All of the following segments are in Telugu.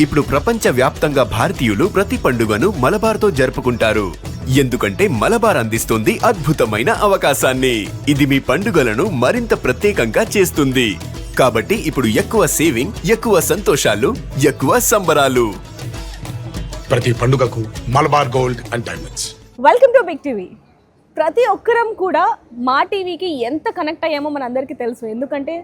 ఇప్పుడు ప్రపంచ వ్యాప్తంగా భారతీయులు ప్రతి పండుగను మలబార్తో జరుపుకుంటారు. ఎందుకంటే మలబార్ అందిస్తుంది అద్భుతమైన అవకాశాన్ని. ఇది మీ పండుగలను మరింత ప్రత్యేకంగా చేస్తుంది. కాబట్టి ఇప్పుడు ఎక్కువ సేవింగ్, ఎక్కువ సంతోషాలు, ఎక్కువ సంబరాలు. ప్రతి పండుగకు Malabar gold and diamonds. Welcome to big TV. ప్రతి ఒక్కరం కూడా మా టీవీకి ఎంత కనెక్ట్ అయ్యామో మనందరికీ తెలుసు. ఎందుకంటే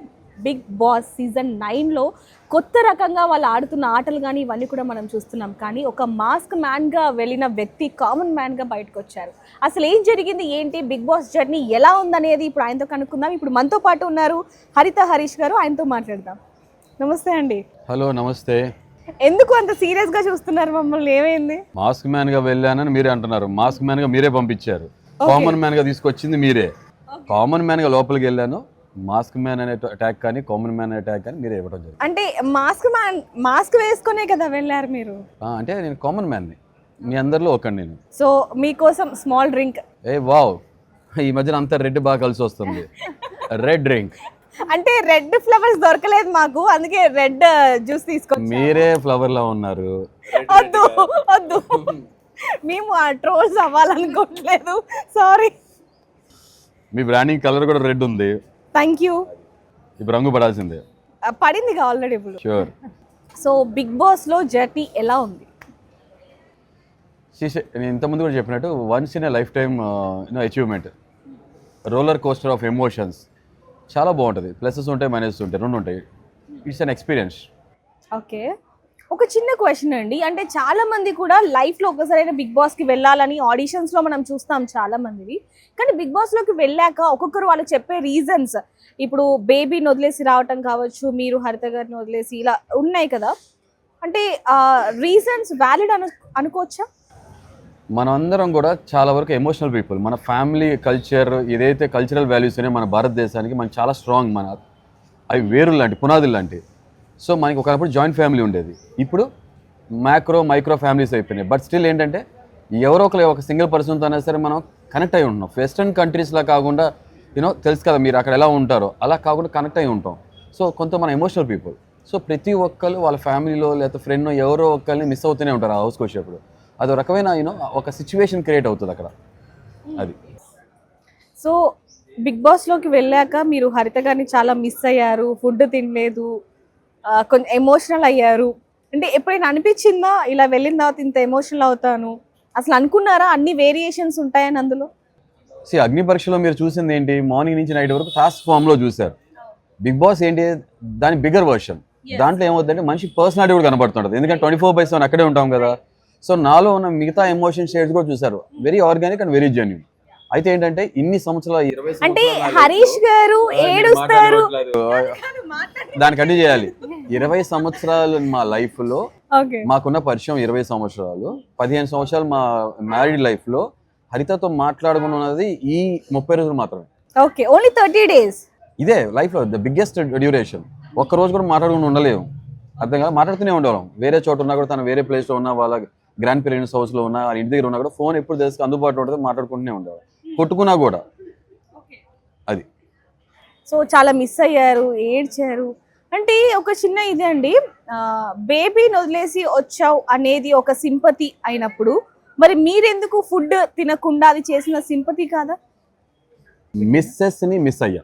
బిగ్ బాస్ సీజన్ 9లో కొత్త రకంగా వాళ్ళు ఆడుతున్న ఆటలు కానీ ఇవన్నీ కూడా మనం చూస్తున్నాం. కానీ ఒక మాస్క్ మ్యాన్గా వెళ్ళిన వ్యక్తి కామన్ మ్యాన్గా బయటకు వచ్చారు. అసలు ఏం జరిగింది, ఏంటి, బిగ్ బాస్ జర్నీ ఎలా ఉందనేది ఇప్పుడు ఆయనతో కనుక్కుందాం. ఇప్పుడు మనతో పాటు ఉన్నారు హరిత హరీష్ గారు, ఆయనతో మాట్లాడదాం. నమస్తే అండి. హలో, నమస్తే. ఎందుకు అంత సీరియస్గా చూస్తున్నారు మమ్మల్ని, ఏమైంది? మాస్క్ మ్యాన్ గా వెళ్ళానని మీరే అంటున్నారు. మాస్క్ మ్యాన్ గా మీరే పంపించారు. కామన్ మ్యాన్ గా తీసుకొచ్చింది మీరే. కామన్ మ్యాన్ గా లోపలికి వెళ్ళాను. మాస్క్ మ్యాన్ అనే అటాక్ కానీ కామన్ మ్యాన్ అనే అటాక్ కానీ మీరే ఇవ్వడం జరిగింది. అంటే మాస్క్ వేసుకునే కదా వెళ్ళారు మీరు? అంటే నేను కామన్ మ్యాన్ని, మీ అందరిలో ఒకటి నేను. సో మీకోసం స్మాల్ డ్రింక్. ఏ వావ్, ఈ మధ్యన అంతా రెడ్ బాగా కలిసి వస్తుంది. రెడ్ డ్రింక్ అంటే రెడ్ ఫ్లవర్స్ దొరకలేదు మాకు, అందుకే రెడ్ జ్యూస్ తీసుకొచ్చాం. మీరే ఫ్లవర్ లా ఉన్నారు. వద్దు వద్దు, మేము ఆ ట్రోల్స్ అవ్వాలనుకోవట్లేదు, సారీ. మీ బ్రాండింగ్ కలర్ కూడా రెడ్ ఉంది. Thank you. ఇప్పుడు రంగు పడాల్సిందే. పడింది ఆల్రెడీ ఇప్పుడు. ష్యూర్. సో బిగ్ బాస్ లో జర్నీ ఎలా ఉంది? నేను ఇంతకుముందు కూడా చెప్పినట్టు once in a life time achievement. Roller coaster of emotions. చాలా బాగుంటుంది. ప్లసెస్ ఉంటాయి, మైనస్ ఉంటాయి, రెండు ఉంటాయి. It's an experience. ఓకే, ఒక చిన్న క్వశ్చన్ అండి. అంటే చాలా మంది కూడా లైఫ్లో ఒకసారైనా బిగ్ బాస్కి వెళ్ళాలని ఆడిషన్స్లో మనం చూస్తాం చాలా మందివి. కానీ బిగ్ బాస్లోకి వెళ్ళాక ఒక్కొక్కరు వాళ్ళు చెప్పే రీజన్స్, ఇప్పుడు బేబీని వదిలేసి రావటం కావచ్చు, మీరు హరిత గారిని వదిలేసి, ఇలా ఉన్నాయి కదా. అంటే రీజన్స్ వ్యాలిడ్ అనుకోవచ్చా? మనం అందరం కూడా చాలా వరకు ఎమోషనల్ పీపుల్. మన ఫ్యామిలీ కల్చర్, ఏదైతే కల్చరల్ వాల్యూస్ ఉన్నాయో మన భారతదేశానికి మనకి చాలా స్ట్రాంగ్. అవి వేరు లాంటి పునాదులు లాంటివి. సో మనకి ఒకప్పుడు జాయింట్ ఫ్యామిలీ ఉండేది, ఇప్పుడు మైక్రో ఫ్యామిలీస్ అయిపోయినాయి. బట్ స్టిల్ ఏంటంటే ఎవరో ఒక సింగిల్ పర్సన్తో అయినా సరే మనం కనెక్ట్ అయి ఉంటున్నాం. వెస్ట్రన్ కంట్రీస్లా కాకుండా తెలుసు కదా మీరు అక్కడ ఎలా ఉంటారో, అలా కాకుండా కనెక్ట్ అయి ఉంటాం. సో కొంత మన ఎమోషనల్ పీపుల్. సో ప్రతి ఒక్కరు వాళ్ళ ఫ్యామిలీలో లేకపోతే ఫ్రెండ్ ఎవరో ఒక్కరిని మిస్ అవుతూనే ఉంటారు ఆ హౌస్కి వచ్చేప్పుడు. అది రకమైన ఒక సిచ్యువేషన్ క్రియేట్ అవుతుంది అక్కడ. అది. సో బిగ్ బాస్లోకి వెళ్ళాక మీరు హరిత గారిని చాలా మిస్ అయ్యారు, ఫుడ్ తినలేదు, కొంచెం ఎమోషనల్ అయ్యారు. అంటే ఎప్పుడైనా అనిపించిందా ఇలా వెళ్ళిన తర్వాత ఇంత ఎమోషనల్ అవుతాను? అసలు అనుకున్నారా అన్ని వేరియేషన్స్ ఉంటాయని అందులో? అగ్ని పరీక్షలో మీరు చూసింది ఏంటి? మార్నింగ్ నుంచి నైట్ వరకు టాస్క్ ఫామ్లో చూశారు. బిగ్ బాస్ ఏంటి, దాని బిగ్గర్ వర్షన్. దాంట్లో ఏమవుతుందంటే మనిషి పర్సనాలిటీ కూడా కనబడుతుంటుంది. ఎందుకంటే 24/7 అక్కడే ఉంటాం కదా. సో నాలో ఉన్న మిగతా ఎమోషన్ షేడ్స్ కూడా చూశారు. Very organic and very genuine. అయితే ఏంటంటే ఇన్ని సంవత్సరాలు అంటే హరీష్ గారు ఏడుస్తారు, దాన్ని కంటిన్యూ చేయాలి. 20 సంవత్సరాలు మా లైఫ్లో మాకున్న పరిచయం 20 సంవత్సరాలు. 15 సంవత్సరాలు మా మ్యారీడ్ లైఫ్లో హరితతో మాట్లాడుకున్నది ఈ 30 రోజులు మాత్రమే. Okay, only 30 days. ఇదే లైఫ్లో ద బిగ్గెస్ట్ డ్యూరేషన్. ఒక్కరోజు కూడా మాట్లాడుకుని ఉండలేము. అర్థం కాదు, మాట్లాడుతూనే ఉండేవాళ్ళం. వేరే చోట ఉన్నా కూడా, తన వేరే ప్లేస్లో ఉన్నా, వాళ్ళ గ్రాండ్ పేరెంట్స్ హౌస్లో ఉన్నా, వాళ్ళ ఇంటి దగ్గర ఉన్నా కూడా ఫోన్ ఎప్పుడు తెలిసి అందుబాటులో ఉంటుంది, మాట్లాడుకుంటూనే ఉండేవాళ్ళు. కొట్టుకున్నా కూడా. అది. సో చాలా మిస్ అయ్యారు, ఏడ్చారు. అంటే ఒక చిన్న ఇదే అండి, బేబీని వదిలేసి వచ్చావు అనేది ఒక సింపతి అయినప్పుడు, మరి మీరెందుకు ఫుడ్ తినకుండా అది చేసిన సింపతి కాదా? మిస్సెస్ని మిస్ అయ్యా.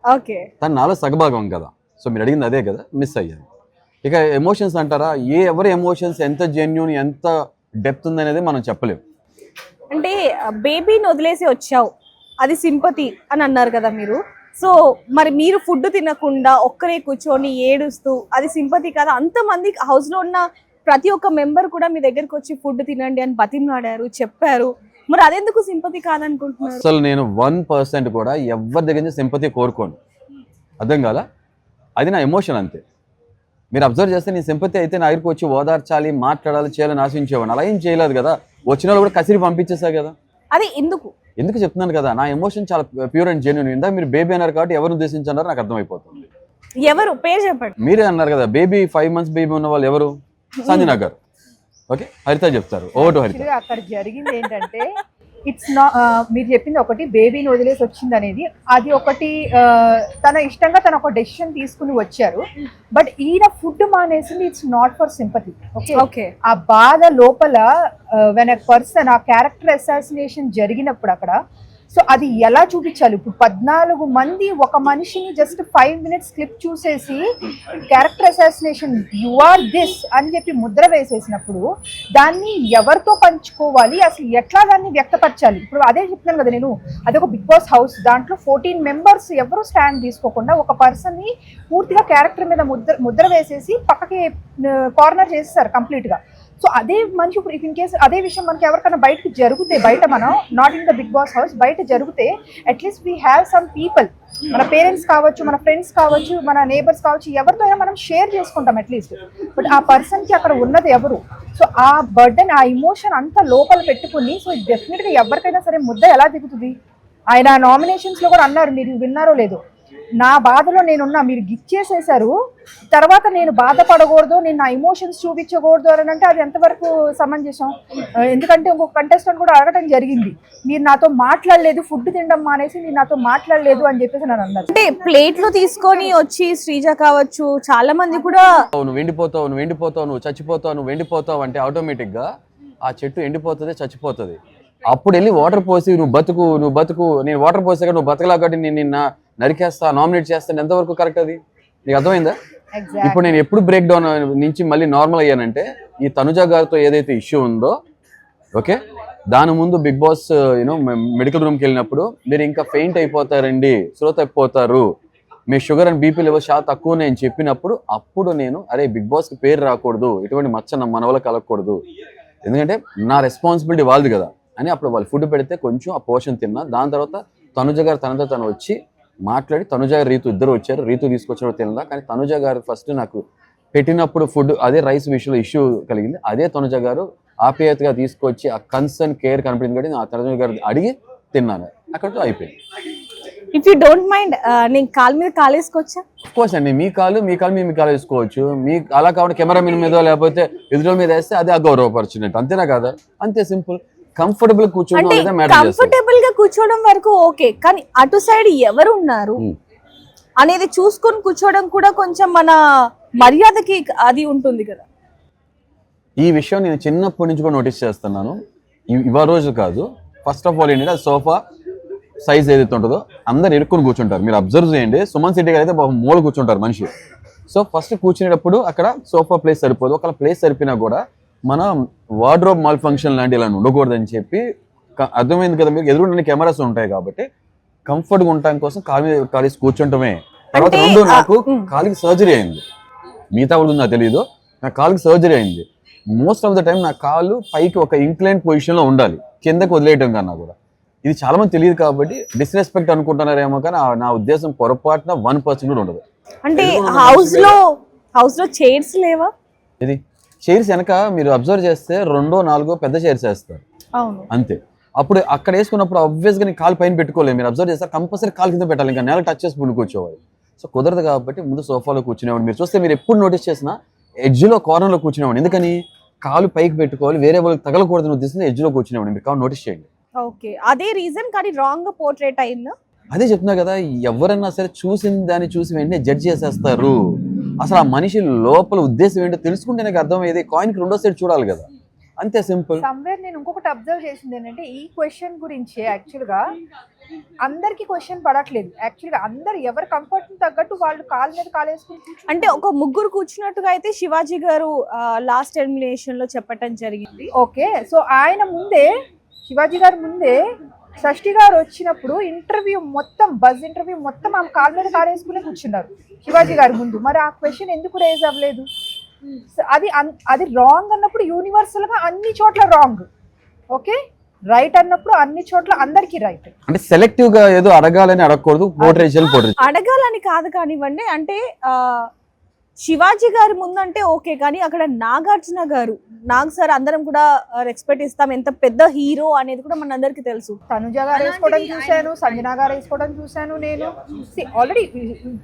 ఓకే, తను నాలో సగభాగం కదా. సో మీరు అడిగింది అదే కదా, మిస్ అయ్యాను. ఇక ఎమోషన్స్ అంటారా, ఎవరి ఎమోషన్స్ ఎంత జెన్యూన్, ఎంత డెప్త్ ఉందనేది మనం చెప్పలేము. అంటే బేబీని వదిలేసి వచ్చావు అది సింపతి అని అన్నారు కదా మీరు. సో మరి మీరు ఫుడ్ తినకుండా ఒక్కరే కూర్చొని ఏడుస్తూ అది సింపతి కదా? అంతమంది హౌస్లో ఉన్న ప్రతి ఒక్క మెంబర్ కూడా మీ దగ్గరికి వచ్చి ఫుడ్ తినండి అని బతిమలాడారు, చెప్పారు. మరి అదెందుకు సింపతి కాదనుకుంటున్నారు? అసలు నేను 1% కూడా ఎవరి దగ్గర నుంచి సింపతి కోరుకోను. అర్థం కాలా? అది నా ఎమోషన్ అంతే. మీరు అబ్జర్వ్ చేస్తే నీ సింపతి అయితే నా దగ్గరికి వచ్చి ఓదార్చాలి, మాట్లాడాలి, చేయాలని ఆశించేవాడిని. అలా ఏం చేయలేదు కదా. వచ్చిన వాళ్ళు కూడా కసిరి పంపించేసా కదా. అది ఎందుకు చెప్తున్నాను కదా, నా ఎమోషన్ చాలా ప్యూర్ అండ్ జెన్యూన్. ఇందాక మీరు బేబీ అన్నారు కాబట్టి ఎవరు ఉద్దేశించన్నారు నాకు అర్థమైపోతుంది. ఎవరు పేరు చెప్పండి. మీరే అన్నారు కదా, బేబీ 5 months బేబీ ఉన్న వాళ్ళు ఎవరు? సంజనా గారు. ఓకే, హరిత చెప్తారు. ఓవర్ టు హరిత. అక్కడ జరిగింది ఏంటంటే ఇట్స్ నా మీరు చెప్పింది ఒకటి, బేబీని వదిలేసి వచ్చింది అనేది అది ఒకటి. తన ఇష్టంగా తన ఒక డెసిషన్ తీసుకుని వచ్చారు. బట్ ఈయన ఫుడ్ మానేసింది it's not for sympathy. Okay, ఆ బాధ లోపల వెన్ ఎ పర్సన్ ఆ క్యారెక్టర్ అసాసినేషన్ జరిగినప్పుడు అక్కడ సో అది ఎలా చూపించాలి? ఇప్పుడు 14 మంది ఒక మనిషిని జస్ట్ 5 minutes క్లిప్ చూసేసి character assassination you are this అని చెప్పి ముద్ర వేసేసినప్పుడు దాన్ని ఎవరితో పంచుకోవాలి, అసలు ఎట్లా దాన్ని వ్యక్తపరచాలి? ఇప్పుడు అదే చెప్తున్నాను కదా నేను, అదొక బిగ్ బాస్ హౌస్, దాంట్లో 14 members ఎవరు స్టాండ్ తీసుకోకుండా ఒక పర్సన్ని పూర్తిగా క్యారెక్టర్ మీద ముద్ర వేసేసి పక్కకి కార్నర్ చేసేసారు కంప్లీట్గా. సో అదే మనిషి ఇప్పుడు ఇన్ కేసు అదే విషయం మనకి ఎవరికైనా బయటకి జరిగితే, బయట మనం not in the Bigg Boss house బయట జరిగితే at least we have some people, మన పేరెంట్స్ కావచ్చు, మన ఫ్రెండ్స్ కావచ్చు, మన నేబర్స్ కావచ్చు, ఎవరితో అయినా మనం షేర్ చేసుకుంటాం అట్లీస్ట్. బట్ ఆ పర్సన్కి అక్కడ ఉన్నది ఎవరు? సో ఆ బర్డెన్, ఆ ఇమోషన్ అంతా లోపల పెట్టుకుని సో డెఫినెట్గా ఎవరికైనా సరే ముద్ద ఎలా దిగుతుంది? ఆయన నామినేషన్స్లో కూడా అన్నారు, మీరు విన్నారో లేదో, నా బాధలో నేనున్నా, మీరు గిచ్చేసేసారు, తర్వాత నేను బాధపడకూడదు, నేను నా ఇమోషన్స్ చూపించకూడదు అని అంటే అది ఎంతవరకు సమంజసం? ఎందుకంటే ఇంకొక కంటెస్టెంట్ కూడా అడగటం జరిగింది, మీరు నాతో మాట్లాడలేదు, ఫుడ్ తినడం మానేసి మీరు నాతో మాట్లాడలేదు అని చెప్పేసి నన్ను అన్నారు. అంటే ప్లేట్లు తీసుకొని వచ్చి శ్రీజ కావచ్చు, చాలా మంది కూడా నువ్వు ఎండిపోతావు, నువ్వు ఎండిపోతావు, నువ్వు చచ్చిపోతావు, నువ్వు ఎండిపోతావు అంటే ఆటోమేటిక్గా ఆ చెట్టు ఎండిపోతుంది, చచ్చిపోతుంది. అప్పుడు వెళ్ళి వాటర్ పోసి నువ్వు బతుకు, నేను వాటర్ పోసాక నువ్వు బతకలా కాబట్టి నేను నిన్న నరికేస్తా, నామినేట్ చేస్తాను, ఎంతవరకు కరెక్ట్ అది? నీకు అర్థమైందా? ఇప్పుడు నేను ఎప్పుడు బ్రేక్ డౌన్ నుంచి మళ్ళీ నార్మల్ అయ్యానంటే ఈ తనుజ గారితో ఏదైతే ఇష్యూ ఉందో, ఓకే, దాని ముందు బిగ్ బాస్ మెడికల్ రూమ్కి వెళ్ళినప్పుడు మీరు ఇంకా ఫెయింట్ అయిపోతారండి, స్లో తప్పిపోతారు, మీ షుగర్ అండ్ బీపీ లెవెల్ చాలా తక్కువ నేను చెప్పినప్పుడు అప్పుడు నేను అరే బిగ్ బాస్కి పేరు రాకూడదు, ఎటువంటి మచ్చ మన వల్ల కలగకూడదు, ఎందుకంటే నా రెస్పాన్సిబిలిటీ వాళ్ళది కదా అని అప్పుడు వాళ్ళు ఫుడ్ పెడితే కొంచెం ఆ పోర్షన్ తిన్నా. దాని తర్వాత తనుజ గారు తనతో తను వచ్చి మాట్లాడి, తనుజ గారు రీతు ఇద్దరు వచ్చారు, రీతు తీసుకొచ్చారో తినదా, కానీ తనుజ గారు ఫస్ట్ నాకు పెట్టినప్పుడు ఫుడ్ అదే రైస్ విషయంలో ఇష్యూ కలిగింది, అదే తనుజ గారు ఆప్యాయతగా తీసుకొచ్చి ఆ కన్సర్న్ కేర్ కనిపించింది కాబట్టి ఆ తనుజ గారు అడిగి తిన్నాను, అక్కడితో అయిపోయింది. ఇఫ్ యూ డోంట్ మైండ్ నేను కాలు మీద కాలేసుకోవచ్చా? కోర్స్ అండి, మీ కాలు వేసుకోవచ్చు, మీ అలా కాబట్టి కెమెరామెన్ మీద లేకపోతే ఎదురు మీద వేస్తే అదే అగౌరవపరచున్నట్టు, అంతేనా కదా? అంతే సింపుల్. కంఫర్టబుల్ కంఫర్టబుల్ గా కూర్చోవడం వరకు ఓకే, కానీ అటు సైడ్ ఎవరు ఉన్నారు అనేది చూసుకొని కూర్చోవడం కూడా కొంచెం మన మర్యాదకి అది ఉంటుంది కదా. ఈ విషయం నేను చిన్నప్పటి నుంచి కూడా నోటీస్ చేస్తున్నాను, ఇవాళ రోజు కాదు. ఫస్ట్ ఆఫ్ ఆల్ ఏంటంటే సోఫా సైజ్ ఏదైతే ఉంటుందో అందరు ఇరుక్కుని కూర్చుంటారు, మీరు అబ్జర్వ్ చేయండి. సుమన్ సిటీ అయితే మూల కూర్చుంటారు మనిషి. సో ఫస్ట్ కూర్చునేటప్పుడు అక్కడ సోఫా ప్లేస్ సరిపోదు, ఒకవేళ ప్లేస్ సరిపోయినా కూడా మన వార్డ్రోబ్ మాల్ ఫంక్షన్ లాంటి ఇలా ఉండకూడదని చెప్పి అర్థమైంది కదా మీకు. ఎదురుండి కెమెరాస్ ఉంటాయి కాబట్టి కంఫర్ట్గా ఉండటం కోసం కాలేసి కూర్చుంటమే. తర్వాత రెండు, నాకు కాలికి సర్జరీ అయింది, మిగతా కూడా నాకు తెలియదు, నాకు కాలికి సర్జరీ అయింది. మోస్ట్ ఆఫ్ ద టైం నా కాలు పైకి ఒక ఇంక్లైన్ పొజిషన్లో ఉండాలి, కిందకి వదిలేయటం కన్నా కూడా. ఇది చాలా మంది తెలియదు కాబట్టి డిస్రెస్పెక్ట్ అనుకుంటున్నారేమో, కానీ నా ఉద్దేశం పొరపాటున 1% కూడా ఉండదు. అంటే హౌస్ లో చైర్స్ లేవా? ఇది చైర్స్ వెనక మీరు అబ్జర్వ్ చేస్తే 2, 4 పెద్ద చైర్స్ వేస్తారు అంతే. అప్పుడు అక్కడ వేసుకున్నప్పుడు ఆబ్వియస్ గా కాలు పైన పెట్టుకోలేదు, మీరు అబ్జర్వ్ చేస్తారు కంపల్సరీ కాలు కింద పెట్టాలి, ఇంకా నేల టచ్ చేసి ముందు కూర్చోవాలి. సో కుదరదు కాబట్టి ముందు సోఫాలో కూర్చునేవాడు. మీరు చూస్తే మీరు ఎప్పుడు నోటీస్ చేసినా ఎడ్జ్లో కార్నర్లో కూర్చునేవాడు, ఎందుకని కాలు పైకి పెట్టుకోవాలి, వేరే వాళ్ళకి తగలకూడదు ఉద్దేశంతో ఎడ్జ్లో కూర్చునేవాడు. మీరు కావాలి నోటీస్ చేయండి. ఓకే, అదే రీజన్, కానీ రాంగ్ గా పోర్ట్రేట్ అయిందా? అదే చెప్తున్నా కదా, ఎవరన్నా సరే చూసిన దాన్ని చూసి వెంటనే జడ్జ్ చేసేస్తారు. అసలు ఆ మనిషి లోపల ఉద్దేశం ఏంటో తెలుసుకుంటే నాకు అర్థమయ్యేది. కాయిన్కి రెండో సైడ్ చూడాలి కదా, అంతే సింపుల్. సమ్వేర్ నేను ఇంకొకటి అబ్జర్వ్ చేసింది ఏంటంటే ఈ క్వశ్చన్ గురించి యాక్చువల్గా అందరికి క్వశ్చన్ పడట్లేదు. యాక్చువల్గా అందరు ఎవరి కంఫర్ట్ తగ్గట్టు వాళ్ళు కాళ్ళ మీద కాలేసుకుంటారు. అంటే ఒక ముగ్గురు కూర్చున్నట్టుగా అయితే శివాజీ గారు లాస్ట్ ఎలిమినేషన్ లో చెప్పటం జరిగింది. ఓకే, సో ఆయన ముందే, శివాజీ గారు ముందే షష్ఠి గారు వచ్చినప్పుడు ఇంటర్వ్యూ మొత్తం, బజ్ ఇంటర్వ్యూ మొత్తం ఆమె కాళ్ళ మీద కాలేసుకునే కూర్చున్నారు శివాజీ గారి ముందు. మరి ఆ క్వశ్చన్ ఎందుకు రేజ్ అవ్వలేదు? అది రాంగ్ అన్నప్పుడు యూనివర్సల్ గా అన్ని చోట్ల రాంగ్, ఓకే, రైట్ అన్నప్పుడు అన్ని చోట్ల అందరికి రైట్. అంటే సెలెక్టివ్ గా ఏదో అడగాలని అడగకూడదు, అడగాలని కాదు కానివ్వండి. అంటే శివాజీ గారి ముందంటే ఓకే, కానీ అక్కడ నాగార్జున గారు, నాగ్ సార్ అందరం కూడా రెస్పెక్ట్ ఇస్తాం, ఎంత పెద్ద హీరో అనేది కూడా మన అందరికి తెలుసు. తనుజ గారు వేసుకోవడం చూశాను, సంజన గారు వేసుకోవడం చూశాను నేను. ఆల్రెడీ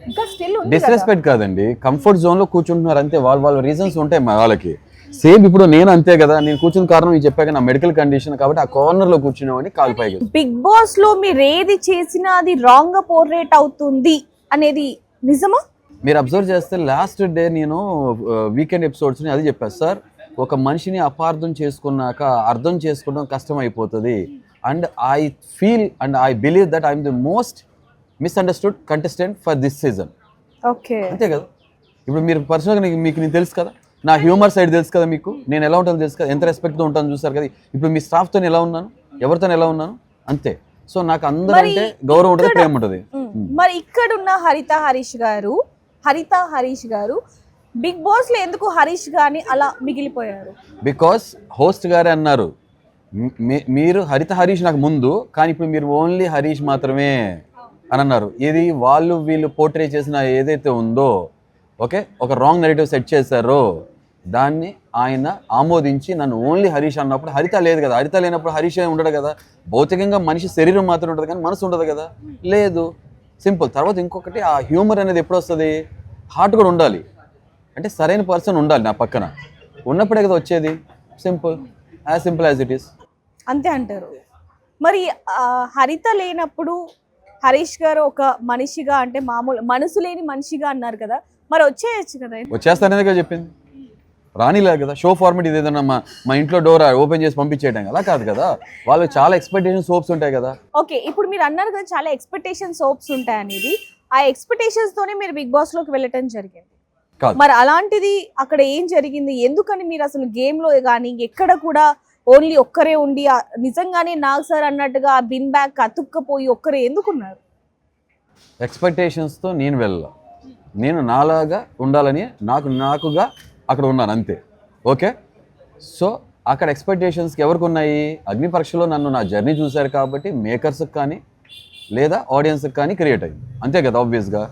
ఇంకా స్టిల్ ఉంది. డిస్రెస్పెక్ట్ కాదండి, కంఫర్ట్ జోన్ లో కూర్చుంటున్నారు అంతే. వాళ్ళ రీజన్స్ ఉంటాయి వాళ్ళకి. సేమ్ ఇప్పుడు నేను అంతే కదా, నేను కూర్చున్న కారణం ఇది చెప్పాక నా మెడికల్ కండిషన్ కాబట్టి ఆ కార్నర్ లో కూర్చునేవాడిని, కాలు పైకి. బిగ్ బాస్ లో మీరు ఏది చేసినా అది రాంగ్ గా పోర్ట్రేట్ అవుతుంది అనేది నిజమా? మీరు అబ్జర్వ్ చేస్తే లాస్ట్ డే నేను వీకెండ్ ఎపిసోడ్స్ అది చెప్పాను సార్, ఒక మనిషిని అపార్థం చేసుకున్నాక అర్థం చేసుకోవడం కష్టం అయిపోతుంది. And I feel and I believe that I'm the most misunderstood contestant for this season. Okay, అంతే కదా. ఇప్పుడు మీరు పర్సనల్గా మీకు నేను తెలుసు కదా, నా హ్యూమర్ సైడ్ తెలుసు కదా, మీకు నేను ఎలా ఉంటానో తెలుసు కదా, ఎంత రెస్పెక్ట్తో ఉంటాను చూసారు కదా. ఇప్పుడు మీ స్టాఫ్తో ఎలా ఉన్నాను, ఎవరితో ఎలా ఉన్నాను, అంతే. సో నాకు అందరంటే గౌరవం ఉంటుంది, ప్రేమ ఉంటుంది. మరి ఇక్కడ ఉన్న హరిత హరీష్ గారు బిగ్ బాస్ లో ఎందుకు హరీష్ గాని అలా మిగిలిపోయారు? బికాస్ హోస్ట్ గారే అన్నారు మీరు హరీష్ నాకు ముందు, కానీ ఇప్పుడు మీరు ఓన్లీ హరీష్ మాత్రమే అని అన్నారు. ఇది వీళ్ళు పోర్ట్రే చేసిన ఏదైతే ఉందో, ఓకే, ఒక రాంగ్ నెరేటివ్ సెట్ చేశారో దాన్ని ఆయన ఆమోదించి నన్ను ఓన్లీ హరీష్ అన్నప్పుడు, హరిత లేదు కదా, హరిత లేనప్పుడు హరీష్ ఉండడు కదా. భౌతికంగా మనిషి శరీరం మాత్రం ఉంటుంది కానీ మనసు ఉండదు కదా, లేదు, సింపుల్. తర్వాత ఇంకొకటి, ఆ హ్యూమర్ అనేది ఎప్పుడు వస్తుంది, హార్ట్ కూడా ఉండాలి, అంటే సరైన పర్సన్ ఉండాలి నా పక్కన, ఉన్నప్పుడే కదా వచ్చేది. Simple as it is. అంతే అంటారు. మరి హరిత లేనప్పుడు హరీష్ గారు ఒక మనిషిగా, అంటే మామూలు మనసు లేని మనిషిగా అన్నారు కదా, మరి వచ్చేయచ్చు కదా. వచ్చేస్తాననే కదా చెప్పింది, రానిలేదు కదా. షో ఫార్మేట్ ఇది ఏదన్నా మా ఇంట్లో డోర్ ఓపెన్ చేసి పంపించేయడం అలా కాదు కదా, వాళ్ళు చాలా ఎక్స్పెక్టేషన్స్ హోప్స్ ఉంటాయి కదా. ఓకే, ఇప్పుడు మీరు అన్నారు కదా చాలా ఎక్స్పెక్టేషన్స్ హోప్స్ ఉంటాయి అనేది, ఆ ఎక్స్పెక్టేషన్స్ తోనే మీరు బిగ్ బాస్ లోకి వెళ్ళటం జరిగింది. మరి అలాంటిది అక్కడ ఏం జరిగింది? ఎందుకని మీరు అసలు గేమ్ లో కానీ ఎక్కడ కూడా ఓన్లీ ఒక్కరే ఉండి నిజంగానే నాగ్ సార్ అన్నట్టుగా బిన్ బ్యాగ్ అతుక్కపోయి ఒక్కరే ఎందుకున్నారు? ఎక్స్పెక్టేషన్స్తో నేను వెళ్ళా, నేను నాలాగా ఉండాలని నాకుగా అక్కడ ఉన్నాను అంతే. ఓకే, సో అక్కడ ఎక్స్పెక్టేషన్స్కి ఎవరికి ఉన్నాయి, అగ్ని పరీక్షలో నన్ను నా జర్నీ చూశారు కాబట్టి మేకర్స్కి కానీ లేదా ఆడియన్స్కి కానీ క్రియేట్ అయింది, అంతే కదా. ఆబ్వియస్గా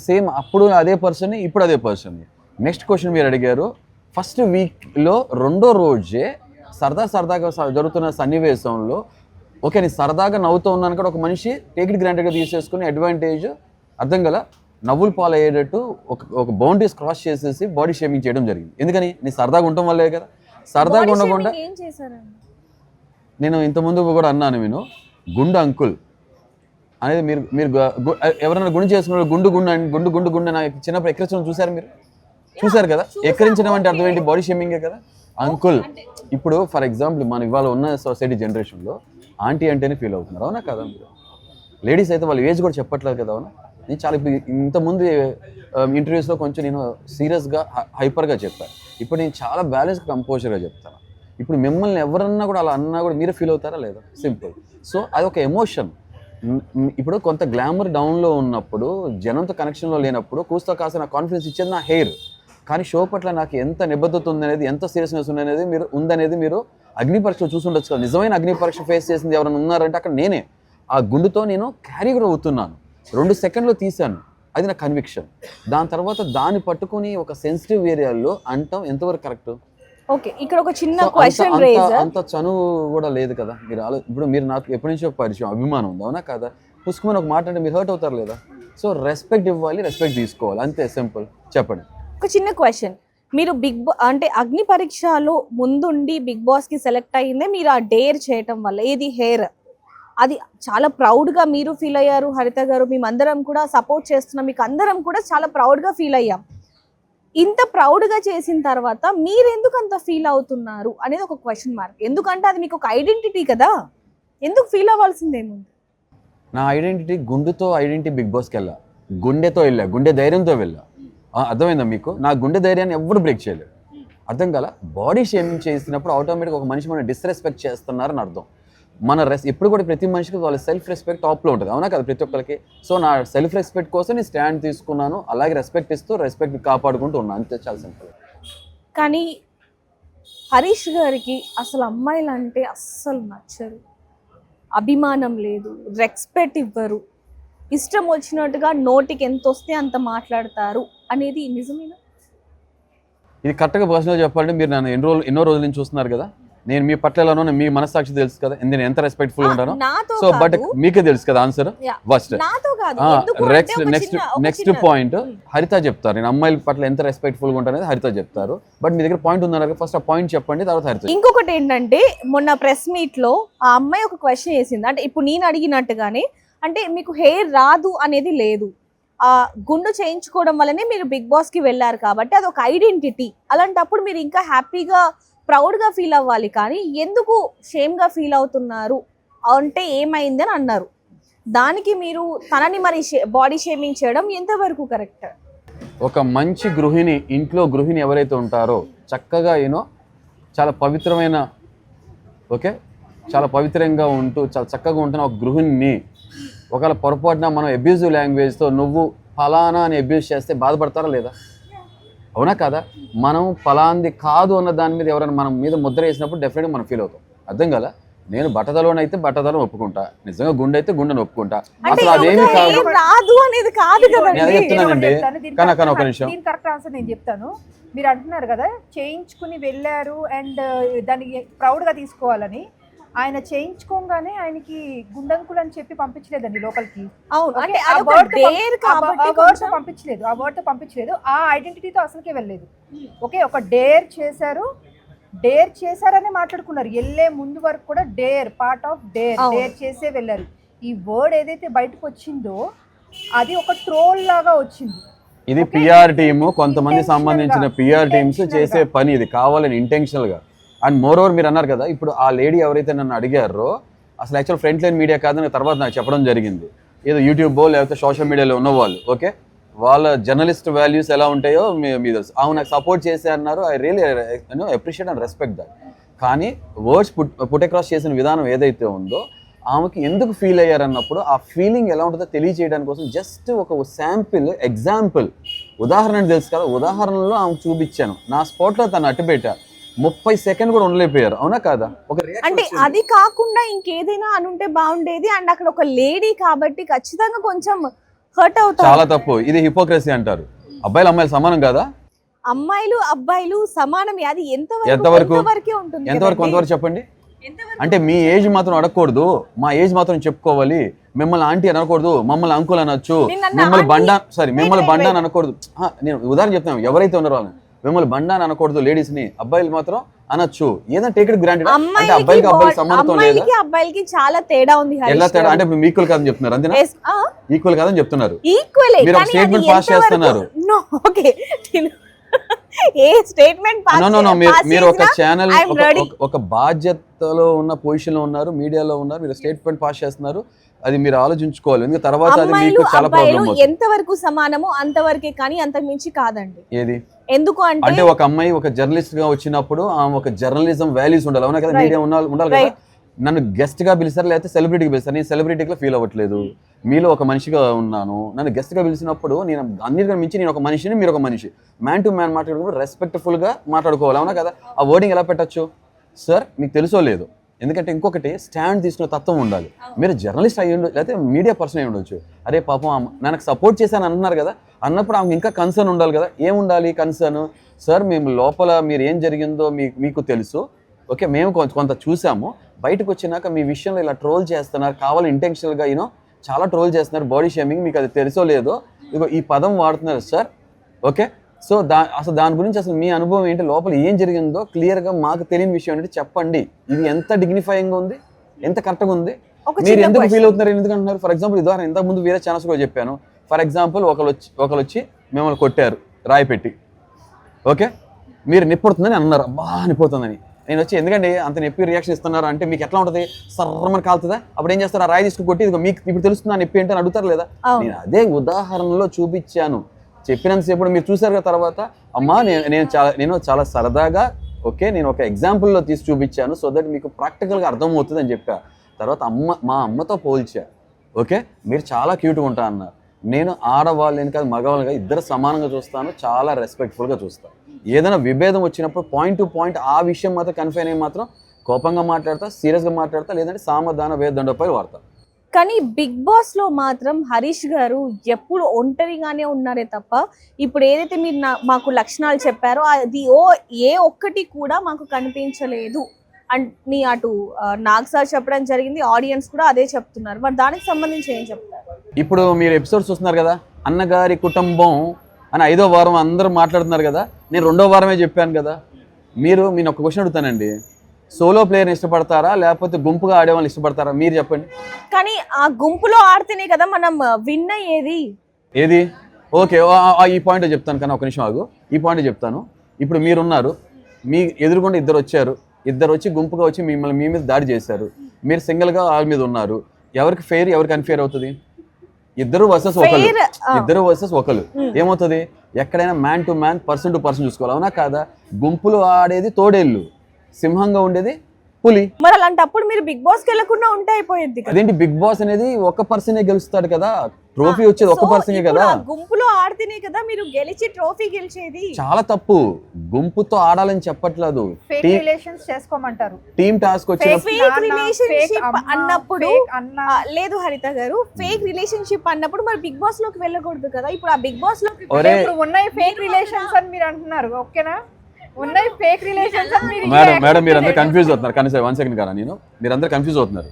సేమ్ అప్పుడు అదే పర్సన్, ఇప్పుడు అదే పర్సన్. నెక్స్ట్ క్వశ్చన్ మీరు అడిగారు, ఫస్ట్ వీక్లో రెండో రోజే సరదాగా జరుగుతున్న సన్నివేశంలో ఓకే నేను సరదాగా నవ్వుతూ ఉన్నాను కూడా ఒక మనిషి టేక్ ఇట్ గ్రాంటెడ్గా తీసేసుకుని అడ్వాంటేజ్ అర్థం గల నవ్వులు పాలయ్యేటట్టు ఒక బౌండరీస్ క్రాస్ చేసేసి బాడీ షేమింగ్ చేయడం జరిగింది. ఎందుకని నేను సరదాగా ఉండటం వల్లే కదా. సరదాగా ఉండకుండా నేను ఇంతకుముందు కూడా అన్నాను, నేను గుండు అంకుల్ అనేది మీరు ఎవరైనా గుండు చేసుకున్న గుండు నాకు చిన్నప్పుడు ఎక్కిరించడం చూసారు కదా. ఎక్కిరించడం అంటే అర్థం ఏంటి, బాడీ షేమింగే కదా. అంకుల్ ఇప్పుడు ఫర్ ఎగ్జాంపుల్ మన ఇవాళ ఉన్న సొసైటీ జనరేషన్లో ఆంటీ అంటేనే ఫీల్ అవుతున్నారు, అవునా కదా. మీరు లేడీస్ అయితే వాళ్ళ ఏజ్ కూడా చెప్పట్లేదు కదా, అవునా. నేను చాలా ఇప్పుడు ఇంతకుముందు ఇంటర్వ్యూస్లో కొంచెం నేను సీరియస్గా హైపర్గా చెప్పాను, ఇప్పుడు నేను చాలా బ్యాలెన్స్గా కంపోజర్గా చెప్తాను. ఇప్పుడు మిమ్మల్ని ఎవరన్నా కూడా అలా అన్నా కూడా మీరే ఫీల్ అవుతారా లేదా, సింపుల్. సో అదొక ఎమోషన్. ఇప్పుడు కొంత గ్లామర్ డౌన్లో ఉన్నప్పుడు, జనంతో కనెక్షన్లో లేనప్పుడు కూస్తా కాస్త నా కాన్ఫిడెన్స్ ఇచ్చేది నా హెయిర్. కానీ షో పట్ల నాకు ఎంత నిబద్ధత ఉందనేది, ఎంత సీరియస్నెస్ ఉందనేది మీరు అగ్ని పరీక్ష చూసుండొచ్చు కదా. నిజమైన అగ్ని పరీక్ష ఫేస్ చేసింది ఎవరైనా ఉన్నారంటే అక్కడ నేనే. ఆ గుండుతో నేను క్యారీ కూడా అవుతున్నాను, 2 సెకండ్లో తీశాను, అది నా కన్విక్షన్. దాని తర్వాత దాన్ని పట్టుకుని ఒక సెన్సిటివ్ ఏరియాలో అంటాం ఎంతవరకు కరెక్ట్? ఓకే, ఇక్కడ ఒక చిన్న క్వశ్చన్ రేజ్. అంత చనువు కూడా లేదు కదా. ఇప్పుడు మీరు నాకు ఎప్పటి నుంచో పరిచయం, అభిమానం ఉంది, అవునా కదా. పుష్కమని ఒక మాట అంటే మీరు హర్ట్ అవుతారు లేదా. సో రెస్పెక్ట్ ఇవ్వాలి, రెస్పెక్ట్ తీసుకోవాలి, అంతే సింపుల్. చెప్పండి. ఒక చిన్న క్వశ్చన్, మీరు అంటే అగ్ని పరీక్షలో ముందుండి బిగ్ బాస్ కి సెలెక్ట్ అయ్యిందే మీరు ఆ డేర్ చేయటం వల్ల. ఏది హెయిర్, అది చాలా ప్రౌడ్గా మీరు ఫీల్ అయ్యారు హరిత గారు, మేమందరం కూడా సపోర్ట్ చేస్తున్నాం, మీకు అందరం కూడా చాలా ప్రౌడ్గా ఫీల్ అయ్యాం. ఇంత ప్రౌడ్గా చేసిన తర్వాత మీరు ఎందుకు అంత ఫీల్ అవుతున్నారు అనేది ఒక క్వశ్చన్ మార్క్. ఎందుకంటే అది మీకు ఒక ఐడెంటిటీ కదా, ఎందుకు ఫీల్ అవ్వాల్సిందేముంది? నా ఐడెంటిటీ గుండెతో ఐడెంటిటీ బిగ్ బాస్కి వెళ్ళా, గుండెతో వెళ్ళా, గుండె ధైర్యంతో వెళ్ళా. అర్థమైందా మీకు? నా గుండె ధైర్యాన్ని ఎవరు బ్రేక్ చేయలేరు, అర్థం కదా. బాడీ షేమింగ్ చేసినప్పుడు ఆటోమేటిక్గా ఒక మనిషి మనం డిస్రెస్పెక్ట్ చేస్తున్నారని అర్థం. ఎప్పుడు కూడా ప్రతి మనిషికి వాళ్ళ సెల్ఫ్ రెస్పెక్ట్ టాప్లో ఉంటుంది, అవునా కదా, ప్రతి ఒక్కరికి. సో నా సెల్ఫ్ రెస్పెక్ట్ కోసం నేను స్టాండ్ తీసుకున్నాను, అలాగే రెస్పెక్ట్ ఇస్తూ రెస్పెక్ట్ కాపాడుకుంటూ ఉన్నాను, అంతే, చాలా సింపుల్. కానీ హరీష్ గారికి అసలు అమ్మాయిలు అంటే అస్సలు నచ్చరు, అభిమానం లేదు, రెస్పెక్ట్ ఇవ్వరు, ఇష్టం వచ్చినట్టుగా నోటికి ఎంత వస్తే అంత మాట్లాడతారు అనేది నిజమేనా? ఇది కరెక్ట్గా పర్సనల్ చెప్పాలంటే మీరు నన్ను ఎన్నో రోజుల నుంచి చూస్తున్నారు కదా. నేను మీ పట్ల ఎలా ఉన్నానో మీ మనస్సాక్షి తెలుసు కదా, నేను ఎంత రెస్పెక్ట్ఫుల్ ఉంటానో. నాతో సో బట్ కాదు. మీకే తెలుసు కదా ఆన్సర్. Yeah. ఫస్ట్ నాతో కాదు. ఎందుకు అంటే ఒక నెక్స్ట్ చిన్న- పాయింట్ హరిత చెప్తారు. నేను అమ్మాయిల పట్ల ఎంత రెస్పెక్ట్ఫుల్ గా ఉంటాననేది హరిత చెప్తారు. బట్ మీ దగ్గర పాయింట్ ఉందన్నారు, ఫస్ట్ ఆ పాయింట్ చెప్పండి, తర్వాత హరిత. ఇంకొకటి ఏంటంటే మొన్న ప్రెస్ మీట్ లో ఆ అమ్మాయి ఒక క్వశ్చన్ వేసింది. అంటే ఇప్పుడు నేను అడిగినట్టుగానే, అంటే మీకు హెయిర్ రాదు అనేది లేదు, ఆ గుండు చేయించుకోవడం వల్లనే మీరు బిగ్ బాస్ కి వెళ్ళారు కాబట్టి అది ఒక ఐడెంటిటీ. అలాంటప్పుడు మీరు ఇంకా హ్యాపీగా ప్రౌడ్ గా ఫీల్ అవ్వాలి, కానీ ఎందుకు షేమ్ గా ఫీల్ అవుతున్నారు అంటే ఏమైంది అని అన్నారు. దానికి మీరు తనని మరి బాడీ షేమింగ్ చేయడం ఎంతవరకు కరెక్ట్? ఒక మంచి గృహిణి, ఇంట్లో గృహిణి ఎవరైతే ఉంటారో చక్కగా చాలా పవిత్రమైన, ఓకే, చాలా పవిత్రంగా ఉంటూ చాలా చక్కగా ఉంటున్న ఒక గృహిణిని ఒకవేళ పొరపాటున మనం అబ్యూజివ్ లాంగ్వేజ్తో నువ్వు ఫలానా అని అబ్యూజ్ చేస్తే బాధపడతారా లేదా? అవునా కదా? మనం ఫలాంది కాదు అన్న దాని మీద ఎవరైనా మనం మీద ముద్ర వేసినప్పుడు డెఫినెట్గా మనం ఫీల్ అవుతాం. అర్థం కదా? నేను బట్టతలోనైతే బట్టతలను ఒప్పుకుంటా, నిజంగా గుండె అయితే గుండెను ఒప్పుకుంటా. అసలు అదేమి కాదు, రాదు అనేది కాదు కదా. నేను అదే చెప్తున్నానండి. కానీ ఒక నిమిషం, దీని కరెక్ట్ ఆన్సర్ నేను చెప్తాను. మీరు అంటున్నారు కదా చేయించుకుని వెళ్ళారు అండ్ దానికి ప్రౌడ్ గా తీసుకోవాలని. ఆయన చేయించుకోగానే ఆయనకి గుండంకులు అని చెప్పి పంపించలేదండి లోపలికి. అవును, అంటే ఆ అదొక word తో డేర్ కాబట్టి కొంచెం పంపించలేదు, ఆ వర్డ్ తో పంపించలేదు, ఆ ఐడెంటిటీతో అసలుకే వెళ్ళలేదు. ఓకే, ఒక డేర్ చేశారని మాట్లాడుకున్నారు. వెళ్ళే ముందు వరకు కూడా డేర్ పార్ట్ ఆఫ్ డేర్ చేసే వెళ్ళారు. ఈ వర్డ్ ఏదైతే బయటకు వచ్చిందో అది ఒక ట్రోల్ లాగా వచ్చింది. ఇది పిఆర్ టీము, కొంతమంది సంబంధించిన పిఆర్ టీమ్స్ చేసే పని ఇది, కావాలని ఇంటెన్షనల్ గా. అండ్ మోర్ ఓవర్ మీరు అన్నారు కదా, ఇప్పుడు ఆ లేడీ ఎవరైతే నన్ను అడిగారో అసలు యాక్చువల్ ఫ్రంట్ లైన్ మీడియా కాదని తర్వాత నాకు చెప్పడం జరిగింది. ఏదో యూట్యూబ్ లేకపోతే సోషల్ మీడియాలో ఉన్నవాళ్ళు, ఓకే, వాళ్ళ జర్నలిస్ట్ వాల్యూస్ ఎలా ఉంటాయో మీ తెలుసు. అవును, నాకు సపోర్ట్ చేసే అన్నారు. I really appreciate and respect that. కానీ వర్డ్స్ పుట్ అక్రాస్ చేసిన విధానం ఏదైతే ఉందో ఆమెకి ఎందుకు ఫీల్ అయ్యారన్నప్పుడు ఆ ఫీలింగ్ ఎలా ఉంటుందో తెలియజేయడానికి కోసం జస్ట్ ఒక శాంపిల్ ఎగ్జాంపుల్ ఉదాహరణ తెలుసు కదా, ఉదాహరణలో ఆమె చూపించాను. నా స్పాట్లో తను అట్టుపెట్టా 30 సెకండ్ కూడా ఉండలేకపోయారు. అవునా కాదా? ఒక అంటే అది కాకుండా ఇంకేదైనా అనుంటే బాగుండేది. అండ్ అక్కడ ఒక లేడీ కాబట్టి ఖచ్చితంగా కొంచెం హర్ట్ అవుతారు. చాలా తప్పు. ఇది హిపోక్రసీ అంటారు. అబ్బాయిలు అమ్మాయిలు సమానం కాదా? అమ్మాయిలు అబ్బాయిలు సమానమే. అది ఎంతవరకు ఉంటుంది? కొంతవరకు చెప్పండి. అంటే మీ ఏజ్ మాత్రం అడగకూడదు, మా ఏజ్ మాత్రం చెప్పుకోవాలి. మిమ్మల్ని ఆంటీ అనకూడదు, మమ్మల్ని అంకుల్ అనొచ్చు, మిమ్మల్ని బండా అనకూడదు. నేను ఉదాహరణ చెప్తాను, ఎవరైతే ఉన్నారో మిమ్మల్ని బండా అనకూడదు లేడీస్ ని, అబ్బాయిలు మాత్రం అనొచ్చు. ఏదైనా టేక్ ఇట్ గ్రాంటెడ్. అంటే అబ్బాయికి అబ్బాయికి సమానత్వం లేదా? అబ్బాయికి చాలా తేడా ఉంది. ఎలా తేడా? అంటే ఇప్పుడు ఈక్వల్ కాదని చెప్తున్నారు, అంతేనా? ఈక్వల్ కాదని చెప్తున్నారు. మీరు ఒక స్టేట్మెంట్ పాస్ చేస్తున్నారు. ఏ స్టేట్మెంట్ పాస్? మీరు ఒక ఛానల్ ఒక బాధ్యతలో ఉన్న పొజిషన్ లో ఉన్నారు, మీడియాలో ఉన్నారు, మీరు స్టేట్మెంట్ పాస్ చేస్తున్నారు. అది మీరు ఆలోచించుకోవాలి. ఎందుకంటే తర్వాత అది మీకు చాలా ప్రాబ్లం అవుతుంది. ఎంతవరకు సమానమో అంతవరకే, కానీ అంతకు మించి కాదండి. ఏది? ఎందుకు అంటే ఒక అమ్మాయి ఒక జర్నలిస్ట్ గా వచ్చినప్పుడు ఆమె ఒక జర్నలిజం వాల్యూస్ ఉండాలి. అవునా కదా? మీడియా ఉండాలి కదా. నన్ను గెస్ట్ గా పిలిచారు లేకపోతే సెలబ్రిటీకి పిలిచారు. నేను సెలబ్రిటీగా ఫీల్ అవ్వట్లేదు, మీలో ఒక మనిషిగా ఉన్నాను. నన్ను గెస్ట్ గా పిలిచినప్పుడు నేను అన్నిటికన్నా మించి నేను ఒక మనిషిని, మీరు ఒక మనిషి, మ్యాన్ టు మ్యాన్ మాట్లాడుకున్నప్పుడు రెస్పెక్ట్ఫుల్ గా మాట్లాడుకోవాలి. అవునా కదా? ఆ వర్డింగ్ ఎలా పెట్టచ్చు సార్ మీకు తెలుసో లేదు. ఎందుకంటే ఇంకొకటి స్టాండ్ తీసుకునే తత్వం ఉండాలి. మీరు జర్నలిస్ట్ అయ్యి ఉండొచ్చు, లేకపోతే మీడియా పర్సన్ అయ్యి ఉండొచ్చు. అరే పాపం నాకు సపోర్ట్ చేశాను అంటున్నారు కదా, అన్నప్పుడు ఆమెకు ఇంకా కన్సర్న్ ఉండాలి కదా. ఏముండాలి కన్సర్న్? సార్ మేము లోపల మీరు ఏం జరిగిందో మీకు తెలుసు, ఓకే, మేము కొంత చూసాము, బయటకు వచ్చినాక మీ విషయంలో ఇలా ట్రోల్ చేస్తున్నారు, కావాలి ఇంటెన్షనల్గా చాలా ట్రోల్ చేస్తున్నారు, బాడీ షేమింగ్, మీకు అది తెలుసో లేదో ఇగో ఈ పదం వాడుతున్నారు సార్, ఓకే. సో అసలు దాని గురించి అసలు మీ అనుభవం ఏంటి, లోపల ఏం జరిగిందో క్లియర్గా మాకు తెలియని విషయం ఏంటి చెప్పండి. ఇది ఎంత డిగ్నిఫైయింగ్గా ఉంది, ఎంత కరెక్ట్గా ఉంది. మీరు ఎందుకు ఫీల్ అవుతున్నారు, ఎందుకు అంటున్నారు? ఫర్ ఎగ్జాంపుల్ ఉదాహరణ ఇంతకుముందు వేరే ఛానల్స్ కూడా చెప్పాను. ఫర్ ఎగ్జాంపుల్ ఒకరు వచ్చి మిమ్మల్ని కొట్టారు రాయి పెట్టి, ఓకే, మీరు నిప్పుడుతుందని అన్నారు, అబ్బా నిప్పుడుతుందని. నేను వచ్చి ఎందుకంటే అంత నొప్పి రియాక్షన్ ఇస్తున్నారు అంటే మీకు ఎట్లా ఉంటుంది, సర్రమని కాలుతుందా? అప్పుడు ఏం చేస్తారు, ఆ రాయి తీసుకుని కొట్టి ఇది మీకు ఇప్పుడు తెలుస్తుందా నొప్పి ఏంటని అడుగుతారు లేదా? నేను అదే ఉదాహరణలో చూపించాను. చెప్పినంతసేపు మీరు చూసారు కదా. తర్వాత అమ్మా నేను చాలా సరదాగా, ఓకే, నేను ఒక ఎగ్జాంపుల్లో తీసి చూపించాను సో దట్ మీకు ప్రాక్టికల్గా అర్థమవుతుంది అని చెప్పా. తర్వాత మా అమ్మతో పోల్చా, ఓకే, మీరు చాలా క్యూట్గా ఉంటా అన్నారు. నేను ఆడవాళ్ళని కాదు మగవాళ్ళని కాదు ఇద్దరు సమానంగా చూస్తాను, చాలా రెస్పెక్ట్ఫుల్గా చూస్తాను. ఏదైనా విభేదం వచ్చినప్పుడు పాయింట్ టు పాయింట్ ఆ విషయం మాత్రం కన్ఫైన్ అయ్యి మాత్రం కోపంగా మాట్లాడతా, సీరియస్గా మాట్లాడతా, లేదంటే సామధాన వేదండపై వాడతా. కానీ బిగ్ బాస్ లో మాత్రం హరీష్ గారు ఎప్పుడు ఒంటరిగానే ఉన్నారే తప్ప ఇప్పుడు ఏదైతే మీరు మాకు లక్షణాలు చెప్పారో అది ఏ ఒక్కటి కూడా మాకు కనిపించలేదు. అని అటు నాగ్ సార్ చెప్పడం జరిగింది, ఆడియన్స్ కూడా అదే చెప్తున్నారు. మరి దానికి సంబంధించి ఏం చెప్తారు? ఇప్పుడు మీరు ఎపిసోడ్స్ చూస్తున్నారు కదా, అన్నగారి కుటుంబం అని 5వ వారం అందరూ మాట్లాడుతున్నారు కదా, నేను 2వ వారమే చెప్పాను కదా. మీరు ఒక క్వశ్చన్ అడుగుతానండి, సోలో ప్లేయర్ని ఇష్టపడతారా లేకపోతే గుంపుగా ఆడే వాళ్ళని ఇష్టపడతారా? మీరు చెప్పండి. కానీ ఆ గుంపులో ఆడితేనే కదా మనం విన్ అయ్యేది. ఏది? ఓకే, ఈ పాయింట్ చెప్తాను కానీ ఒక నిమిషం ఆగు. ఈ పాయింట్ చెప్తాను. ఇప్పుడు మీరున్నారు, మీ ఎదురుగుండా ఇద్దరు వచ్చారు, ఇద్దరు వచ్చి గుంపుగా వచ్చి మిమ్మల్ని మీ మీద దాడి చేశారు, మీరు సింగిల్గా వాళ్ళ మీద ఉన్నారు. ఎవరికి ఫెయిర్, ఎవరికి అన్ఫెయిర్ అవుతుంది? ఇద్దరు వర్సెస్ ఒకరు. ఏమవుతుంది? ఎక్కడైనా man to man, person to person చూసుకోవాలి, అవునా కాదా? గుంపులు ఆడేది తోడేళ్ళు, సింహంగా ఉండేది పులి. మరి అలాంటప్పుడు మీరు బిగ్ బాస్ కి వెళ్ళకుండా ఉంటే అయిపోయింది. అదేంటి, బిగ్ బాస్ అనేది ఒక పర్సనే గెలుస్తాడు కదా, ట్రోఫీ వచ్చేది ఒక పర్సనే కదా. గుంపులో ఆడితేనే కదా మీరు గెలిచి ట్రోఫీ గెలిచేది. చాలా తప్పు, గుంపుతో ఆడాలని చెప్పట్లేదు, చేసుకోమంటారు. టీమ్ టాస్క్ రిలేషన్షిప్ అన్నప్పుడు లేదు హరిత గారు, ఫేక్ రిలేషన్షిప్ అన్నప్పుడు మరి బిగ్ బాస్ లోకి వెళ్ళకూడదు కదా. ఇప్పుడు ఆ బిగ్ బాస్ లోకి ఉన్నాయి ఫేక్ రిలేషన్స్ అని మీరు అంటున్నారు, ఓకేనా? ఉన్నాయి ఫేక్ రిలేషన్స్ అని మీరు. మేడం మీరందరూ కన్ఫ్యూజ్ అవుతున్నారు. కానీ 1 సెకండ్ కదా, మీరందరూ కన్ఫ్యూజ్ అవుతున్నారు.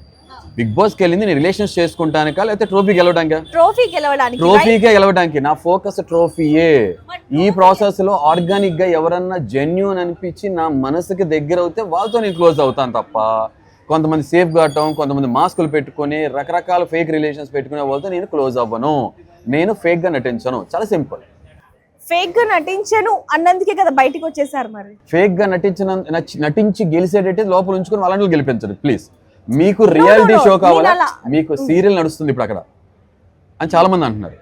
బిగ్ బాస్కి వెళ్ళింది నేను రిలేషన్స్ చేసుకుంటానికా లేకపోతే ట్రోఫీ గెలవడానికా? ట్రోఫీకే గెలవడానికి. నా ఫోకస్ ట్రోఫీయే. ఈ ప్రాసెస్ లో ఆర్గానిక్ గా ఎవరన్నా జెన్యూన్ అనిపించి నా మనసుకి దగ్గర అవుతే వాళ్ళతో నేను క్లోజ్ అవుతాను తప్ప, కొంతమంది సేఫ్ గాటం, కొంతమంది మాస్కులు పెట్టుకొని రకరకాల ఫేక్ రిలేషన్స్ పెట్టుకునే వాళ్ళతో నేను క్లోజ్ అవ్వను. నేను ఫేక్ గా నటించను. చాలా సింపుల్. ఫేక్ గా నటించను అన్నందుకే కదా బయటికి వచ్చేసారు. మరి ఫేక్ గా నటించి గెలిచేటట్టు లోపల ఉంచుకొని వాళ్ళని గెలిపించరు ప్లీజ్. మీకు రియాలిటీ షో కావాలా? మీకు సీరియల్ నడుస్తుంది ఇప్పుడు అక్కడ అని చాలా మంది అంటున్నారు.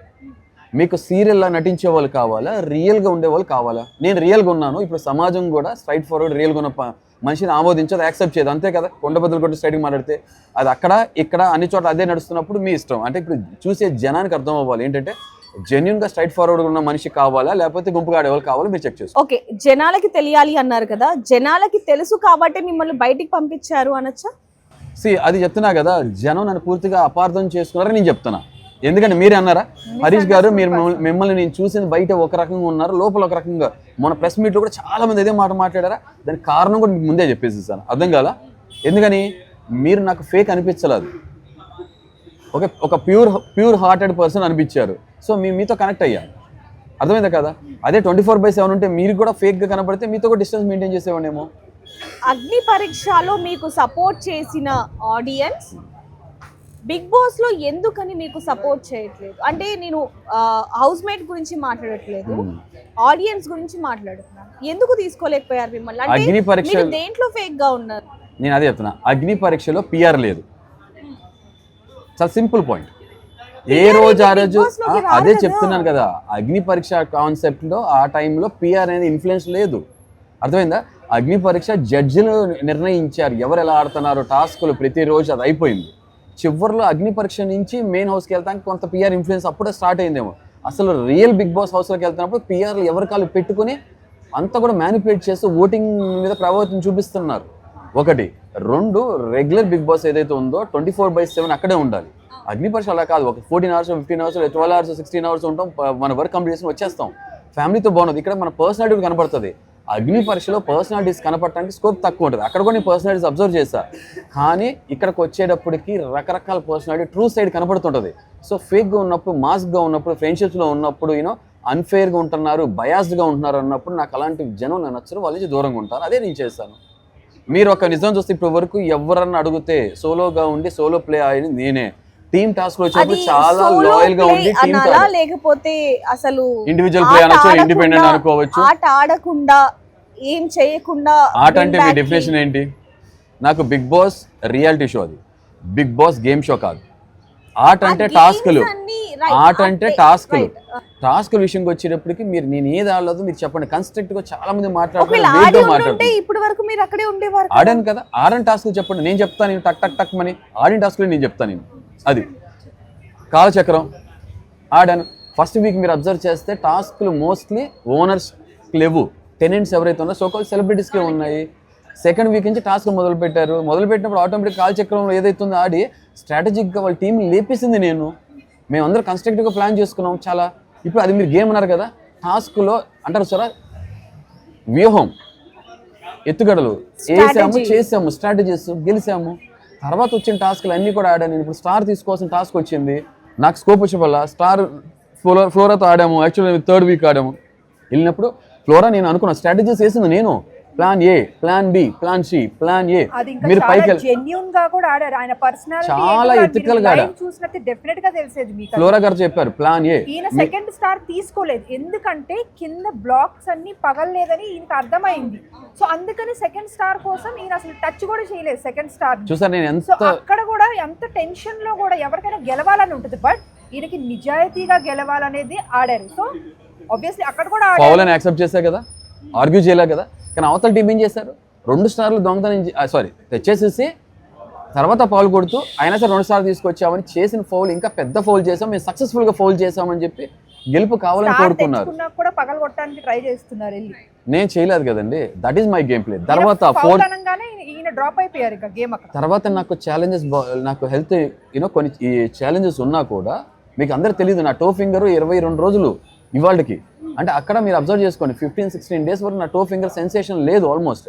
మీకు సీరియల్లా నటించే వాళ్ళు కావాలా, రియల్గా ఉండే వాళ్ళు కావాలా? నేను రియల్గా ఉన్నాను. ఇప్పుడు సమాజం కూడా స్ట్రైట్ ఫార్వర్డ్ రియల్గా ఉన్న మనిషిని ఆమోదించదు, యాక్సెప్ట్ చేయదు, అంతే కదా. కొండ బదులు కొట్టి స్ట్రైట్గా మాట్లాడితే అది అక్కడ ఇక్కడ అన్ని చోట్ల అదే నడుస్తున్నప్పుడు మీ ఇష్టం. అంటే ఇప్పుడు చూసే జనానికి అర్థం అవ్వాలి ఏంటంటే జెన్యున్ గా స్ట్రైట్ ఫార్వర్డ్ ఉన్న మనిషి కావాలా లేకపోతే గుంపుగా ఆడేవాళ్ళు కావాలా, మీరు చెక్ చేసుకోండి. ఓకే, జనాలకి తెలియాలి అన్నారు కదా, జనాలకి తెలుసు కాబట్టి మిమ్మల్ని బయటికి పంపించారు అనొచ్చా? అది చెప్తున్నా కదా, జనం నన్ను పూర్తిగా అపార్థం చేసుకున్నారని నేను చెప్తున్నా. ఎందుకంటే మీరే అన్నారా హరీష్ గారు, మీరు మిమ్మల్ని నేను చూసిన బయట ఒక రకంగా ఉన్నారు, లోపల ఒక రకంగా. మన ప్రెస్ మీట్లో కూడా చాలా మంది అదే మాట మాట్లాడారా, దానికి కారణం కూడా మీకు ముందే చెప్పేసేసాను. అర్థం కాదా? ఎందుకని మీరు నాకు ఫేక్ అనిపించలేదు, ఒక ప్యూర్ హార్టెడ్ పర్సన్ అనిపించారు. సో మీతో కనెక్ట్ అయ్యాను. అర్థమైందా కదా? అదే 24/7 ఉంటే మీరు కూడా ఫేక్గా కనపడితే మీతో కూడా డిస్టెన్స్ మెయింటైన్ చేసేవాడేమో. అగ్ని పరీక్షలో మీకు సపోర్ట్ చేసిన ఆడియన్స్ బిగ్ బాస్ లో ఎందుకని మీకు సపోర్ట్ చేయట్లేదు? అంటే నేను హౌస్ మేట్ గురించి మాట్లాడట్లేదు, ఆడియన్స్ గురించి మాట్లాడుతున్నాను. ఎందుకు తీసుకోలేకపోయారు మిమ్మల్ని? అగ్ని పరీక్ష దేంట్లో ఫేక్ గా ఉన్నారు? నేను అదే చెప్తున్నా, అగ్ని పరీక్షలో పిఆర్ లేదు. చాలా సింపుల్ పాయింట్. ఏ రోజు ఆ రోజు అదే చెప్తున్నాను కదా, అగ్ని పరీక్ష కాన్సెప్ట్ లో ఆ టైంలో పిఆర్ అనేది ఇన్ఫ్లుయెన్స్ లేదు. అర్థమైందా? అగ్ని పరీక్ష జడ్జిలు నిర్ణయించారు ఎవరు ఎలా ఆడుతున్నారు, టాస్కులు ప్రతిరోజు, అది అయిపోయింది. చివరిలో అగ్ని పరీక్ష నుంచి మెయిన్ హౌస్కి వెళ్తానికి కొంత పిఆర్ ఇన్ఫ్లుయెన్స్ అప్పుడే స్టార్ట్ అయిందేమో. అసలు రియల్ బిగ్ బాస్ హౌస్లోకి వెళ్తున్నప్పుడు పిఆర్లు ఎవరి కాళ్ళు పెట్టుకుని అంతా కూడా మ్యానిపులేట్ చేస్తూ ఓటింగ్ మీద ప్రభావితం చూపిస్తున్నారు. 1, 2 రెగ్యులర్ బిగ్ బాస్ ఏదైతే ఉందో 24/7 అక్కడే ఉండాలి. అగ్ని పరీక్ష అలా కాదు, ఒక 14 hours 15 hours 12 hours 16 hours ఉంటాం, మన వర్క్ కంప్లీట్ చేసుకుని వచ్చేస్తాం. ఫ్యామిలీతో బాగున్నది. ఇక్కడ మన పర్సనాలిటీ కనపడుతుంది. అగ్ని పరీక్షలో పర్సనాలిటీస్ కనపడటానికి స్కోప్ తక్కువ ఉంటుంది. అక్కడ కూడా నేను పర్సనాలిటీస్ అబ్జర్వ్ చేశా, కానీ ఇక్కడికి వచ్చేటప్పటికి రకరకాల పర్సనాలిటీ ట్రూ సైడ్ కనపడుతుంటుంది. సో ఫేక్గా ఉన్నప్పుడు, మాస్క్గా ఉన్నప్పుడు, ఫ్రెండ్షిప్స్లో ఉన్నప్పుడు అన్ఫేర్గా ఉంటున్నారు, బయాస్డ్గా ఉంటున్నారు అన్నప్పుడు నాకు అలాంటి జనం నన్ను నచ్చరు, వాళ్ళ నుంచి దూరంగా ఉంటారు. అదే నేను చేస్తాను. మీరు ఒక నిజం చూస్తే ఇప్పటి వరకు ఎవరన్నా అడిగితే సోలోగా ఉండి సోలో ప్లే అయ్యి నేనే. టీమ్ టాస్క్ వచ్చినప్పుడు చాలా లాయల్ గా ఉండి టీమ్ లేకపోతే అసలు ఇండివిజువల్ ప్లే అనొచ్చు, ఇండిపెండెంట్ అనుకోవచ్చు. ఆట ఆడకుండా ఏం చేయకుండా ఆట అంటే మీ డెఫినేషన్ ఏంటి? నాకు బిగ్ బాస్ రియాలిటీ షో, అది బిగ్ బాస్ గేమ్ షో కాదు. ఆట అంటే టాస్క్లు, ఆట అంటే టాస్క్లు. టాస్క్ విషయంకి వచ్చేటప్పటికి మీరు నేను ఏది ఆడలేదు మీరు చెప్పండి. కన్స్ట్రక్ట్ గా చాలా మంది మాట్లాడుతున్నారు. ఇప్పుడు వరకు మీరు అక్కడే ఉండేవారు. ఆడాను కదా, ఆడని టాస్క్లు చెప్పండి, నేను చెప్తాను. నేను టక్ టక్ టక్ మని ఆడిన టాస్క్లు నేను చెప్తాను. నేను అది కాలచక్రం ఆడాను. ఫస్ట్ వీక్ మీరు అబ్జర్వ్ చేస్తే టాస్క్లు మోస్ట్లీ ఓనర్స్ లేవు, టెనెంట్స్ ఎవరైతే ఉన్నారో సోకాల్ సెలబ్రిటీస్కే ఉన్నాయి. సెకండ్ వీక్ నుంచి టాస్క్ మొదలుపెట్టినప్పుడు ఆటోమేటిక్ కాలచక్రంలో ఏదైతే ఉందో ఆడి స్ట్రాటజిక్గా వాళ్ళ టీం లేపేసింది. మేమందరం కన్స్ట్రక్టివ్గా ప్లాన్ చేసుకున్నాం చాలా. ఇప్పుడు అది మీరు గేమ్ అన్నారు కదా, టాస్క్లో అంటారు సార్ వ్యూహం. ఎత్తుగడలు వేసాము, చేసాము, స్ట్రాటజీస్ గెలిచాము. తర్వాత వచ్చిన టాస్క్లు అన్నీ కూడా ఆడాను. నేను ఇప్పుడు స్టార్ తీసుకోవాల్సిన టాస్క్ వచ్చింది, నాకు స్కోప్ వచ్చే వల్ల స్టార్ ఫ్లోరాతో ఆడాము. యాక్చువల్లీ 3rd వీక్ ఆడాము. వెళ్ళినప్పుడు ఫ్లోరా నేను అనుకున్న స్ట్రాటజీస్ వేసింది నేను, plan A, plan B, plan C, plan A. మీరు పైకి జెన్యూన్ గా కూడా ఆడారు. ఆయన పర్సనాలిటీ చాలా ఎథికల్ గా ఆడారు. చూసినట్టు డెఫినెట్ గా తెలిసేది మీకు. ఫ్లోరా గారు చెప్పారు ప్లాన్ ఏ. ఈయన సెకండ్ స్టార్ తీసుకోలేదు ఎందుకంటే కింద బ్లాక్స్ అన్ని పగలలేదని ఈయనకి అర్థమైంది. సో అందుకని సెకండ్ స్టార్ కోసం ఈయన అసలు టచ్ కూడా చేయలేదు సెకండ్ స్టార్. చూసారు నేను ఎంత. సో అక్కడ కూడా ఎంత టెన్షన్ లో కూడా ఎవరికైనా గెలవాలని ఉంటుంది, బట్ ఈయనకి నిజాయితీగా గెలవాలనేది ఆడారు. సో ఆబ్వియస్లీ అక్కడ కూడా ఫౌల్ అని యాక్సెప్ట్ చేశారు కదా, ఆర్గ్యూ చేయలే కదా. కానీ అవతల టీం ఏం చేశారు, 2 స్టార్లు దొంగతనం తెచ్చేసేసి తర్వాత ఫౌల్ కొడుతూ అయినా సరే 2 స్టార్లు తీసుకొచ్చామని చేసిన ఫౌల్ ఇంకా పెద్ద ఫౌల్ చేసాం, మేము సక్సెస్ఫుల్ గా ఫౌల్ చేసామని చెప్పి గెలుపు కావాలని కోరుకున్నారు. కూడా పగల కొట్టడానికి ట్రై చేస్తున్నారు వెళ్ళి. నేను చేయలేదు కదండి, that is my game play. తర్వాత ఈయన డ్రాప్ అయిపోయారు ఇక గేమ్ అక్కడ. తర్వాత నాకు ఛాలెంజెస్, నాకు హెల్త్ కొన్ని ఈ ఛాలెంజెస్ ఉన్నా కూడా మీకు అందరికి తెలియదు, నా టో ఫింగర్ 22 రోజులు ఇవాళకి. అంటే అక్కడ మీరు అబ్జర్వ్ చేసుకోండి, 15-16 డేస్ వరకు నా టో ఫింగర్ సెన్సేషన్ లేదు. ఆల్మోస్ట్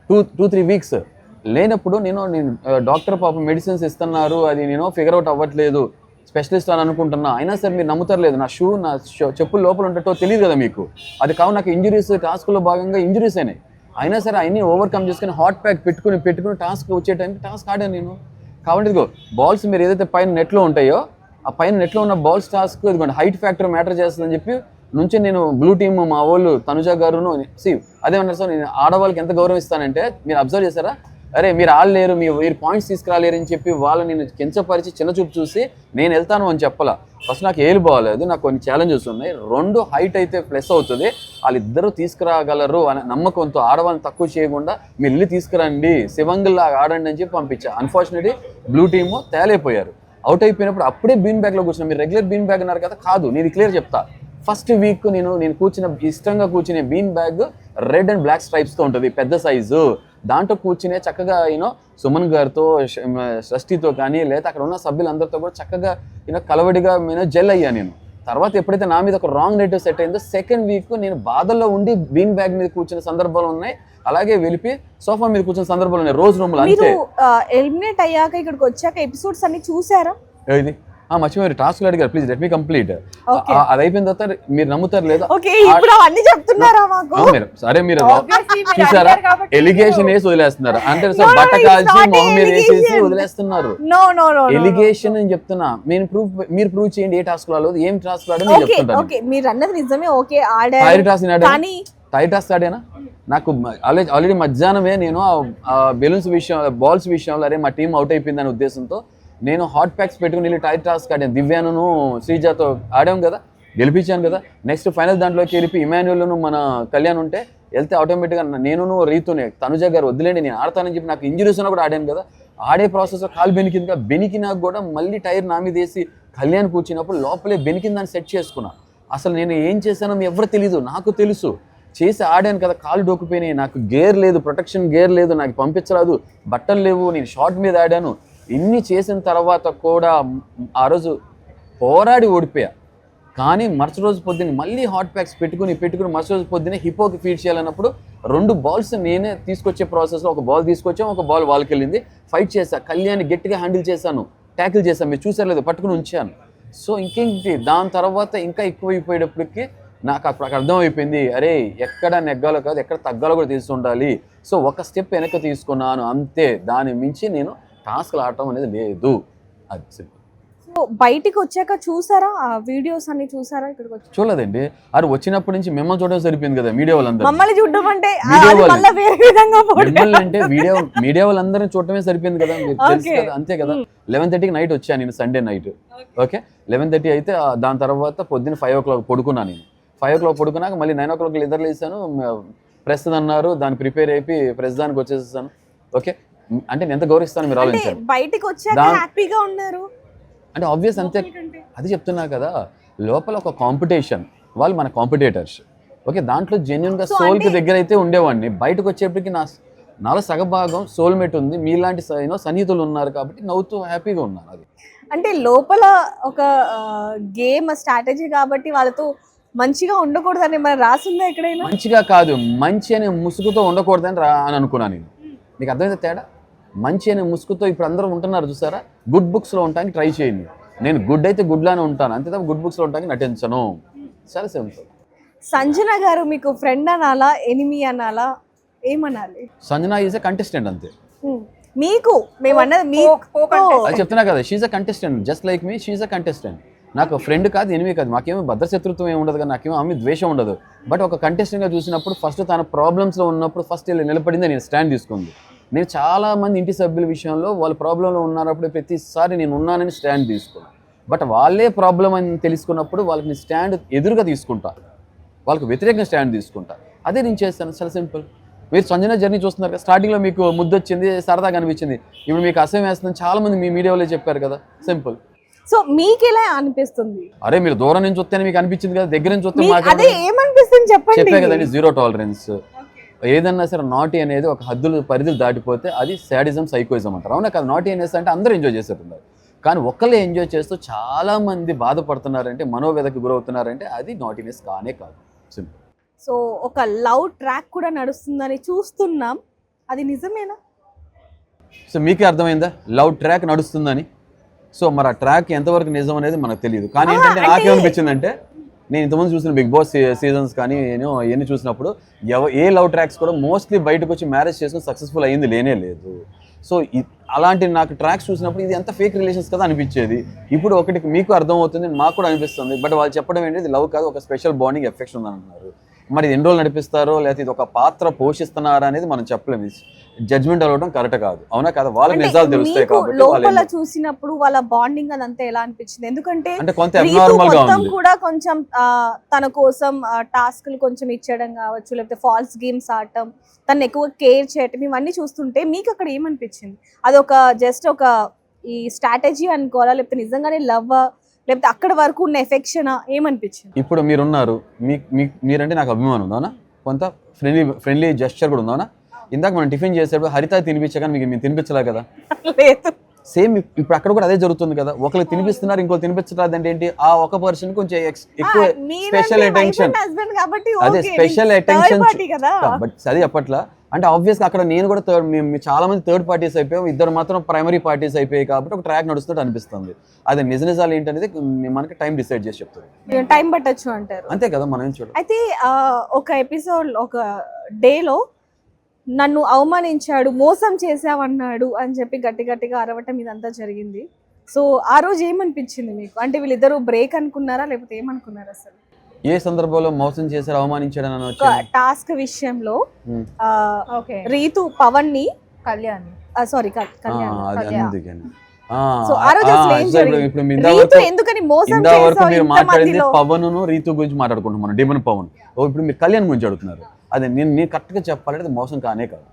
2-3 వీక్స్ లేనప్పుడు నేను డాక్టర్ పాపం మెడిసిన్స్ ఇస్తున్నారు, అది నేను ఫిగర్ అవుట్ అవ్వట్లేదు, స్పెషలిస్ట్ అని అనుకుంటున్నా. అయినా సరే మీరు నమ్ముతారు లేదు, నా చెప్పులు లోపల ఉంటో తెలియదు కదా మీకు. అది కావు నాకు ఇంజరీస్, టాస్క్లో భాగంగా ఇంజరీస్ అయినాయి. అయినా సరే అవన్నీ ఓవర్కమ్ చేసుకుని హాట్ ప్యాక్ పెట్టుకుని టాస్క్ వచ్చే టైంకి టాస్క్ ఆడాను నేను. కాబట్టి ఇదిగో బాల్స్ మీరు ఏదైతే పైన నెట్లో ఉంటాయో ఆ పైన నెట్లో ఉన్న బాల్స్ టాస్క్ ఇదిగోండి హైట్ ఫ్యాక్టర్ మ్యాటర్ చేస్తుందని చెప్పి నుంచి నేను బ్లూ టీమ్ మా వాళ్ళు తనుజ గారును అదేమన్నారు సార్, నేను ఆడవాళ్ళకి ఎంత గౌరవం ఇస్తానంటే మీరు అబ్జర్వ్ చేశారా, అరే మీరు ఆడలేరు, మీరు పాయింట్స్ తీసుకురాలేరు అని చెప్పి వాళ్ళు నేను కించపరిచి చిన్న చూపు చూసి నేను వెళ్తాను అని చెప్పాల. ఫస్ట్ నాకు ఏలు బాగాలేదు, నాకు కొన్ని ఛాలెంజెస్ ఉన్నాయి, 2 హైట్ అయితే ప్లస్ అవుతుంది, వాళ్ళిద్దరూ తీసుకురాగలరు అనే నమ్మకంతో ఆడవాళ్ళని తక్కువ చేయకుండా మీరు వెళ్ళి తీసుకురండి, శివంగిల్లా ఆడండి అని చెప్పి పంపించా. అన్ఫార్చునేట్లీ బ్లూ టీము తేలైపోయారు. అవుట్ అయిపోయినప్పుడు అప్పుడే బీన్ బ్యాగ్లో కూర్చున్నా. మీరు రెగ్యులర్ బీన్ బ్యాగ్ అన్నారు కదా, కాదు, నేను క్లియర్ చెప్తా. ఫస్ట్ వీక్ నేను ఇష్టంగా కూర్చునే bean bag red and black స్ట్రైప్స్తో ఉంటుంది, పెద్ద సైజు. దాంట్లో కూర్చునే చక్కగా సుమన్ గారితో, షష్ఠితో కానీ లేదా అక్కడ ఉన్న సభ్యులందరితో కూడా చక్కగా కలవడిగా జెల్ అయ్యా నేను. తర్వాత ఎప్పుడైతే నా మీద ఒక రాంగ్ నెగిటివ్ సెట్ అయిందో సెకండ్ వీక్ నేను బాధల్లో ఉండి బీన్ బ్యాగ్ మీద కూర్చునే సందర్భాలు ఉన్నాయి, అలాగే వెళ్ళి సోఫా మీద కూర్చునే సందర్భాలు ఉన్నాయి, రోజు రూమ్లో. అంతే. ఎలిమినేట్ అయ్యాక ఇక్కడికి వచ్చాక ఎపిసోడ్స్ అన్ని చూసారా? ఇది మర్చిపోయారు, టాస్క్ అడిగారు, ప్లీజ్ లెట్ మీ కంప్లీట్. అది అయిపోయిన తర్వాత మీరు నమ్ముతారు లేదా, సరే మీరు చూసారా ఎలిగేషన్ వేసి వదిలేస్తున్నారు అంటే సార్ బట్ట కాల్చి మొహం మీద వేసేసి వదిలేస్తున్నారు. ఎలిగేషన్ అని చెప్తున్నా, మీరు ప్రూవ్ చేయండి ఏ టాస్క్ రాలేదు, ఏం టాస్క్ రాడని నేను చెప్తుంటాను. టైర్ టాస్క్ ఆడేనా, నాకు ఆల్రెడీ మధ్యాహ్నమే నేను బెలూన్స్ విషయం, బాల్స్ విషయంలో అరే మా టీం అవుట్ అయిపోయిందనే ఉద్దేశంతో నేను హాట్ ప్యాక్స్ పెట్టుకుని వెళ్ళి టైర్ టాస్క్ ఆడాను. దివ్యాను శ్రీజాతో ఆడాం కదా, గెలిపించాను కదా. నెక్స్ట్ ఫైనల్ దాంట్లోకి వెళ్ళి ఇమాన్యుల్ను మన కళ్యాణ్ ఉంటే వెళ్తే ఆటోమేటిక్గా నేను రీతునే తనుజ గారు వద్దులేండి నేను ఆడతానని చెప్పి నాకు ఇంజరీస్ ఉన్నా కూడా ఆడాను కదా. ఆడే ప్రాసెస్లో కాలు బెనికినా కూడా మళ్ళీ టైర్ నా మీద వేసి కళ్యాణ్ కూర్చున్నప్పుడు లోపలే బెనికిందని సెట్ చేసుకున్నా. అసలు నేను ఏం చేశానో ఎవరు తెలీదు, నాకు తెలుసు. చేసి ఆడాను కదా, కాలు డోకిపోయినాయి, నాకు గేర్ లేదు, ప్రొటెక్షన్ గేర్ లేదు, నాకు పంపించరాదు, బట్టలు లేవు, నేను షార్ట్ మీద ఆడాను. ఇన్ని చేసిన తర్వాత కూడా ఆ రోజు పోరాడి ఓడిపోయా. కానీ మరుసటి రోజు పొద్దున్న మళ్ళీ హాట్ ప్యాక్స్ పెట్టుకుని మరుసటి రోజు పొద్దున్నే హిపోకి ఫీడ్ చేయాలన్నప్పుడు 2 బాల్స్ నేనే తీసుకొచ్చే ప్రాసెస్లో ఒక బాల్ తీసుకొచ్చాం, ఒక బాల్ వాళ్ళకి వెళ్ళింది. ఫైట్ చేశా, కళ్యాణ్ గట్టిగా హ్యాండిల్ చేశాను, ట్యాకిల్ చేశాను, మీరు చూసారు లేదు, పట్టుకుని ఉంచాను. సో ఇంకేంటి దాని తర్వాత ఇంకా ఎక్కువైపోయేటప్పటికి నాకు అక్కడ అర్థమైపోయింది, అరే ఎక్కడ నెగ్గాలో కాదు ఎక్కడ తగ్గాలో కూడా తెలిసి ఉండాలి. సో ఒక స్టెప్ వెనక్కి తీసుకున్నాను అంతే, దాని మించి నేను టాస్క్లు ఆడటం అనేది లేదు. అది సింపుల్. సో బయటికి వచ్చాక చూసారా ఆ వీడియోస్ అన్ని చూసారా? ఇక్కడికి వచ్చి చూడలేదండి, అది వచ్చినప్పటి నుంచి మిమ్మల్ని చూడడం సరిపోయింది కదా. మీడియా వాళ్ళందరూ మమ్మల్ని చూడడం అంటే మీడియా వాళ్ళందరినీ చూడటమే సరిపోయింది కదా, మీరు తెలుసు కదా, అంతే కదా. 11:30కి నైట్ వచ్చాను నేను, సండే నైట్. ఓకే 11:30 అయితే దాని తర్వాత పొద్దున్న 5 o'clock పడుకున్నాను నేను. 5 o'clock పడుకున్నాక మళ్ళీ 9 o'clock నిద్ర లేసాను. ప్రెస్ అన్నారు, దాన్ని ప్రిపేర్ అయిపోయి ప్రెస్ దానికి వచ్చేసాను. ఓకే అంటే నేను ఎంత గౌరవిస్తాను మీరు ఆలోచించారు. బయటికి వచ్చాక హ్యాపీగా ఉన్నారు అంటే ఆబ్వియస్ అంతే, అది చెప్తున్నా కదా. లోపల ఒక కాంపిటీషన్, వాళ్ళు మన కాంపిటేటర్స్. ఓకే దాంట్లో జెన్యున్గా సోల్కి దగ్గర అయితే ఉండేవాడిని. బయటకు వచ్చేప్పటికి నాలో సగభాగం సోల్మేట్ ఉంది, మీలాంటి సన్నిహితులు ఉన్నారు కాబట్టి నవ్వుతూ హ్యాపీగా ఉన్నాను. అది అంటే లోపల ఒక గేమ్ స్ట్రాటజీ కాబట్టి వాళ్ళతో మంచిగా ఉండకూడదని మరి రాసిందా ఎక్కడైనా? మంచిగా కాదు, మంచి అనే ముసుగుతో ఉండకూడదని అని అనుకున్నాను నేను. మీకు అర్థమైంది తేడా? మంచి అనే ముసుగుతో ఇప్పుడు అందరూ ఉంటున్నారు చూసారా, గుడ్ బుక్స్లో ఉండడానికి ట్రై చేయండి. నేను గుడ్ అయితే గుడ్లానే ఉంటాను, అంతే తప్ప గుడ్ బుక్స్లో ఉండడానికి నటించను. చాలా సింపుల్. సంజన గారు మీకు ఫ్రెండ్ అనాలా, ఎనిమి అనాలా, ఏమనాలి? సంజన ఈజ్ ఎ కంటెస్టెంట్ అంతే. మీకు మేము అన్నది అది చెప్తున్నా కదా, she a contestant just like me. She a contestant. నాకు ఫ్రెండ్ కాదు, ఎనిమి కాదు, మాకేమో భద్రశత్రుత్వం ఏమి ఉండదు కదా, నాకేమో ఆమె ద్వేషం ఉండదు. బట్ ఒక కంటెస్టెంట్గా చూసినప్పుడు ఫస్ట్ తన ప్రాబ్లమ్స్లో ఉన్నప్పుడు ఫస్ట్ నిలబడిందే నేను స్టాండ్ తీసుకుంది. నేను చాలా మంది ఇంటి సభ్యుల విషయంలో వాళ్ళు ప్రాబ్లంలో ఉన్నప్పుడు ప్రతిసారి నేను ఉన్నానని స్టాండ్ తీసుకున్నాను. బట్ వాళ్ళే ప్రాబ్లం అని తెలుసుకున్నప్పుడు వాళ్ళకి నేను స్టాండ్ ఎదురుగా తీసుకుంటా, వాళ్ళకి వ్యతిరేకంగా స్టాండ్ తీసుకుంటా. అదే నేను చేస్తాను. చాలా సింపుల్. మీరు సంజన జర్నీ చూస్తున్నారు కదా, స్టార్టింగ్లో మీకు ముద్దు వచ్చింది, సరదాగా అనిపించింది, ఇప్పుడు మీకు అసహ్యం వేస్తుందని చాలా మంది మీ మీడియాలో చెప్పారు కదా. సింపుల్. సో మీకు ఎలా అనిపిస్తుంది? అరే మీరు దూరం నుంచి వస్తేనే మీకు అనిపించింది కదా, దగ్గర నుంచి వస్తే అదే ఏమనిపిస్తుంది చెప్పండి. చెప్పే కదండి, జీరో టాలరెన్స్. ఏదన్నా సరే నాటీ అనేది ఒక హద్దులు పరిధులు దాటిపోతే అది సాడిజం, సైకోయిజం అంటారు. అవునా కదా? నాటీ అనేసి అంటే అందరూ ఎంజాయ్ చేసేస్తున్నారు, కానీ ఒక్కళ్ళే ఎంజాయ్ చేస్తూ చాలా మంది బాధపడుతున్నారంటే, మనోవేదకు గురవుతున్నారంటే అది నాటీనెస్ కానే కాదు. సింపుల్. సో ఒక లవ్ ట్రాక్ కూడా నడుస్తుందని చూస్తున్నాం, అది నిజమేనా? సో మీకే అర్థమైందా లవ్ ట్రాక్ నడుస్తుందని? సో మరి ఆ ట్రాక్ ఎంతవరకు నిజం అనేది మనకు తెలియదు. కానీ ఏంటంటే నాకేమనిపించిందంటే, నేను ఇంతకుముందు చూసిన బిగ్ బాస్ సీజన్స్ కానీ నేను ఇవన్నీ చూసినప్పుడు ఏ లవ్ ట్రాక్స్ కూడా మోస్ట్లీ బయటకు వచ్చి మ్యారేజ్ చేసుకుని సక్సెస్ఫుల్ అయ్యింది లేనే లేదు. సో అలాంటి నాకు ట్రాక్స్ చూసినప్పుడు ఇది ఎంత ఫేక్ రిలేషన్స్ కదా అనిపించేది. ఇప్పుడు ఒకటి మీకు అర్థమవుతుంది, మాకు కూడా అనిపిస్తుంది. బట్ వాళ్ళు చెప్పడం ఏంటి, లవ్ కాదు, ఒక స్పెషల్ బాండింగ్ ఎఫెక్షన్ ఉంది అంటున్నారు. మరి ఎన్ని రోజులు నడిపిస్తారో లేకపోతే ఇది ఒక పాత్ర పోషిస్తున్నారా అనేది మనం చెప్పలేము. జడ్జ్మెంట్ అవ్వడం కరెక్ట్ కాదు. అవునా కదా? వాళ్ళకి నిజాలు తెలుస్తాయి కాబట్టి లోపల చూసినప్పుడు వాళ్ళ బాండింగ్ అదంతా ఎలా అనిపించింది? ఎందుకంటే కొంత అబ్నార్మల్ గా ఉంది కూడా కొంచెం తన కోసం టాస్క్లు కొంచెం ఇచ్చడం కావచ్చు, లేకపోతే ఫాల్స్ గేమ్స్ ఆడటం, తను ఎక్కువ కేర్ చేయటం, ఇవన్నీ చూస్తుంటే మీకు అక్కడ ఏమనిపించింది? అదొక జస్ట్ ఒక ఈ స్ట్రాటజీ అనుకోవాలా, లేకపోతే నిజంగానే లవ్, లేకపోతే అక్కడ వరకు ఉన్న ఎఫెక్షన్, ఏమనిపించింది? ఇప్పుడు మీరున్నారు, మీరంటే నాకు అభిమానం ఉందా, కొంత ఫ్రెండ్లీ జెస్చర్ కూడా ఉందా? ఇందాక మనం టిఫిన్ చేసేప్పుడు హరిత తినిపించగా మీకు మేము తినిపించలే కదా? లేదు. సేమ్ ఇప్పుడు అక్కడ కూడా అదే జరుగుతుంది కదా. ఒకరు తినిపిస్తున్నారు, ఇంకో తినిపించలేదు అంటే ఏంటి, ఆ ఒక పర్సన్ కొంచెం ఎక్కువ స్పెషల్ అటెన్షన్. అదే స్పెషల్ అటెన్షన్. బట్ అది అప్పట్లో అంటే ఆబ్వియస్గా అక్కడ నేను కూడా చాలా మంది థర్డ్ పార్టీస్ అయిపోయాం, ఇద్దరు మాత్రం ప్రైమరీ పార్టీస్ అయిపోయాయి కాబట్టి ఒక ట్రాక్ నడుస్తున్నట్టు అనిపిస్తుంది. అది నిజాలు ఏంటనేది మనకి టైం డిసైడ్ చేసి చెప్తుంది. టైం పట్టొచ్చు అంటారు, అంతే కదా? మనం చూడ అయితే ఒక ఎపిసోడ్, ఒక డేలో నన్ను అవమానించాడు, మోసం చేసావన్నాడు అని చెప్పి గట్టిగా అరవటం ఇదంతా జరిగింది. సో ఆ రోజు ఏమనిపించింది మీకు? అంటే వీళ్ళిద్దరు బ్రేక్ అనుకున్నారా, లేకపోతే ఏమనుకున్నారా? అసలు ఏ సందర్భంలో మోసం చేశారు, అవమానించాడు? టాస్క్ విషయంలో రీతు పవన్ ని కళ్యాణ్ ఎందుకని మోసం మీరు మాట్లాడింది పవన్ రీతు గురించి మాట్లాడుకుంటున్నాం మనం, డిమన్ పవన్. ఇప్పుడు మీరు కళ్యాణ్ గురించి అడుగుతున్నారు. అది నేను కరెక్ట్గా చెప్పాలంటే మోసం కానే కాదు.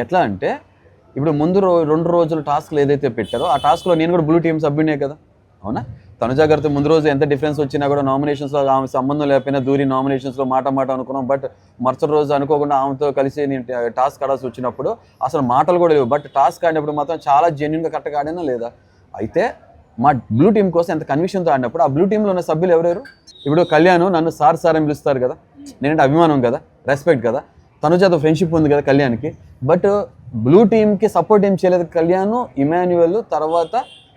ఎట్లా అంటే ఇప్పుడు ముందు 2 రోజులు టాస్క్లు ఏదైతే పెట్టారో ఆ టాస్క్లో నేను కూడా బ్లూ టీమ్ సభ్యునే కదా. అవునా? తనుజ గారితో ముందు రోజు ఎంత డిఫరెన్స్ వచ్చినా కూడా నామినేషన్స్లో ఆమె సంబంధం లేకపోయినా దూరి నామినేషన్స్లో మాట అనుకున్నాం. బట్ మరుసటి రోజు అనుకోకుండా ఆమెతో కలిసి నేను టాస్క్ ఆడాల్సి వచ్చినప్పుడు అసలు మాటలు కూడా లేవు. బట్ టాస్క్ ఆడినప్పుడు మాత్రం చాలా జెన్యున్గా కరెక్ట్గా ఆడినా లేదా. అయితే మా బ్లూ టీం కోసం ఎంత కన్విక్షన్తో ఆడినప్పుడు ఆ బ్లూ టీంలో ఉన్న సభ్యులు ఎవరెవరు? ఇప్పుడు కళ్యాణ్ నన్ను సార్ అని పిలుస్తారు కదా, నేనంటే అభిమానం కదా, రెస్పెక్ట్ కదా. తనుజాతో ఫ్రెండ్షిప్ ఉంది కదా కళ్యాణ్కి. బట్ బ్లూ టీంకి సపోర్ట్ ఏం చేయలేదు కళ్యాణ్, ఇమాన్యువల్, తర్వాత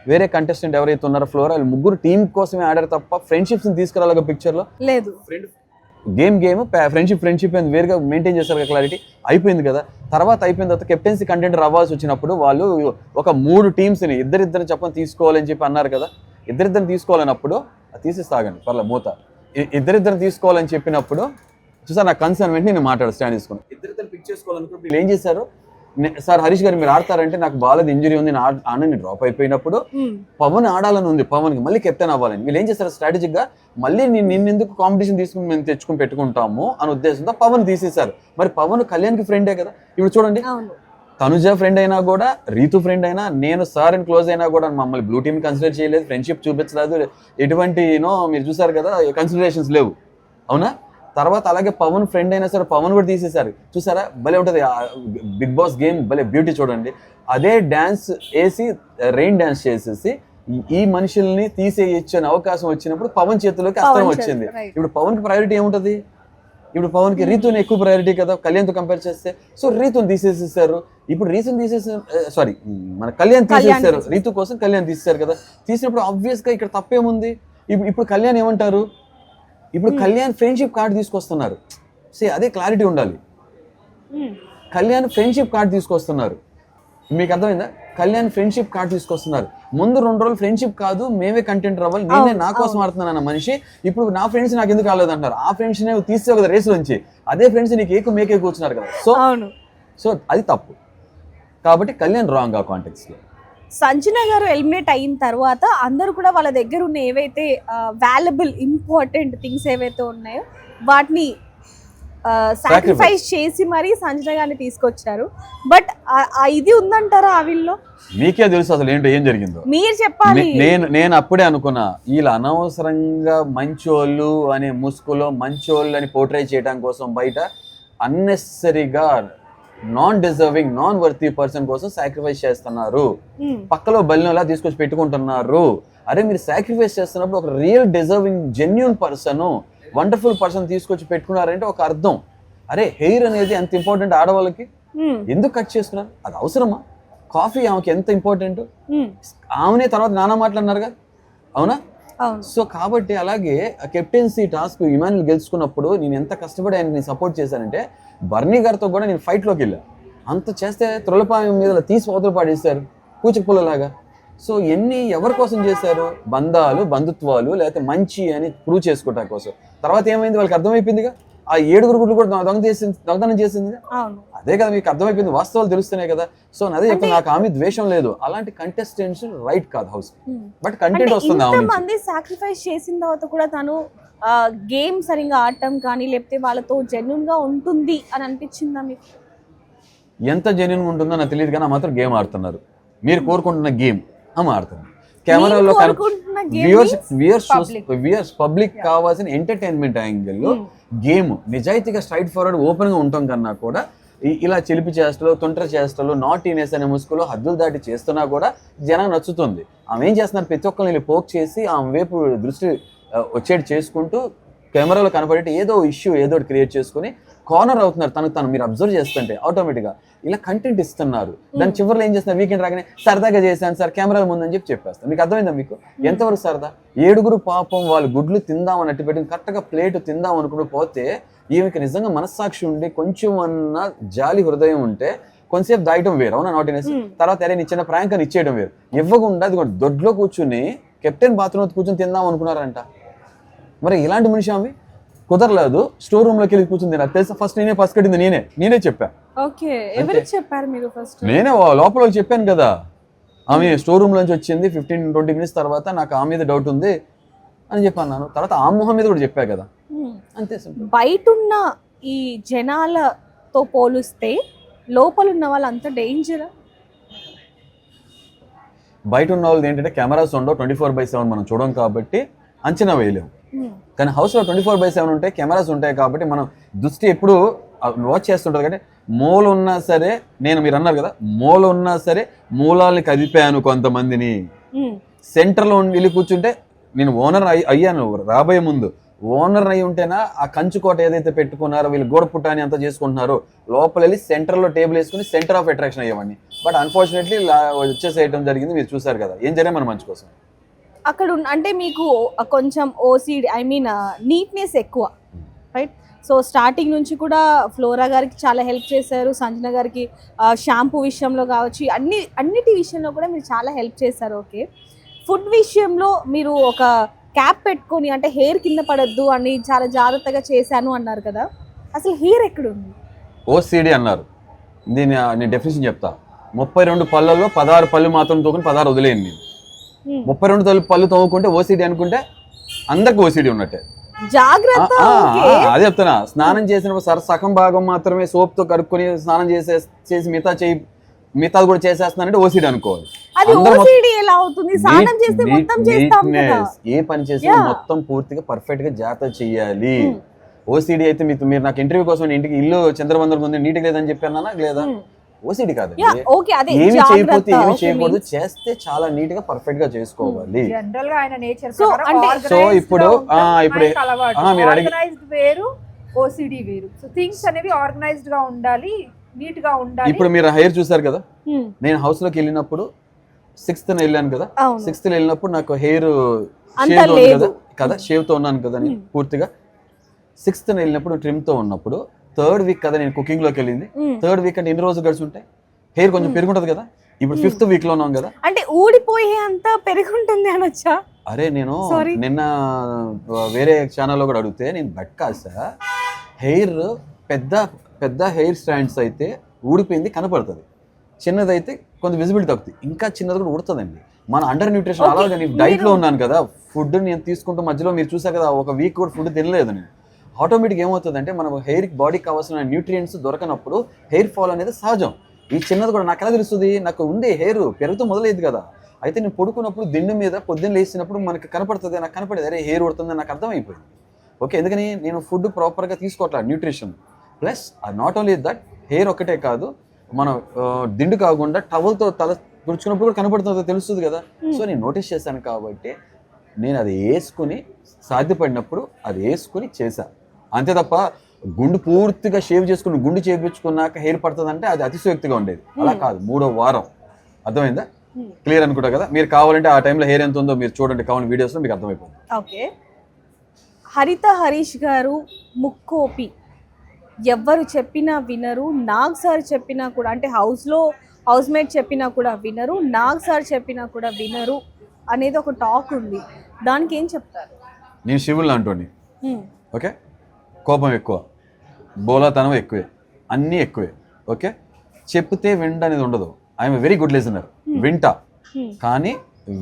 వేరే కంటెస్టెంట్ ఎవరైతే ఉన్నారో ఫ్లోరా, వాళ్ళు ముగ్గురు టీం కోసమే ఆడారు తప్ప ఫ్రెండ్షిప్స్ తీసుకురాలి పిక్చర్లో లేదు. గేమ్ ఫ్రెండ్షిప్ వేరుగా మెయింటైన్ చేస్తారు. క్లారిటీ అయిపోయింది కదా. తర్వాత అయిపోయిన తర్వాత కెప్టెన్సీ కంటెండర్ అవ్వాల్సి వచ్చినప్పుడు వాళ్ళు ఒక 3 టీమ్స్ని ఇద్దరిద్దరిని చెప్పని తీసుకోవాలని చెప్పి అన్నారు కదా. ఇద్దరిద్దరిని తీసుకోవాలన్నప్పుడు తీసిస్తాగండి పర్లేదు మూత. ఇద్దరిద్దరిని తీసుకోవాలని చెప్పినప్పుడు చూసారు నా కన్సర్న్ వెంటనే నేను మాట్లాడు స్టాండ్ తీసుకుని ఇద్దరిద్దరు పిక్ చేసుకోవాలనుకుంటే వీళ్ళు ఏం చేశారు, సార్ హరీష్ గారు మీరు ఆడతారంటే నాకు బాగాలేదు, ఇంజరీ ఉంది, ఆడని డ్రాప్ అయిపోయినప్పుడు పవన్ ఆడాలని ఉంది, పవన్కి మళ్ళీ కెప్టెన్ అవ్వాలని. వీళ్ళు ఏం చేస్తారు స్ట్రాటజిక్ గా, మళ్ళీ నిన్నెందుకు కాంపిటీషన్ తీసుకుని మేము తెచ్చుకుని పెట్టుకుంటాము అని ఉద్దేశంతో పవన్ తీసేశారు. మరి పవన్ కళ్యాణ్కి ఫ్రెండే కదా. ఇప్పుడు చూడండి, తనుజ ఫ్రెండ్ అయినా కూడా, రీతు ఫ్రెండ్ అయినా, నేను సార్ అండ్ క్లోజ్ అయినా కూడా మమ్మల్ని బ్లూ టీమ్ కన్సిడర్ చేయలేదు, ఫ్రెండ్షిప్ చూపించలేదు, ఎటువంటి మీరు చూసారు కదా కన్సిడరేషన్స్ లేవు. అవునా? తర్వాత అలాగే పవన్ ఫ్రెండ్ అయినా సరే పవన్ కూడా తీసేశారు. చూసారా భలే ఉంటుంది బిగ్ బాస్ గేమ్, భలే బ్యూటీ చూడండి. అదే డ్యాన్స్ వేసి రెయిన్ డ్యాన్స్ చేసేసి ఈ మనుషుల్ని తీసేయచ్చు అనే అవకాశం వచ్చినప్పుడు పవన్ చేతిలోకి అస్త్రం వచ్చింది. ఇప్పుడు పవన్ కి ప్రయారిటీ ఏముంటది? ఇప్పుడు పవన్ కి రీతుని ఎక్కువ ప్రయారిటీ కదా కళ్యాణ్తో కంపేర్ చేస్తే. సో రీతుని తీసేసేసారు. ఇప్పుడు రీతుని సారీ మన కళ్యాణ్ తీసేసారు. రీతు కోసం కళ్యాణ్ తీసేసారు కదా. తీసినప్పుడు ఆబ్వియస్ గా ఇక్కడ తప్పేముంది? ఇప్పుడు కళ్యాణ్ ఏమంటారు? ఇప్పుడు కళ్యాణ్ ఫ్రెండ్షిప్ కార్డు తీసుకొస్తున్నారు. అదే క్లారిటీ ఉండాలి. కళ్యాణ్ ఫ్రెండ్షిప్ కార్డు తీసుకొస్తున్నారు. మీకు అర్థమైందా? కళ్యాణ్ ఫ్రెండ్షిప్ కార్డు తీసుకొస్తున్నారు. ముందు 2 రోజులు ఫ్రెండ్షిప్ కాదు మేమే కంటెంట్ రావాలి, నేనే నా కోసం ఆడుతున్నాను అన్న మనిషి ఇప్పుడు నా ఫ్రెండ్స్ నాకు ఎందుకు రాలేదు అంటారు. ఆ ఫ్రెండ్స్ తీస్తే కదా రేస్ నుంచి, అదే ఫ్రెండ్స్ నీకు మేకే కూర్చున్నారు కదా. సో అది తప్పు. కాబట్టి కళ్యాణ్ రాంగ్ ఆ కాంటెక్స్ట్ లో. సంజన గారు ఎలిమినేట్ అయిన తర్వాత అందరూ కూడా వాళ్ళ దగ్గర ఉన్న ఏవైతే వాల్యుబుల్ ఇంపార్టెంట్ థింగ్స్ ఏవైతే ఉన్నాయో వాటిని సాక్రిఫైస్ చేసి మరీ సంజన గారిని తీసుకొచ్చారు. బట్ ఇది ఉందంటారా ఆవిల్లో? మీకే తెలుసు అసలు ఏంటో ఏం జరిగిందో. మీరు చెప్పాలి. నేను అప్పుడే అనుకున్నా వీళ్ళు అనవసరంగా మంచోళ్ళు అనే ముసుగులో మంచోళ్ళు అని పోర్ట్రే చేయడం కోసం బయట అన్నెసరీగా non deserving non worthy person కోసం సాక్రిఫైస్ చేస్తున్నారు. పక్కలో బలినలా తీసుకొచ్చి పెట్టుకుంటున్నారు. అరే మీరు సాక్రిఫైస్ చేస్తున్నప్పుడు ఒక real deserving genuine person wonderful person తీసుకొచ్చి పెట్టుకున్నారంటే ఒక అర్థం. అరే హెయిర్ అనేది ఎంత ఇంపార్టెంట్ ఆడవాళ్ళకి, ఎందుకు కట్ చేసుకున్నారు? అది అవసరమా? కాఫీ ఆమెకి ఎంత ఇంపార్టెంట్, ఆమెనే తర్వాత నానా మాట్లాడినారుగా, అవునా? సో కాబట్టి అలాగే కెప్టెన్సీ టాస్క్ ఇమాన్యుల్ గెలుచుకున్నప్పుడు నేను ఎంత కష్టపడి ఆయన సపోర్ట్ చేశానంటే బర్నీ గారితో కూడా నేను ఫైట్లోకి వెళ్ళా. అంత చేస్తే త్రొలపాయం మీద తీసి అవతల పాడేశారు పూచకుపుల్లలాగా. సో ఎవరి కోసం చేశారు? బంధాలు బంధుత్వాలు లేకపోతే మంచి అని ప్రూవ్ చేసుకోవటం కోసం. తర్వాత ఏమైంది? వాళ్ళకి అర్థమైపోయిందిగా. ఆ 7 గుడ్లు కూడా దొంగతనం చేసింది. అదే కదా మీకు అర్థమైపోయింది. వాస్తవాలు తెలుస్తున్నాయి కదా. సో అదే చెప్తాను, నాకు ఆమె ద్వేషం లేదు. అలాంటి కంటెస్టెంట్స్ రైట్ కాదు హౌస్. బట్ కంటెంట్ వస్తుంది. మంది సాక్రిఫైస్ చేసిన తర్వాత కూడా తను గేమ్ సరిగా ఆడటం కానీ లేకపోతే వాళ్ళతో జెన్యూన్ గా ఉంటుంది అని అనిపించిందా మీకు? ఎంత జెన్యూన్ ఉంటుందో నాకు తెలియదు కానీ మాత్రం గేమ్ ఆడుతున్నారు. మీరు కోరుకుంటున్న గేమ్ ఆడుతున్నారు. కెమెరాలో వ్యూయర్స్ పబ్లిక్ కావాల్సిన ఎంటర్టైన్మెంట్ యాంగిల్ లో గేమ్ నిజాయితీగా స్ట్రైట్ ఫార్వర్డ్ ఓపెన్ గా ఉండటం కన్నా కూడా ఇలా చిలిపి చేష్టలు తొంటరి చేష్టలు నాటీనెస్ అనే ముసుగులో హద్దులు దాటి చేస్తున్నా కూడా జనం నచ్చుతుంది. ఆమె ఏం చేస్తున్నారు? ప్రతి ఒక్కరిని పోక్ చేసి ఆమె వైపు దృష్టి వచ్చేది చేసుకుంటూ కెమెరాలో కనపడేటి ఏదో ఇష్యూ ఏదో క్రియేట్ చేసుకుని కార్నర్ అవుతున్నారు. తను మీరు అబ్జర్వ్ చేస్తుంటే ఆటోమేటిక్గా ఇలా కంటెంట్ ఇస్తున్నారు. దాని చివరిలో ఏం చేస్తున్నారు? వీకెండ్ రాగానే సరదాగా చేశాను సార్ కెమెరాల ముందని చెప్పేస్తాను. మీకు అర్థమైందా? మీకు ఎంతవరకు సరదా? 7 పాపం వాళ్ళు గుడ్లు తిందామని అట్టు పెట్టి కరెక్ట్గా ప్లేట్ తిందాం అనుకుని పోతే ఈమెకి నిజంగా మనస్సాక్షి ఉండి కొంచెం అన్న జాలి హృదయం ఉంటే కొంతసేపు దాయటం వేరు, అవునా? నాటినెస్ తర్వాత అరే నీ చిన్న ప్రాంక్ అని ఇచ్చేయడం వేరు. ఇవ్వకుండా అది దొడ్లో కూర్చుని కెప్టెన్ బాత్రూమ్ కూర్చొని తిందాం అనుకున్నారంట. మరి ఇలాంటి మనిషి ఆమె కుదరలేదు. స్టోర్ రూమ్ లోకి వెళ్ళి కూర్చుంది. నాకు తెలుసా ఫస్ట్ ఫస్ట్ కట్టింది నేనే చెప్పా. నేనే లోపల చెప్పాను కదా. ఆమె స్టోర్ రూమ్ నుంచి వచ్చింది 15-20 minutes తర్వాత నాకు ఆమె మీద డౌట్ ఉంది అని చెప్పాను. తర్వాత ఆ మొహం మీద కూడా చెప్పా కదా. అంతే. బయట ఉన్న ఈ జనాలతో పోలిస్తే లోపల ఉన్న వాళ్ళు అంత డేంజరా? బయట ఉన్న వాళ్ళు ఏంటంటే కెమెరాస్ ఉండవు, 24/7 మనం చూడం కాబట్టి అంచనా వేయలేము. కానీ హౌస్లో 24/7 ఉంటాయి, కెమెరాస్ ఉంటాయి కాబట్టి మనం దృష్టి ఎప్పుడు వాచ్ చేస్తుంటుంది. కాబట్టి మూల ఉన్నా సరే మీరు అన్నారు కదా, మూల ఉన్నా సరే మూలాల్ని కదిపాను కొంతమందిని. సెంటర్లో వెళ్ళి కూర్చుంటే నేను ఓనర్ అయ్యాను రాబోయే ముందు. ఓనర్ అయి ఉంటేనా ఆ కంచుకోట ఏదైతే పెట్టుకున్నారో వీళ్ళు గోడ పుట్టాని అంతా చేసుకుంటున్నారో లోపల వెళ్ళి సెంటర్లో టేబుల్ వేసుకుని సెంటర్ ఆఫ్ అట్రాక్షన్ అయ్యేవాడిని. బట్ అన్ఫార్చునేట్లీ వచ్చేసేయటం జరిగింది. మీరు చూసారు కదా ఏం జరిగింది మన మంచి కోసం. అక్కడ అంటే మీకు కొంచెం ఓసిడి నీట్నెస్ ఎక్కువ, రైట్? సో స్టార్టింగ్ నుంచి కూడా ఫ్లోరా గారికి చాలా హెల్ప్ చేశారు, సంజన గారికి షాంపూ విషయంలో కావచ్చు, అన్నిటి విషయంలో కూడా మీరు చాలా హెల్ప్ చేశారు. ఓకే, ఫుడ్ విషయంలో మీరు ఒక క్యాప్ పెట్టుకొని అంటే హెయిర్ కింద పడద్దు అని చాలా జాగ్రత్తగా చేశాను అన్నారు కదా. అసలు హెయిర్ ఎక్కడుంది? ఓసిడి అన్నారు. దీని నేను డెఫినేషన్ చెప్తా. 32 పళ్ళల్లో 16 పళ్ళు మాత్రం తోకుని 16 వదిలేయండి. 32 పళ్ళు తోముకుంటే ఓసిడి అనుకుంటే అందరికి ఓసిడి ఉన్నట్టే. జాగ్రత్త. అదే చెప్తున్నా. స్నానం చేసినప్పుడు సగం భాగం మాత్రమే సోప్ తో కడుక్కొని స్నానం చేసి మిగతా కూడా చేసేస్తున్నానంటే ఓసిడి అనుకోవాలి. ఏ పని చేసినా మొత్తం పూర్తిగా పర్ఫెక్ట్ గా జాగ్రత్త చెయ్యాలి. ఓసిడి అయితే మీరు నాకు ఇంటర్వ్యూ కోసం ఇంటికి ఇల్లు చంద్రబందర్ ముందు నీట్గా లేదని చెప్పానా లేదా? ఓసిడి కాదండి. యా ఓకే అదే ఏమి చేయకపోతే జాగ్రత్త ఏమి okay చేయకూడదు, means చేస్తే చాలా నీట్ గా పర్ఫెక్ట్ గా చేసుకోవాలి. జనరల్ గా ఆయన నేచర్ So, సో ఇప్పుడు ఇప్పుడు మీరు అడిగి ఆర్గనైజ్డ్ వేరు, ఓసిడి వేరు. సో థింగ్స్ అనేవి ఆర్గనైజ్డ్ గా ఉండాలి, నీట్ గా ఉండాలి. ఇప్పుడు మీరు హెయిర్ చూసారు కదా, Hmm. నేను హౌస్ లోకి వెళ్ళినప్పుడు 6th వెళ్ళాను కదా, అవును. 6th వెళ్ళినప్పుడు నాకు హెయిర్ అంత షేవ్ లేదు. కదా షేవ్ తో ఉన్నాను కదా నేను పూర్తిగా. 6th వెళ్ళినప్పుడు ట్రిమ్ తో ఉన్నప్పుడు 3rd వీక్ కదా నేను కుకింగ్ లోకి వెళ్ళింది. 3rd వీక్ అంటే ఎన్ని రోజులు గడిచి ఉంటాయి, హెయిర్ కొంచెం పెరుగుంటది కదా. ఇప్పుడు 5th వీక్ లో ఉన్నాం కదా. అంటే ఊడిపోయే అంత పెరుగుంటుంది అనొచ్చా? అరే నేను Sorry. నిన్న వేరే ఛానల్లో కూడా అడిగితే నేను బట్ కాసా, హెయిర్ పెద్ద పెద్ద హెయిర్ స్టాండ్స్ అయితే ఊడిపోయింది కనపడుతుంది, చిన్నదైతే కొంచెం విజిబిలిటీ తగ్గుతుంది, ఇంకా చిన్నది కూడా ఉడుతుందండి. మన అండర్ న్యూట్రిషన్ Okay. అలాగే నేను డైట్ లో ఉన్నాను కదా, ఫుడ్ నేను తీసుకుంటూ మధ్యలో మీరు చూసారు కదా ఒక వీక్ కూడా ఫుడ్ తినలేదు నేను. ఆటోమేటిక్ ఏమవుతుందంటే మన హెయిర్ బాడీకి కావాల్సిన న్యూట్రియంట్స్ దొరకనప్పుడు హెయిర్ ఫాల్ అనేది సహజం. ఈ చిన్నది కూడా నాకు ఎలా తెలుస్తుంది, నాకు ఉంది హెయిర్ పెరుగుతూ మొదలైంది కదా. అయితే నేను పడుకున్నప్పుడు దిండు మీద పొద్దున్న లేచినప్పుడు మనకి కనపడుతుంది, నాకు కనపడేది అరే హెయిర్ ఉడుతుంది నాకు అర్థమైపోయింది. ఓకే, ఎందుకని నేను ఫుడ్ ప్రాపర్గా తీసుకోవట్లేదు, nutrition plus not only that hair ఒక్కటే కాదు, మనం దిండు కాకుండా టవల్తో తల తుడుచుకున్నప్పుడు కూడా కనపడుతుందో తెలుస్తుంది కదా. సో నేను నోటీస్ చేశాను కాబట్టి నేను అది వేసుకుని సాధ్యపడినప్పుడు అది వేసుకుని చేశాను అంతే తప్ప గుండు పూర్తిగా షేవ్ చేసుకుని గుండు చేయించుకున్నాక హెయిర్ పడుతుందంటే అది అతిశయోక్తిగా ఉండేది. అలా కాదు, 3వ వారం. అర్థమైందా? క్లియర్ అనుకుంటా కదా. మీరు కావాలంటే ఆ టైంలో హెయిర్ ఎంత ఉందో మీరు చూడండి, కావాలి వీడియోస్లో మీకు అర్థమైపోతుంది. ఓకే, హరిత హరీష్ గారు ముక్కోపి, ఎవ్వరు చెప్పినా వినరు, నాగ్ సార్ చెప్పినా కూడా, అంటే హౌస్ మేట్ చెప్పినా కూడా వినరు, నాగ్ సార్ చెప్పినా కూడా వినరు అనేది ఒక టాక్ ఉంది, దానికి ఏం చెప్తారు? నేను శివుళ్ళు అంటోని. ఓకే, కోపం ఎక్కువ, బోలాతనం ఎక్కువే, అన్నీ ఎక్కువే. ఓకే, చెప్తే వింట అనేది ఉండదు. ఐఎమ్ వెరీ గుడ్ లిజనర్, వింటా, కానీ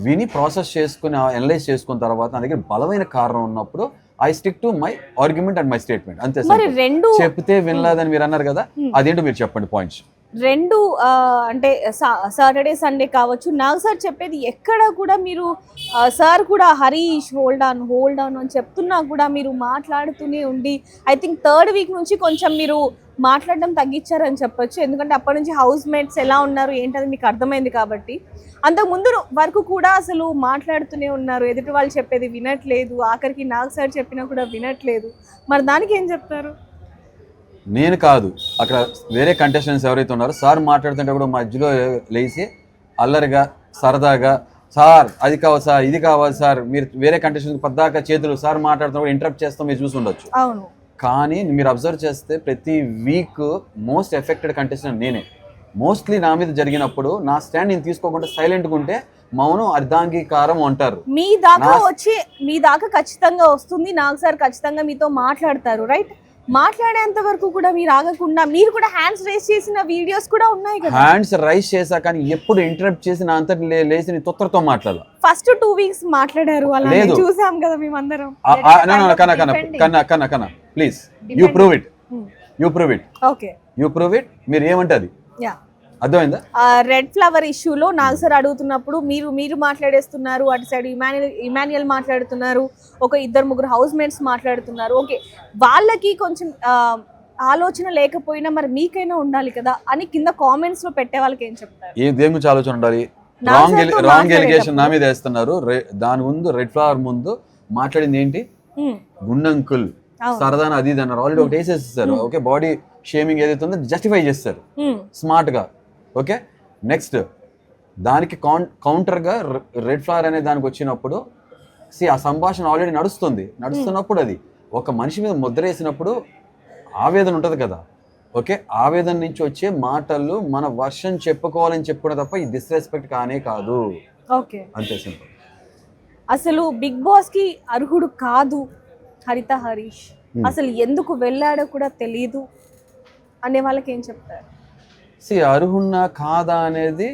విని ప్రాసెస్ చేసుకుని అనలైజ్ చేసుకున్న తర్వాత నా దగ్గర బలమైన కారణం ఉన్నప్పుడు I stick to my argument and my statement, అంతే. మరి రెండు చెప్తే వినలేదని మీరు అన్నారు కదా, అదేంటో మీరు చెప్పండి పాయింట్స్. రెండు అంటే సాటర్డే సండే కావచ్చు, నాగ్ సార్ చెప్పేది ఎక్కడ కూడా మీరు సార్ కూడా హరీష్ హోల్డ్ ఆన్ అని చెప్తున్నా కూడా మీరు మాట్లాడుతూనే ఉండి, ఐ థింక్ 3rd వీక్ నుంచి కొంచెం మీరు మాట్లాడడం తగ్గించారని చెప్పొచ్చు. ఎందుకంటే అప్పటి నుంచి హౌస్ మేట్స్ ఎలా ఉన్నారు ఏంటది మీకు అర్థమైంది కాబట్టి. అంతకుముందు వరకు కూడా అసలు మాట్లాడుతూనే ఉన్నారు, ఎదుటి వాళ్ళు చెప్పేది వినట్లేదు, ఆఖరికి నాగ్ సార్ చెప్పినా కూడా వినట్లేదు. మరి దానికి ఏం చెప్తారు? నేను కాదు, అక్కడ వేరే కంటెస్టెంట్స్ ఎవరైతే ఉన్నారో సార్ మాట్లాడుతుంటే కూడా మధ్యలో లేచి అల్లరిగా సరదాగా సార్ అది కావాలి సార్ ఇది కావాలి సార్, మీరు వేరే కంటెస్టెంట్ పద్దాక చేతులు సార్ మాట్లాడుతున్నప్పుడు ఇంటరప్ట్ చేస్తాం మీరు చూసి ఉండొచ్చు. అవును, కానీ మీరు అబ్జర్వ్ చేస్తే ప్రతి వీక్ మోస్ట్ ఎఫెక్టెడ్ కంటెస్టెంట్ నేనే. మోస్ట్లీ నా మీద జరిగినప్పుడు నా స్టాండ్ నేను తీసుకోకుండా సైలెంట్గా ఉంటే మౌనం అర్ధాంగీకారం అంటారు. మీ దాకా ఖచ్చితంగా వస్తుంది, నాగ్ సార్ ఖచ్చితంగా మీతో మాట్లాడతారు, రైట్? మాట్లాడేంత వరకు కూడా మీరు ఆగకుండా మీరు కూడా హ్యాండ్స్ రైస్ చేసిన వీడియోస్ కూడా ఉన్నాయి కదా. హ్యాండ్స్ రైస్ చేసా కానీ ఎప్పుడు ఇంటరప్ట్ చేసి నా అంతటి లేచి నీ తొత్తరతో మాట్లాడాలి. ఫస్ట్ 2 వీక్స్ మాట్లాడారు, అలా లేదు. చూసాం కదా మేమందరం. కన్నా please you prove it. Okay, మీరు ఏమంటది యా, అర్థమైందా? రెడ్ ఫ్లవర్ ఇష్యూలో నాగ్ సార్ అడుగుతున్నప్పుడు మీరు మాట్లాడేస్తున్నారు, అటు సైడ్ ఇమాన్యుయల్ మాట్లాడుతున్నారు, ఒక 2-3 హౌస్ మేట్స్ మాట్లాడుతున్నారు. ఓకే, వాళ్ళకి కొంచెం ఆలోచన లేకపోయినా మరి మీకైనా ఉండాలి కదా అని కింద కామెంట్స్ లో పెట్టే వాళ్ళకి ఏం చెప్తారు? దేని గురించి ఆలోచన ఉండాలి? నాగ్ సార్తో రాంగ్ ఎలిగేషన్ నా మీద వేస్తున్నారు. దాని ముందు రెడ్ ఫ్లవర్ ముందు మాట్లాడింది ఏంటి? గుండంకుల్ సరదాన అది ఇది అన్నారు, ఆల్రెడీ ఒకటి వేసేస్తారు. ఓకే, బాడీ షేమింగ్ ఏదైతే ఉందో జస్టిఫై చేస్తారు స్మార్ట్ గా. ఓకే, నెక్స్ట్ దానికి కౌంటర్గా రెడ్ ఫ్లవర్ అనే దానికి వచ్చినప్పుడు ఆ సంభాషణ ఆల్రెడీ నడుస్తున్నప్పుడు అది ఒక మనిషి మీద ముద్ర వేసినప్పుడు ఆవేదన ఉంటుంది కదా. ఓకే, ఆవేదన నుంచి వచ్చే మాటలు మన వర్షం చెప్పుకోవాలని చెప్పుకునే తప్ప ఈ డిస్రెస్పెక్ట్ కానే కాదు. ఓకే, అంతే సింపుల్. అసలు బిగ్ బాస్ కి అర్హుడు కాదు హరిత హరీష్, అసలు ఎందుకు వెళ్ళాడో కూడా తెలియదు అనే వాళ్ళకి ఏం చెప్తారు? అర్హున్నా కాదా అనేది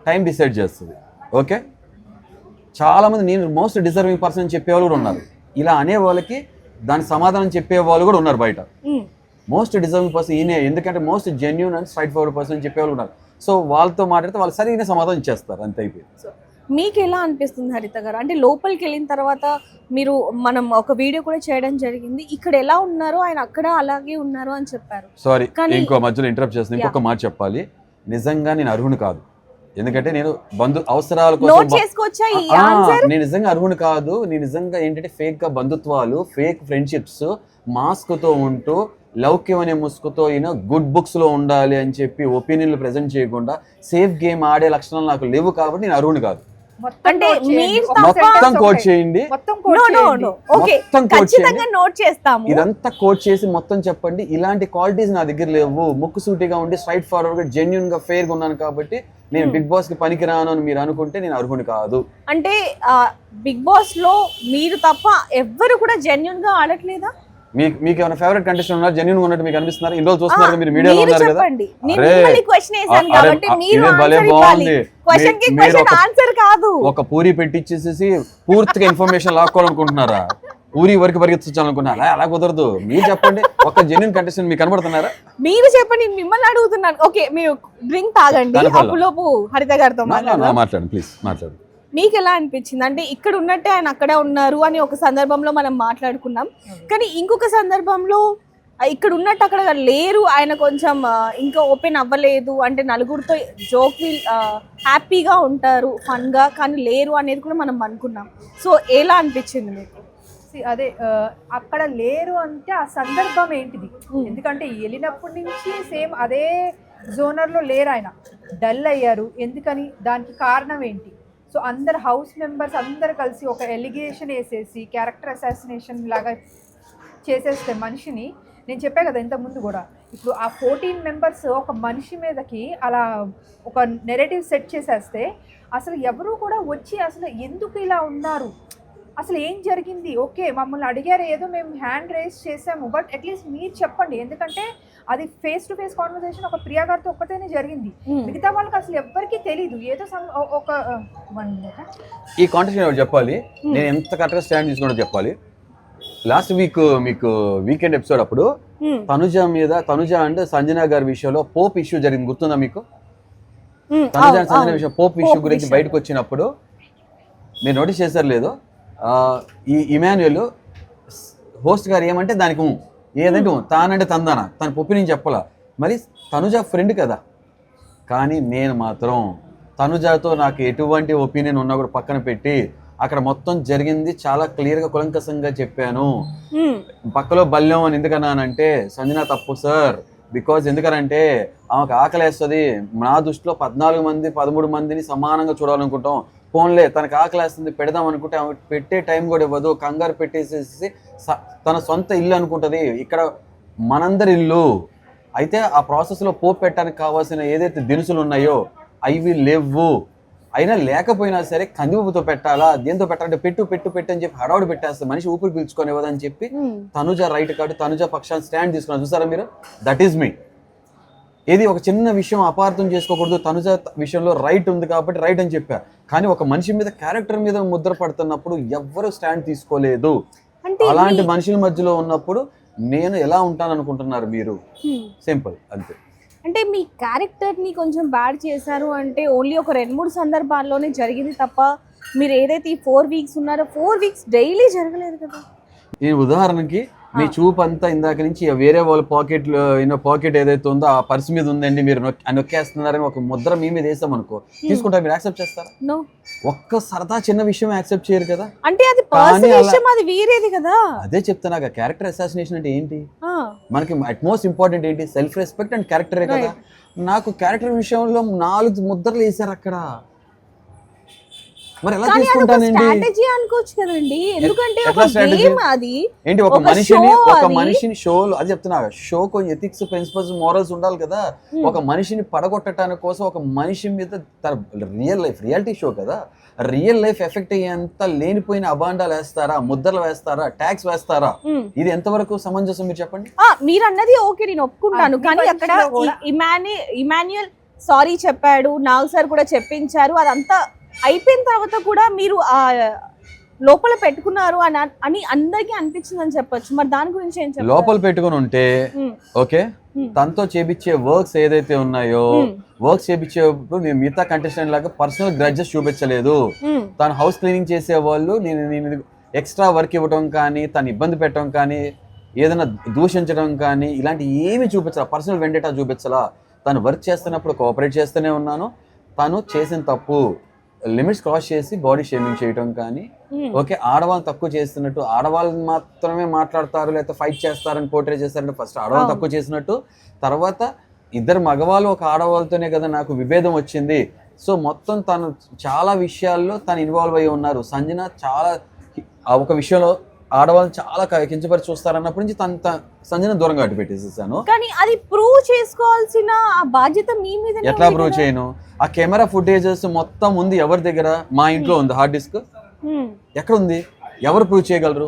టైం డిసైడ్ చేస్తుంది. ఓకే, చాలామంది నేను మోస్ట్ డిజర్వింగ్ పర్సన్ అని చెప్పేవాళ్ళు కూడా ఉన్నారు. ఇలా అనే వాళ్ళకి దాని సమాధానం చెప్పే వాళ్ళు కూడా ఉన్నారు బయట. మోస్ట్ డిజర్వింగ్ పర్సన్ ఈయనే, ఎందుకంటే most genuine and straight forward person అని చెప్పేవాళ్ళు ఉన్నారు. సో వాళ్ళతో మాట్లాడితే వాళ్ళు సరైన సమాధానం ఇచ్చేస్తారు, అంతే అయిపోయింది. మీకు ఎలా అనిపిస్తుంది హరిత గారు? అంటే లోపలికి వెళ్ళిన తర్వాత మనం ఒక వీడియో కూడా చేయడం జరిగింది, ఇక్కడ ఎలా ఉన్నారో ఆయన అక్కడ అలాగే ఉన్నారు అని చెప్పారు. సారీ, ఇంకో మధ్యలో ఇంటరప్ట్ చేస్తుంది, ఇంకొక మాట చెప్పాలి. నిజంగా నేను అర్హుని కాదు. ఎందుకంటే నేను అవసరాల నోట్ కోసం చేసుకోవచ్చా ఈ ఆన్సర్? నేను నిజంగా అర్హుని కాదు. నేను నిజంగా ఏంటంటే ఫేక్ గా బంధుత్వాలు, ఫేక్ ఫ్రెండ్షిప్స్, మాస్క్ తో ఉంటూ లౌక్యం అనే ముసుగుతో గుడ్ బుక్స్ లో ఉండాలి అని చెప్పి ఒపీనియన్లు ప్రెజెంట్ చేయకుండా సేఫ్ గేమ్ ఆడే లక్షణాలు నాకు లేవు కాబట్టి నేను అర్హుని కాదు. అంటే మీరు మొత్తం కోట్ చేయండి, ఓకే ఖచ్చితంగా నోట్ చేస్తాము. ఇదంతా కోట్ చేసి మొత్తం చెప్పండి. ఇలాంటి క్వాలిటీస్ నా దగ్గర లేవు. ముక్కు సూటిగా ఉండి స్ట్రైట్ ఫార్వర్డ్ గా జెన్యున్ గా ఫెయిర్ గా ఉన్నాను కాబట్టి నేను బిగ్ బాస్ కి పనికిరాను అని మీరు అనుకుంటే నేను అర్హుని కాదు. అంటే బిగ్ బాస్ లో మీరు తప్ప ఎవ్వరు కూడా జెన్యున్ గా ఆడట్లేదా? మీకు ఏమైనా ఫేవరెట్ కంటెస్టెంట్ ఉన్నారు జెన్యున్ ఉన్నట్టు మీకు అనిపిస్తున్నారు? ఇన్ని రోజులు చూస్తున్నారు మీరు మీడియాలో ఉన్నారు కదా. ఒక పూరి పెట్టించేసేసి పూర్తిగా ఇన్ఫర్మేషన్ లాక్కోవాలనుకుంటున్నారా? పూరి వరకు పరిగెత్తించాలనుకున్నారా? అలా కుదరదు. మీరు చెప్పండి, ఒక జెన్యున్ కంటెస్టెంట్ మీకు కనబడుతున్నారా? మీరు చెప్పండి, మిమ్మల్ని అడుగుతున్నాను. ఓకే మీరు డ్రింక్ తాగండి, అప్పులోపు హరిత గారితో మాట్లాడండి ప్లీజ్, మాట్లాడు. మీకు ఎలా అనిపించింది? అంటే ఇక్కడ ఉన్నట్టే ఆయన అక్కడే ఉన్నారు అని ఒక సందర్భంలో మనం మాట్లాడుకున్నాం, కానీ ఇంకొక సందర్భంలో ఇక్కడ ఉన్నట్టు అక్కడ లేరు, ఆయన కొంచెం ఇంకా ఓపెన్ అవ్వలేదు, అంటే నలుగురితో జోక్ హ్యాపీగా ఉంటారు ఫన్గా, కానీ లేరు అనేది కూడా మనం అనుకున్నాం. సో ఎలా అనిపించింది మీకు? అదే అక్కడ లేరు అంటే ఆ సందర్భం ఏంటిది? ఎందుకంటే వెళ్ళినప్పటి నుంచి సేమ్ అదే జోనర్లో లేరు, ఆయన డల్ అయ్యారు. ఎందుకని? దానికి కారణం ఏంటి? సో అందరు హౌస్ మెంబర్స్ అందరు కలిసి ఒక ఎలిగేషన్ వేసేసి క్యారెక్టర్ అసాసినేషన్ లాగా చేసేస్తే మనిషిని, నేను చెప్పా కదా ఇంతకుముందు కూడా, ఇప్పుడు ఆ 14 మెంబర్స్ ఒక మనిషి మీదకి అలా ఒక నెరేటివ్ సెట్ చేసేస్తే అసలు ఎవరు కూడా వచ్చి అసలు ఎందుకు ఇలా ఉన్నారు, అసలు ఏం జరిగింది? ఓకే మమ్మల్ని అడిగారు, ఏదో మేము హ్యాండ్ రేస్ చేసాము, బట్ అట్లీస్ట్ మీరు చెప్పండి. ఎందుకంటే అది ఫేస్ టు ఫేస్ కాన్వర్సేషన్ ఒక ప్రియా గారితో ఒక్కటేనే జరిగింది, మిగతా వాళ్ళకి అసలు ఎవ్వరికీ తెలీదు. ఏదో ఒక 1 minute ఈ కాంటెస్ట్ చెప్పాలి, నేను ఎంత కరెక్ట్గా స్టాండ్ తీసుకుంటూ చెప్పాలి. లాస్ట్ వీక్ మీకు వీకెండ్ ఎపిసోడ్ అప్పుడు తనుజ అండ్ సంజన గారి విషయంలో పోప్ ఇష్యూ జరిగింది, గుర్తుందా మీకు? తనుజ అండ్ సంజన విషయం పోప్ ఇష్యూ గురించి బయటకు వచ్చినప్పుడు మీరు నోటీస్ చేశారు లేదో, ఈ ఇమాన్యుయల్ హోస్ట్ గారు ఏమంటే దానికి ఏదంటే తానంటే తందానా, తన పొప్పి నేను చెప్పాలా. మరి తనుజ ఫ్రెండ్ కదా, కానీ నేను మాత్రం తనుజతో నాకు ఎటువంటి ఒపీనియన్ ఉన్నా కూడా పక్కన పెట్టి అక్కడ మొత్తం జరిగింది చాలా క్లియర్గా కులంకసంగా చెప్పాను. పక్కలో బల్యం అని ఎందుకన్నానంటే సంజన తప్పు సార్, బికాజ్ ఎందుకనంటే ఆమెకు ఆకలేస్తుంది. నా దృష్టిలో 14 మంది 13 మందిని సమానంగా చూడాలనుకుంటాం. ఫోన్లే తనకు ఆకలేస్తుంది పెడదాం అనుకుంటే ఆమె పెట్టే టైం కూడా ఇవ్వదు, కంగారు పెట్టేసేసి తన సొంత ఇల్లు అనుకుంటుంది. ఇక్కడ మనందరి ఇల్లు అయితే ఆ ప్రాసెస్లో పోపు పెట్టడానికి కావాల్సిన ఏదైతే దినుసులు ఉన్నాయో అవి లేవు. అయినా లేకపోయినా సరే కందిపప్పుతో పెట్టాలా, దేంతో పెట్టాలంటే పెట్టు పెట్టు పెట్టు అని చెప్పి హడావుడు పెట్టేస్తే మనిషి ఊపిరి పీల్చుకోనివ్వదని చెప్పి తనుజ రైట్ కాదు, తనుజ పక్షాన్ని స్టాండ్ తీసుకున్నాను. చూసారా మీరు? దట్ ఈజ్ మీ. ఏది ఒక చిన్న విషయం అపార్థం చేసుకోకూడదు, తనుజ విషయంలో రైట్ ఉంది కాబట్టి రైట్ అని చెప్పారు. కానీ ఒక మనిషి మీద క్యారెక్టర్ మీద ముద్ర పడుతున్నప్పుడు ఎవ్వరు స్టాండ్ తీసుకోలేదు. అలాంటి మనుషుల మధ్యలో ఉన్నప్పుడు నేను ఎలా ఉంటాను అనుకుంటున్నారు మీరు? సింపుల్ అంతే. అంటే మీ క్యారెక్టర్ని కొంచెం బ్యాడ్ చేశారు అంటే ఓన్లీ ఒక 2-3 సందర్భాల్లోనే జరిగింది తప్ప మీరు ఏదైతే ఈ 4 వీక్స్ ఉన్నారో 4 వీక్స్ డైలీ జరగలేదు కదా. ఈ ఉదాహరణకి మీ చూపు అంతా ఇందాక నుంచి వేరే వాళ్ళ పాకెట్ ఏదైతే ఉందో ఆ పర్స్ మీద ఉందండి మీరు నొక్కేస్తున్నారని ఒక ముద్ర మీ మీద వేసాం అనుకో, తీసుకుంటారు, మీరు యాక్సెప్ట్ చేస్తారా? ఒక్క సరదా చిన్న విషయం యాక్సెప్ట్ చేయరు కదా. అంటే అది పర్సనల్ విషయం, అది వేరేది కదా. అదే చెప్తున్నా, క్యారెక్టర్ అసాసినేషన్ అంటే ఏంటి? మనకి అట్ మోస్ట్ ఇంపార్టెంట్ ఏంటి? సెల్ఫ్ రెస్పెక్ట్ అండ్ క్యారెక్టరే కదా. నాకు క్యారెక్టర్ విషయంలో 4 ముద్రలు వేసారు అక్కడ. మరి ఎలా తీసుకుంటానండి? స్ట్రాటజీ అనుకోవచ్చు కదండి, ఎందుకంటే ఒక గేమ్ అది. ఏంటి ఒక మనిషిని షోలో అది చెప్తున్నా, షో కొంచెం ఎథిక్స్ ప్రిన్సిపల్స్ మోరల్స్ ఉండాలి కదా. ఒక మనిషిని పడగొట్టడానికి కోసం ఒక మనిషి మీద తన రియాలిటీ షో కదా, రియల్ లైఫ్ ఎఫెక్ట్ అయ్యేంత లేనిపోయిన అబాండాలు వేస్తారా, ముద్రలు వేస్తారా, ట్యాక్స్ వేస్తారా? ఇది ఎంతవరకు సమంజసం మీరు చెప్పండి. మీరు అన్నది ఓకే, నేను ఒప్పుకుంటాను, కానీ అక్కడ ఇమాన్యుయల్ సారీ చెప్పాడు, నాగ్ సార్ కూడా చెప్పించారు, అదంతా అయిపోయిన తర్వాత కూడా మీరు లోపల పెట్టుకున్నారు అని అందరికీ అనిపించింది అని చెప్పొచ్చు. మరి దాని గురించి ఏం చెప్పారు? లోపల పెట్టుకుని ఉంటే ఓకే, తనతో చేపించే వర్క్స్ ఏదైతే ఉన్నాయో వర్క్స్ చేపించేప్పుడు నేను మిగతా కంటెస్టెంట్ లాగా పర్సనల్ గ్రడ్జెస్ చూపించలేదు. తను హౌస్ క్లీనింగ్ చేసే వాళ్ళు నేను ఎక్స్ట్రా వర్క్ ఇవ్వడం కానీ, తను ఇబ్బంది పెట్టడం కానీ, ఏదైనా దూషించడం కానీ ఇలాంటి ఏమి చూపించాలా, పర్సనల్ వెండేటా చూపించాలా. తను వర్క్ చేస్తున్నప్పుడు కోఆపరేట్ చేస్తూనే ఉన్నాను. తను చేసిన తప్పు లిమిట్స్ క్రాస్ చేసి బాడీ షేమింగ్ చేయటం కానీ, ఓకే ఆడవాళ్ళని తక్కువ చేస్తున్నట్టు, ఆడవాళ్ళని మాత్రమే మాట్లాడతారు లేకపోతే ఫైట్ చేస్తారని పోర్ట్రే చేస్తారంటే ఫస్ట్ ఆడవాళ్ళని తక్కువ చేసినట్టు, తర్వాత ఇద్దరు మగవాళ్ళు ఒక ఆడవాళ్ళతోనే కదా నాకు విభేదం వచ్చింది. సో మొత్తం తను చాలా విషయాల్లో తను ఇన్వాల్వ్ అయ్యి ఉన్నారు. సంజన చాలా ఒక విషయంలో ఆడవాళ్ళని చాలా కించపరిచి చూస్తారన్నప్పటి నుంచి సంజన దూరంగా అడ్డు పెట్టేసేసాను. కానీ అది ప్రూవ్ చేసుకోవాల్సిన ఆ బాధ్యత మీ మీద. ఎట్లా ప్రూవ్ చేయను? ఆ కెమెరా ఫుటేజెస్ మొత్తం ఉంది ఎవరి దగ్గర? మా ఇంట్లో ఉంది హార్డ్ డిస్క్. ఎక్కడ ఉంది? ఎవరు ప్రూవ్ చేయగలరు?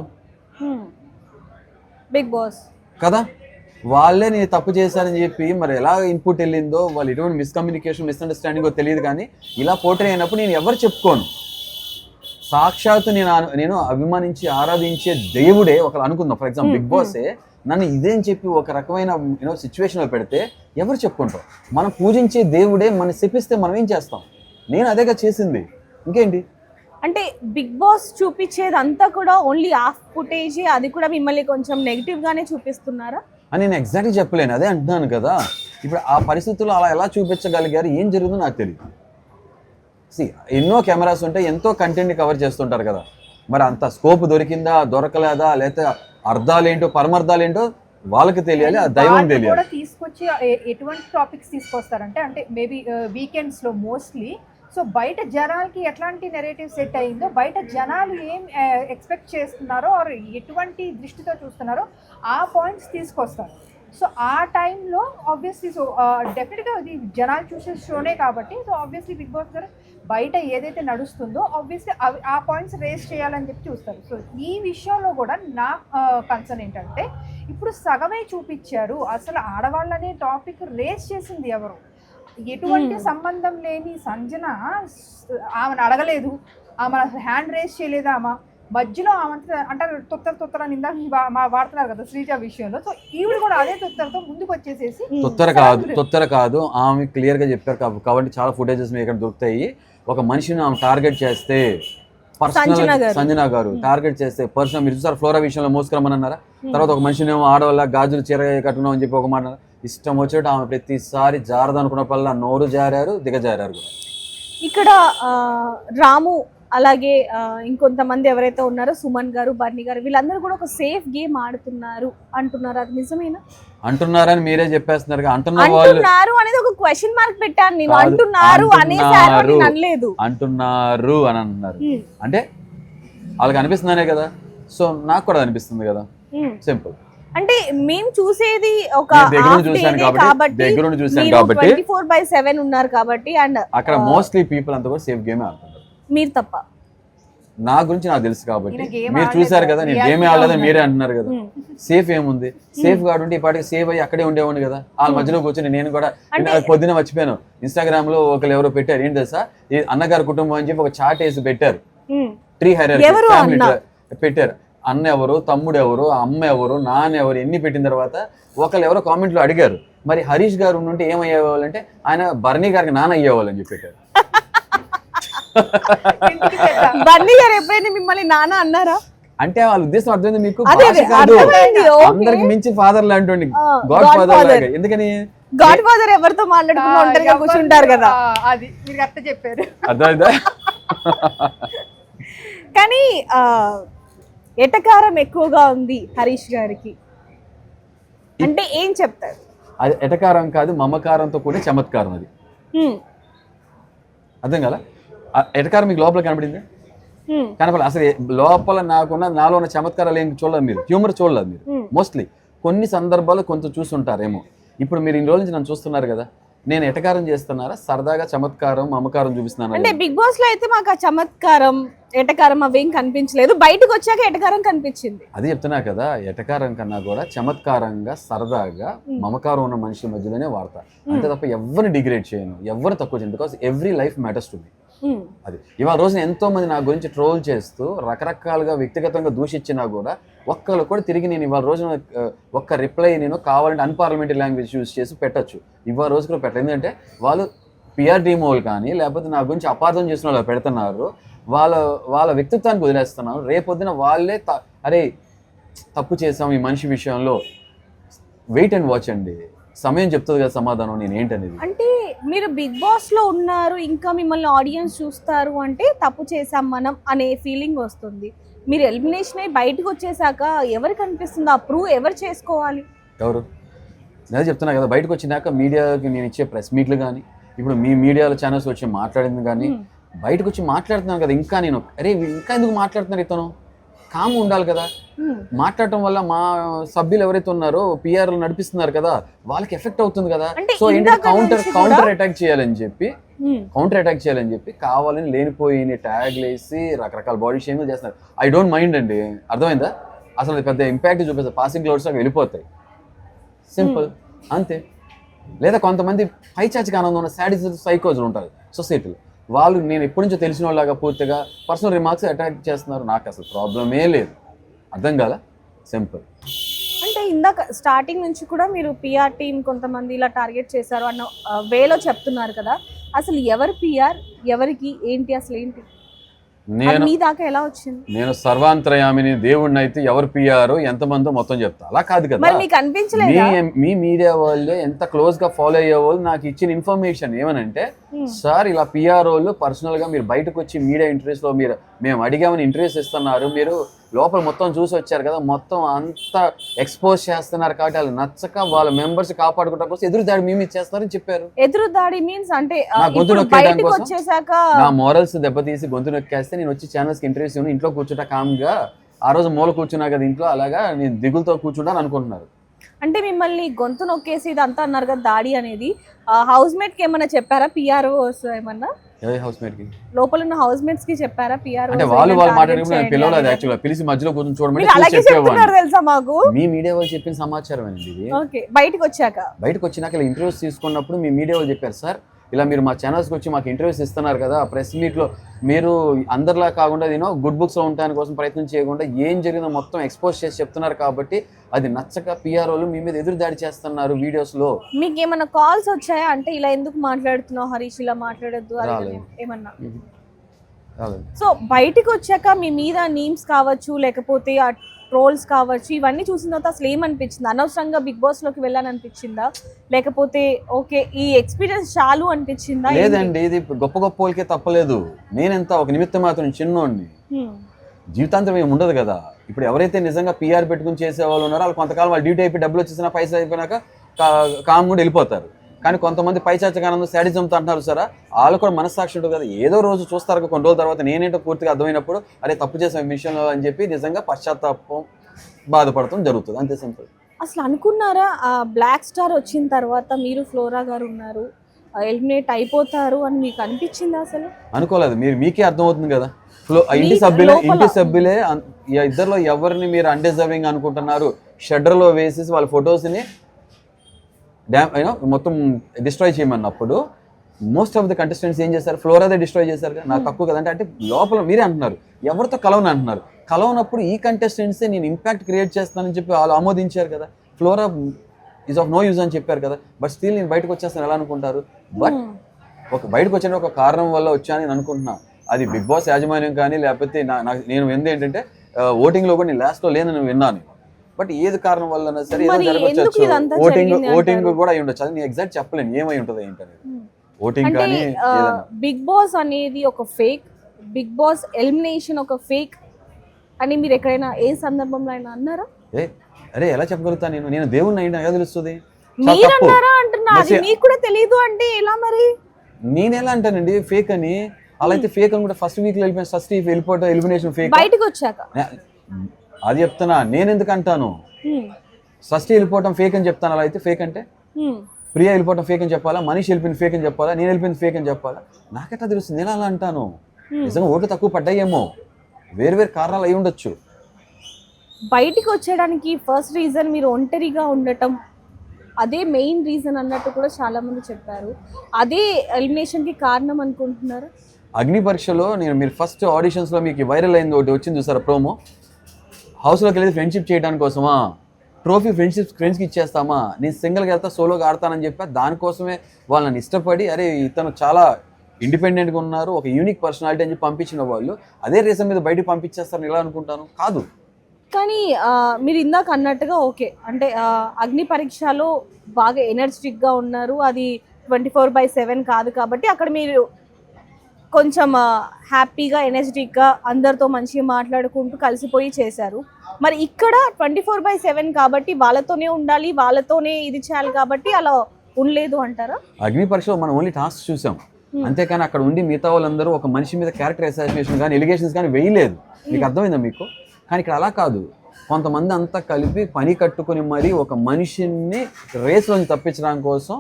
బిగ్ బాస్ కదా, వాళ్ళే నేను తప్పు చేశారని చెప్పి మరి ఎలా ఇన్పుట్ వెళ్ళిందో, వాళ్ళు ఎటువంటి మిస్కమ్యూనికేషన్ మిస్అండర్స్టాండింగో తెలియదు. కానీ ఇలా పోర్ట్రే అయినప్పుడు నేను ఎవరు చెప్పుకోను. సాక్షాత్తు నేను అభిమానించి ఆరాధించే దేవుడే ఒకరు అనుకుందాం, ఫర్ ఎగ్జాంపుల్ బిగ్ బాసే నన్ను ఇదేం చెప్పి ఒక రకమైన సిచ్యువేషన్లో పెడితే ఎవరు చెప్పుకుంటాం? మనం పూజించే దేవుడే మనం శపిస్తే మనం ఏం చేస్తాం? నేను అదేగా చేసింది, ఇంకేంటి? అంటే బిగ్ బాస్ చూపించేది అంతా కూడా ఓన్లీ హాఫ్ ఫుటేజే, అది కూడా మిమ్మల్ని కొంచెం నెగిటివ్ గానే చూపిస్తున్నారా అని నేను ఎగ్జాక్ట్గా చెప్పలేను. అదే అంటున్నాను కదా, ఇప్పుడు ఆ పరిస్థితుల్లో అలా ఎలా చూపించగలిగారు, ఏం జరుగుతుందో నాకు తెలియదు. ఎన్నో కెమెరాస్ ఉంటాయి, ఎంతో కంటెంట్ కవర్ చేస్తుంటారు కదా, మరి అంత స్కోప్ దొరికిందా దొరకలేదా, లేకపోతే అర్థాలేంటో పరమార్థాలేంటో వాళ్ళకి తెలియాలి, ఆ దైవం తెలియాలి. కూడా తీసుకొచ్చి ఎటువంటి టాపిక్స్ తీసుకొస్తారంటే, అంటే మేబీ వీకెండ్స్ లో మోస్ట్లీ, సో బయట జనాలకి ఎట్లాంటి నెరేటివ్ సెట్ అయిందో, బయట జనాలు ఏం ఎక్స్పెక్ట్ చేస్తున్నారో ఆర్ ఎటువంటి దృష్టితో చూస్తున్నారో ఆ పాయింట్స్ తీసుకొస్తారు. సో ఆ టైంలో ఆబ్వియస్లీ, సో డెఫినెట్గా అది జనాలు చూసే షోనే కాబట్టి, సో ఆబ్వియస్లీ బిగ్ బాస్ గారు బయట ఏదైతే నడుస్తుందో ఆబ్వియస్లీ ఆ పాయింట్స్ రేస్ చేయాలని చెప్పి చూస్తారు. సో ఈ విషయంలో కూడా నా కన్సర్న్ ఏంటంటే, ఇప్పుడు సగమే చూపించారు, అసలు ఆడవాళ్ళనే టాపిక్ రేస్ చేసింది ఎవరు? ఎటువంటి సంబంధం లేని సంజన ఆమెను అడగలేదు, ఆమె హ్యాండ్ రేస్ చేయలేదు, ఆమె మధ్యలో అంటారు తొత్తర నిందా వాడుతున్నారు కదా శ్రీజ విషయంలో. సో ఈవిడ కూడా అదే తొత్తరతో ముందుకు వచ్చేసేసి, తొత్తర కాదు ఆమె క్లియర్ గా చెప్పారు కాబట్టి చాలా ఫుటేజెస్ మీకు ఇక్కడ దొరుకుతాయి. ఒక మనిషిని ఆమె టార్గెట్ చేస్తే, సంజన గారు టార్గెట్ చేస్తే పర్సనల్, మీరు చూసారు ఫ్లోరా విషయంలో మోసుకురమ్మని అన్నారా, తర్వాత ఒక మనిషిని ఆడవాళ్ళ గాజులు చీర కట్టున్నాం అని చెప్పి ఒక మాట ఇష్టం వచ్చేటట్టు ఆమె ప్రతిసారి జారదనుకున్నప్పుడల్లా నోరు జారారు, దిగజారారు కూడా. ఇక్కడ రాము అలాగే ఇంకొంతమంది ఎవరైతే ఉన్నారో సుమన్ గారు, బర్నీ గారు, వీళ్ళందరూ కూడా ఒక సేఫ్ గేమ్ ఆడుతున్నారు అంటున్నారు, అది నిజమేనా? అంటున్నారని మీరే చెప్పేస్తున్నారు. అంటున్నారు అనేది ఒక క్వశ్చన్ మార్క్ పెట్టాను నేను. అంటున్నారు అనేసారు అనలేదు, అంటున్నారు అని అంటున్నారు. అంటే వాళ్ళకి అనిపిస్తుందనే కదా, సో నాకు కూడా అనిపిస్తుంది కదా, సింపుల్. అంటే మేము చూసేది ఒక కాబట్టి 24/7 ఉన్నారు కాబట్టి, అండ్ అక్కడ మోస్ట్లీ పీపుల్ అంతా కూడా సేఫ్ గేమ్ ఆడుతున్నారు, మీరు తప్ప. నా గురించి నాకు తెలుసు కాబట్టి. మీరు చూసారు కదా, నేను గేమే ఆడలేదని మీరే అంటున్నారు కదా. సేఫ్ ఏముంది? సేఫ్ గా ఉంటే ఈ పాటికి సేఫ్ అయ్యి అక్కడే ఉండేవాడిని కదా. వాళ్ళ మధ్యలో కూర్చొని నేను కూడా పొద్దున మర్చిపోయాను, ఇన్స్టాగ్రామ్ లో ఒకరు ఎవరో పెట్టారు, ఏంటి తెలుసా, ఈ అన్నగారి కుటుంబం అని చెప్పి ఒక చార్ట్ వేసి పెట్టారు, ట్రీ హైరార్కీ పెట్టారు. అన్న ఎవరు, తమ్ముడు ఎవరు, అమ్మ ఎవరు, నాన్న ఎవరు, ఎన్ని పెట్టిన తర్వాత ఒకళ్ళు ఎవరో కామెంట్ లో అడిగారు, మరి హరీష్ గారు ఉంటే ఏమయ్యేవాళ్ళంటే ఆయన బర్నీ గారికి నాన్న అయ్యేవాళ్ళు అని చెప్పి పెట్టారు. బర్నీ గారు ఎప్పుడైనా మిమ్మల్ని నాన్న అన్నారా? అంటే వాళ్ళ ఉద్దేశం అర్థమైంది మీకు? అందరికి మించి ఫాదర్ లాంటి గాడ్ ఫాదర్ లాగా. ఎందుకని గాడ్ ఫాదర్ ఎవరితో మాట్లాడుకుంటూ ఒంటరిగా కూర్చుంటారు కదా, అది మీరు అర్థం చెప్పారు. అర్థమైందా? కానీ ఎటకారం ఎక్కువగా ఉంది హరీష్ గారికి అంటే ఏం చెప్తారు? అది ఎటకారం కాదు, మమకారంతో కూడా చమత్కారం. అది అర్థం కదా? ఎటకారం మీకు లోపల కనపడింది? కనపడలేదు. అసలు లోపల నాలో ఉన్న చమత్కారాలు ఏం చూడలేదు మీరు, హ్యూమర్ చూడలేదు మీరు. మోస్ట్లీ కొన్ని సందర్భాలు కొంచెం చూస్తుంటారేమో. ఇప్పుడు మీరు ఇన్ని రోజుల నుంచి నన్ను చూస్తున్నారు కదా, నేను ఎటకారం చేస్తున్నారా, సరదాగా చమత్కారం మమకారం చూపిస్తున్నాను? అంటే బిగ్ బాస్ లో అయితే మాకు ఆ చమత్కారం ఎటకారం అవేం కనిపించలేదు, బయటకు వచ్చాక ఎటకారం కనిపించింది. అది చెప్తున్నా కదా, ఎటకారం కన్నా కూడా చమత్కారంగా సరదాగా మమకారం ఉన్న మనుషుల మధ్యలోనే వాడతా, అంతే తప్ప ఎవరిని డిగ్రేడ్ చేయను, ఎవరు తక్కువ చేయను. Because every life matters to me. అది ఇవాళ రోజున ఎంతో మంది నా గురించి ట్రోల్ చేస్తూ రకరకాలుగా వ్యక్తిగతంగా దూషించినా కూడా ఒక్కళ్ళు కూడా తిరిగి నేను ఇవాళ రోజున ఒక్క రిప్లై నేను కావాలంటే అన్పార్లమెంటరీ లాంగ్వేజ్ యూజ్ చేసి పెట్టచ్చు. ఇవాళ రోజు కూడా పెట్టలేదు, ఎందుకంటే వాళ్ళు పిఆర్ డీమోలు కానీ లేకపోతే నా గురించి అపార్థం చేసిన వాళ్ళు పెడుతున్నారు, వాళ్ళ వ్యక్తిత్వానికి వదిలేస్తున్నారు. రేపొద్దున వాళ్ళే అరే తప్పు చేసాం ఈ మనిషి విషయంలో, వెయిట్ అండ్ వాచ్ అండి. సమయం చెప్తుంది కదా సమాధానం నేను ఏంటనేది. అంటే మీరు బిగ్ బాస్ లో ఉన్నారు, ఇంకా మిమ్మల్ని ఆడియన్స్ చూస్తారు అంటే తప్పు చేసాం మనం అనే ఫీలింగ్ వస్తుంది. మీరు ఎలిమినేషన్ అయ్యి బయటకు వచ్చేసాక ఎవరికి అనిపిస్తుంది? ఆ ప్రూవ్ ఎవరు చేసుకోవాలి? ఎవరు? నేను చెప్తున్నా కదా, బయటకు వచ్చినాక మీడియాకి నేను ఇచ్చే ప్రెస్ మీట్లు కానీ, ఇప్పుడు మీ మీడియాలో ఛానల్స్ వచ్చి మాట్లాడింది కానీ, బయటకు వచ్చి మాట్లాడుతున్నాను కదా, ఇంకా నేను అరే ఇంకా ఎందుకు మాట్లాడుతున్నారు ఇతను, కామ్ ఉండాలి కదా. మాట్లాడటం వల్ల మా సభ్యులు ఎవరైతే ఉన్నారో పిఆర్లు నడిపిస్తున్నారు కదా, వాళ్ళకి ఎఫెక్ట్ అవుతుంది కదా. సో ఏంటంటే కౌంటర్ అటాక్ చేయాలని చెప్పి కావాలని లేనిపోయి ట్యాగ్లు వేసి రకరకాల బాడీ షేమింగ్ చేస్తున్నారు. ఐ డోంట్ మైండ్ అండి, అర్థమైందా? అసలు అది పెద్ద ఇంపాక్ట్ చూపిస్తుంది, పాసింగ్ క్లౌడ్స్ వెళ్ళిపోతాయి, సింపుల్ అంతే. లేదా కొంతమంది పైచాచికి ఆనందం ఉన్న సాడిస్ట్ సైకోజులు ఉంటారు సొసైటీలో, వాళ్ళు నేను ఎప్పటి నుంచో తెలిసిన వాళ్ళగా పూర్తిగా పర్సనల్ రిమార్క్స్ అటాక్ చేస్తున్నారు. నాకు అసలు ప్రాబ్లమే లేదు, అర్థం కాదా, సింపుల్. అంటే ఇందాక స్టార్టింగ్ నుంచి కూడా మీరు పిఆర్ టీం కొంతమంది ఇలా టార్గెట్ చేశారు అన్న వేలో చెప్తున్నారు కదా, అసలు ఎవరు పిఆర్, ఎవరికి ఏంటి, అసలు ఏంటి మీ దాకా ఎలా వచ్చింది? నేను సర్వాంతరయామిని దేవుడిని అయితే ఎవరు పిఆర్ ఎంతమందో మొత్తం చెప్తా, అలా కాదు కదా. మీకు అనిపించలేదు మీ మీడియా వాళ్ళే ఎంత క్లోజ్ గా ఫాలో అయ్యే వాళ్ళు నాకు ఇచ్చిన ఇన్ఫర్మేషన్ ఏమనంటే, సార్ ఇలా పిఆర్ వాళ్ళు పర్సనల్ గా మీరు బయటకు వచ్చి మీడియా ఇంటర్వ్యూస్ లో మేము అడిగామని ఇంటర్వ్యూస్ ఇస్తున్నారు, మీరు లోపల మొత్తం చూసి వచ్చారు కదా, మొత్తం అంతా ఎక్స్పోజ్ చేస్తున్నారు కాబట్టి వాళ్ళు నచ్చక వాళ్ళ మెంబర్స్ కాపాడుకుంటా కోసం ఎదురు దాడి మీ మీద చేస్తున్నారని చెప్పారు. ఎదురు దాడి మీన్స్ అంటే నా గొంతు నొక్కేయడం కోసం, వచ్చేసాక నా మోరల్స్ దెబ్బతీసి గొంతు నొక్కేస్తే నేను వచ్చి ఛానల్స్ కి ఇంటర్వ్యూస్ ఇంట్లో కూర్చుంటా కామ్గా, ఆ రోజు మూల కూర్చున్నా కదా ఇంట్లో, అలాగా నేను దిగులతో కూర్చుంటాను అనుకుంటున్నారు. అంటే మిమ్మల్ని గొంతు నొక్కేసి ఇదంతా అన్నారు కదా దాడి అనేది, హౌస్ మేట్ కి ఏమన్నా చెప్పారా? పిఆర్ఓ ఏమన్నా హౌస్ మేట్ కి లోపల ఉన్న హౌస్ మేట్స్ కి చెప్పారా? పిఆర్ఓ అంటే వాళ్ళు మాట్లాడుకుని పిలవలేదు, యాక్చువల్గా పిలిచి మధ్యలో కూర్చొని చూడమని తెలుసా మాకు, మీ మీడియా వాళ్ళు చెప్పిన సమాచారం అండి ఇది. బయటకు వచ్చినాక ఇలా ఇంటర్వ్యూస్ తీసుకున్నప్పుడు మీ మీడియా వాళ్ళు చెప్పారు, సార్ ఇలా మీరు మా ఛానల్స్కి వచ్చి మాకు ఇంటర్వ్యూస్ ఇస్తున్నారు కదా, ప్రెస్ మీట్లో మీరు అందరిలా కాకుండా గుడ్ బుక్స్లో ఉండడానికి కోసం ప్రయత్నం చేయకుండా ఏం జరిగిందో మొత్తం ఎక్స్పోజ్ చేసి చెప్తున్నారు కాబట్టి అది నచ్చక పిఆర్ వాళ్ళు మీ మీద ఎదురు దాడి చేస్తున్నారు వీడియోస్లో. మీకు ఏమైనా కాల్స్ వచ్చాయా అంటే ఇలా ఎందుకు మాట్లాడుతున్నావు హరీష్, ఇలా మాట్లాడద్దు ఏమన్నా? సో బయటకు వచ్చాక మీ మీద నీమ్స్ కావచ్చు, లేకపోతే ఆ ట్రోల్స్ కావచ్చు, ఇవన్నీ చూసిన తర్వాత అసలు ఏమనిపించింది? అనవసరంగా బిగ్ బాస్ లోకి వెళ్ళాలనిపించిందా, లేకపోతే ఓకే ఈ ఎక్స్పీరియన్స్ చాలు అనిపించిందా? లేదండి, ఇది గొప్ప గొప్ప వాళ్ళకే తప్పలేదు, నేనెంత ఒక నిమిత్తం మాత్రం చిన్నోడిని, జీవితాంతం ఏమి ఉండదు కదా. ఇప్పుడు ఎవరైతే నిజంగా పిఆర్ పెట్టుకుని చేసే వాళ్ళు ఉన్నారో వాళ్ళు కొంతకాలం వాళ్ళు డ్యూటీ అయిపోయి డబ్బులు వచ్చేసినా పైసలు అయిపోయినాక కామ్ కూడా వెళ్ళిపోతారు. కానీ కొంతమంది పైచాచకానందం శాడిజంతో అంటున్నారు సరే, వాళ్ళు కూడా మనస్సాక్షి ఉంటుంది కదా, ఏదో రోజు చూస్తారు కొన్ని రోజుల తర్వాత నేనేంటో పూర్తిగా అర్థమైనప్పుడు అరే తప్పు చేసే విషయంలో అని చెప్పి నిజంగా పశ్చాత్తాపం బాధపడటం జరుగుతుంది, అంతే సింపుల్. అసలు అనుకున్నారా బ్లాక్ స్టార్ వచ్చిన తర్వాత మీరు ఫ్లోరా గారు ఉన్నారు, ఎలిమినేట్ అయిపోతారు అని మీకు అనిపించింది? అసలు అనుకోలేదు, మీకే అర్థమవుతుంది కదా. ఇంటి సభ్యులే ఇద్దరిలో ఎవరిని మీరు అన్డిజర్వింగ్ అనుకుంటున్నారు షెడర్లో వేసేసి వాళ్ళ ఫొటోస్ని మొత్తం డిస్ట్రాయ్ చేయమన్నప్పుడు మోస్ట్ ఆఫ్ ద కంటెస్టెంట్స్ ఏం చేశారు? ఫ్లోరాదే డిస్ట్రాయ్ చేశారు కదా, నాకు తక్కువ కదా అంటే లోపల మీరే అంటున్నారు ఎవరితో కలవని అంటున్నారు, కలవనప్పుడు ఈ కంటెస్టెంట్సే నేను ఇంపాక్ట్ క్రియేట్ చేస్తానని చెప్పి వాళ్ళు ఆమోదించారు కదా, Flora is of no use అని చెప్పారు కదా, బట్ స్టిల్ నేను బయటకు వచ్చేస్తాను ఎలా అనుకుంటారు? బట్ బయటకు వచ్చే ఒక కారణం వల్ల వచ్చాను నేను అనుకుంటున్నా, అది బిగ్ బాస్ యాజమాన్యం కానీ లేకపోతే నేను ఏంటంటే ఓటింగ్లో కూడా నేను లాస్ట్లో లేదని విన్నాను, బట్ ఏది కారణం వల్ల సరే ఏదో జరగవచ్చు, ఓటింగ్ కూడా అయి ఉండొచ్చు, అది నేను ఎగ్జాక్ట్ చెప్పలేను ఏమై ఉంటుంది ఏంటనేది. ఓటింగ్ కానీ బిగ్ బాస్ అనేది ఒక ఫేక్, బిగ్ బాస్ ఎలిమినేషన్ ఒక ఫేక్ అని మీరు ఎక్కడైనా ఏ సందర్భంలో అయినా అన్నారా? అరే ఎలా చెప్పగలుగుతా, నేను దేవుణ్ణి అయినా ఎలా తెలుస్తుంది? మీరు అన్నారా అంటున్నా, అది మీకు కూడా తెలియదు అంటే ఎలా మరి? నేను ఎలా అంటానండి ఫేక్ అని? అలా అయితే ఫేక్ అని కూడా ఫస్ట్ వీక్ వెళ్ళిపోవడం ఎలిమినేషన్ ఫేక్, బయటకు వచ్చాక అది చెప్తున్నా. నేను ఎందుకు అంటాను ఫస్ట్ వెళ్ళిపోవటం ఫేక్ అని చెప్తాను? అలా అయితే ఫేక్ అంటే ప్రియా వెళ్ళిపోవటం ఫేక్ అని చెప్పాలా, మనీష్ వెళ్ళిపోయింది ఫేక్ అని చెప్పాలా, నేను వెళ్ళిపోయింది ఫేక్ అని చెప్పాలా? నాకెట్లా తెలుస్తుంది? నేను అలా అంటాను. నిజంగా ఓట్లు తక్కువ పడ్డాయేమో, వేరు కారణాలు అయి ఉండొచ్చు. బయటికి వచ్చేయడానికి ఫస్ట్ రీజన్ మీరు ఒంటరిగా ఉండటం, అదే మెయిన్ రీజన్ అన్నట్టు కూడా చాలా మంది చెప్పారు. అదే ఎలిమినేషన్కి కారణం అనుకుంటున్నారు. అగ్ని పరీక్షలో మీరు ఫస్ట్ ఆడిషన్స్లో మీకు వైరల్ అయింది ఒకటి వచ్చింది చూసారా ప్రోమో, హౌస్లోకి వెళ్ళి ఫ్రెండ్షిప్ చేయడానికి కోసమా, ట్రోఫీ ఫ్రెండ్స్కి ఇచ్చేస్తామా, నేను సింగిల్గా వెళ్తా సోలోగా ఆడతానని చెప్పా, దానికోసమే వాళ్ళని ఇష్టపడి అరే ఇతను చాలా ఇండిపెండెంట్గా ఉన్నారు, ఒక యూనిక్ పర్సనాలిటీ అని చెప్పి పంపించిన వాళ్ళు అదే రీజన్ మీద బయటకు పంపించేస్తారని ఎలా అనుకుంటాను? కాదు, కానీ మీరు ఇందాక అన్నట్టుగా ఓకే అంటే అగ్ని పరీక్షలో బాగా ఎనర్జెటిక్గా ఉన్నారు, అది 24/7 కాదు కాబట్టి అక్కడ మీరు కొంచెం హ్యాపీగా ఎనర్జెటిక్గా అందరితో మంచిగా మాట్లాడుకుంటూ కలిసిపోయి చేశారు. మరి ఇక్కడ 24/7 కాబట్టి వాళ్ళతోనే ఉండాలి, వాళ్ళతోనే ఇది చేయాలి కాబట్టి అలా ఉండలేదు అంటారా? అగ్ని పరీక్షలో మనం ఓన్లీ టాస్క్ చూసాం, అంతేకాని అక్కడ ఉండి మిగతా వాళ్ళందరూ ఒక మనిషి మీద క్యారెక్టర్ అసాసినేషన్ కానీ ఎలిగేషన్స్ కానీ వేయలేదు. మీకు అర్థమైందా మీకు? కానీ ఇక్కడ అలా కాదు, కొంతమంది అంతా కలిపి పని కట్టుకుని మరి ఒక మనిషిని రేస్లోంచి తప్పించడం కోసం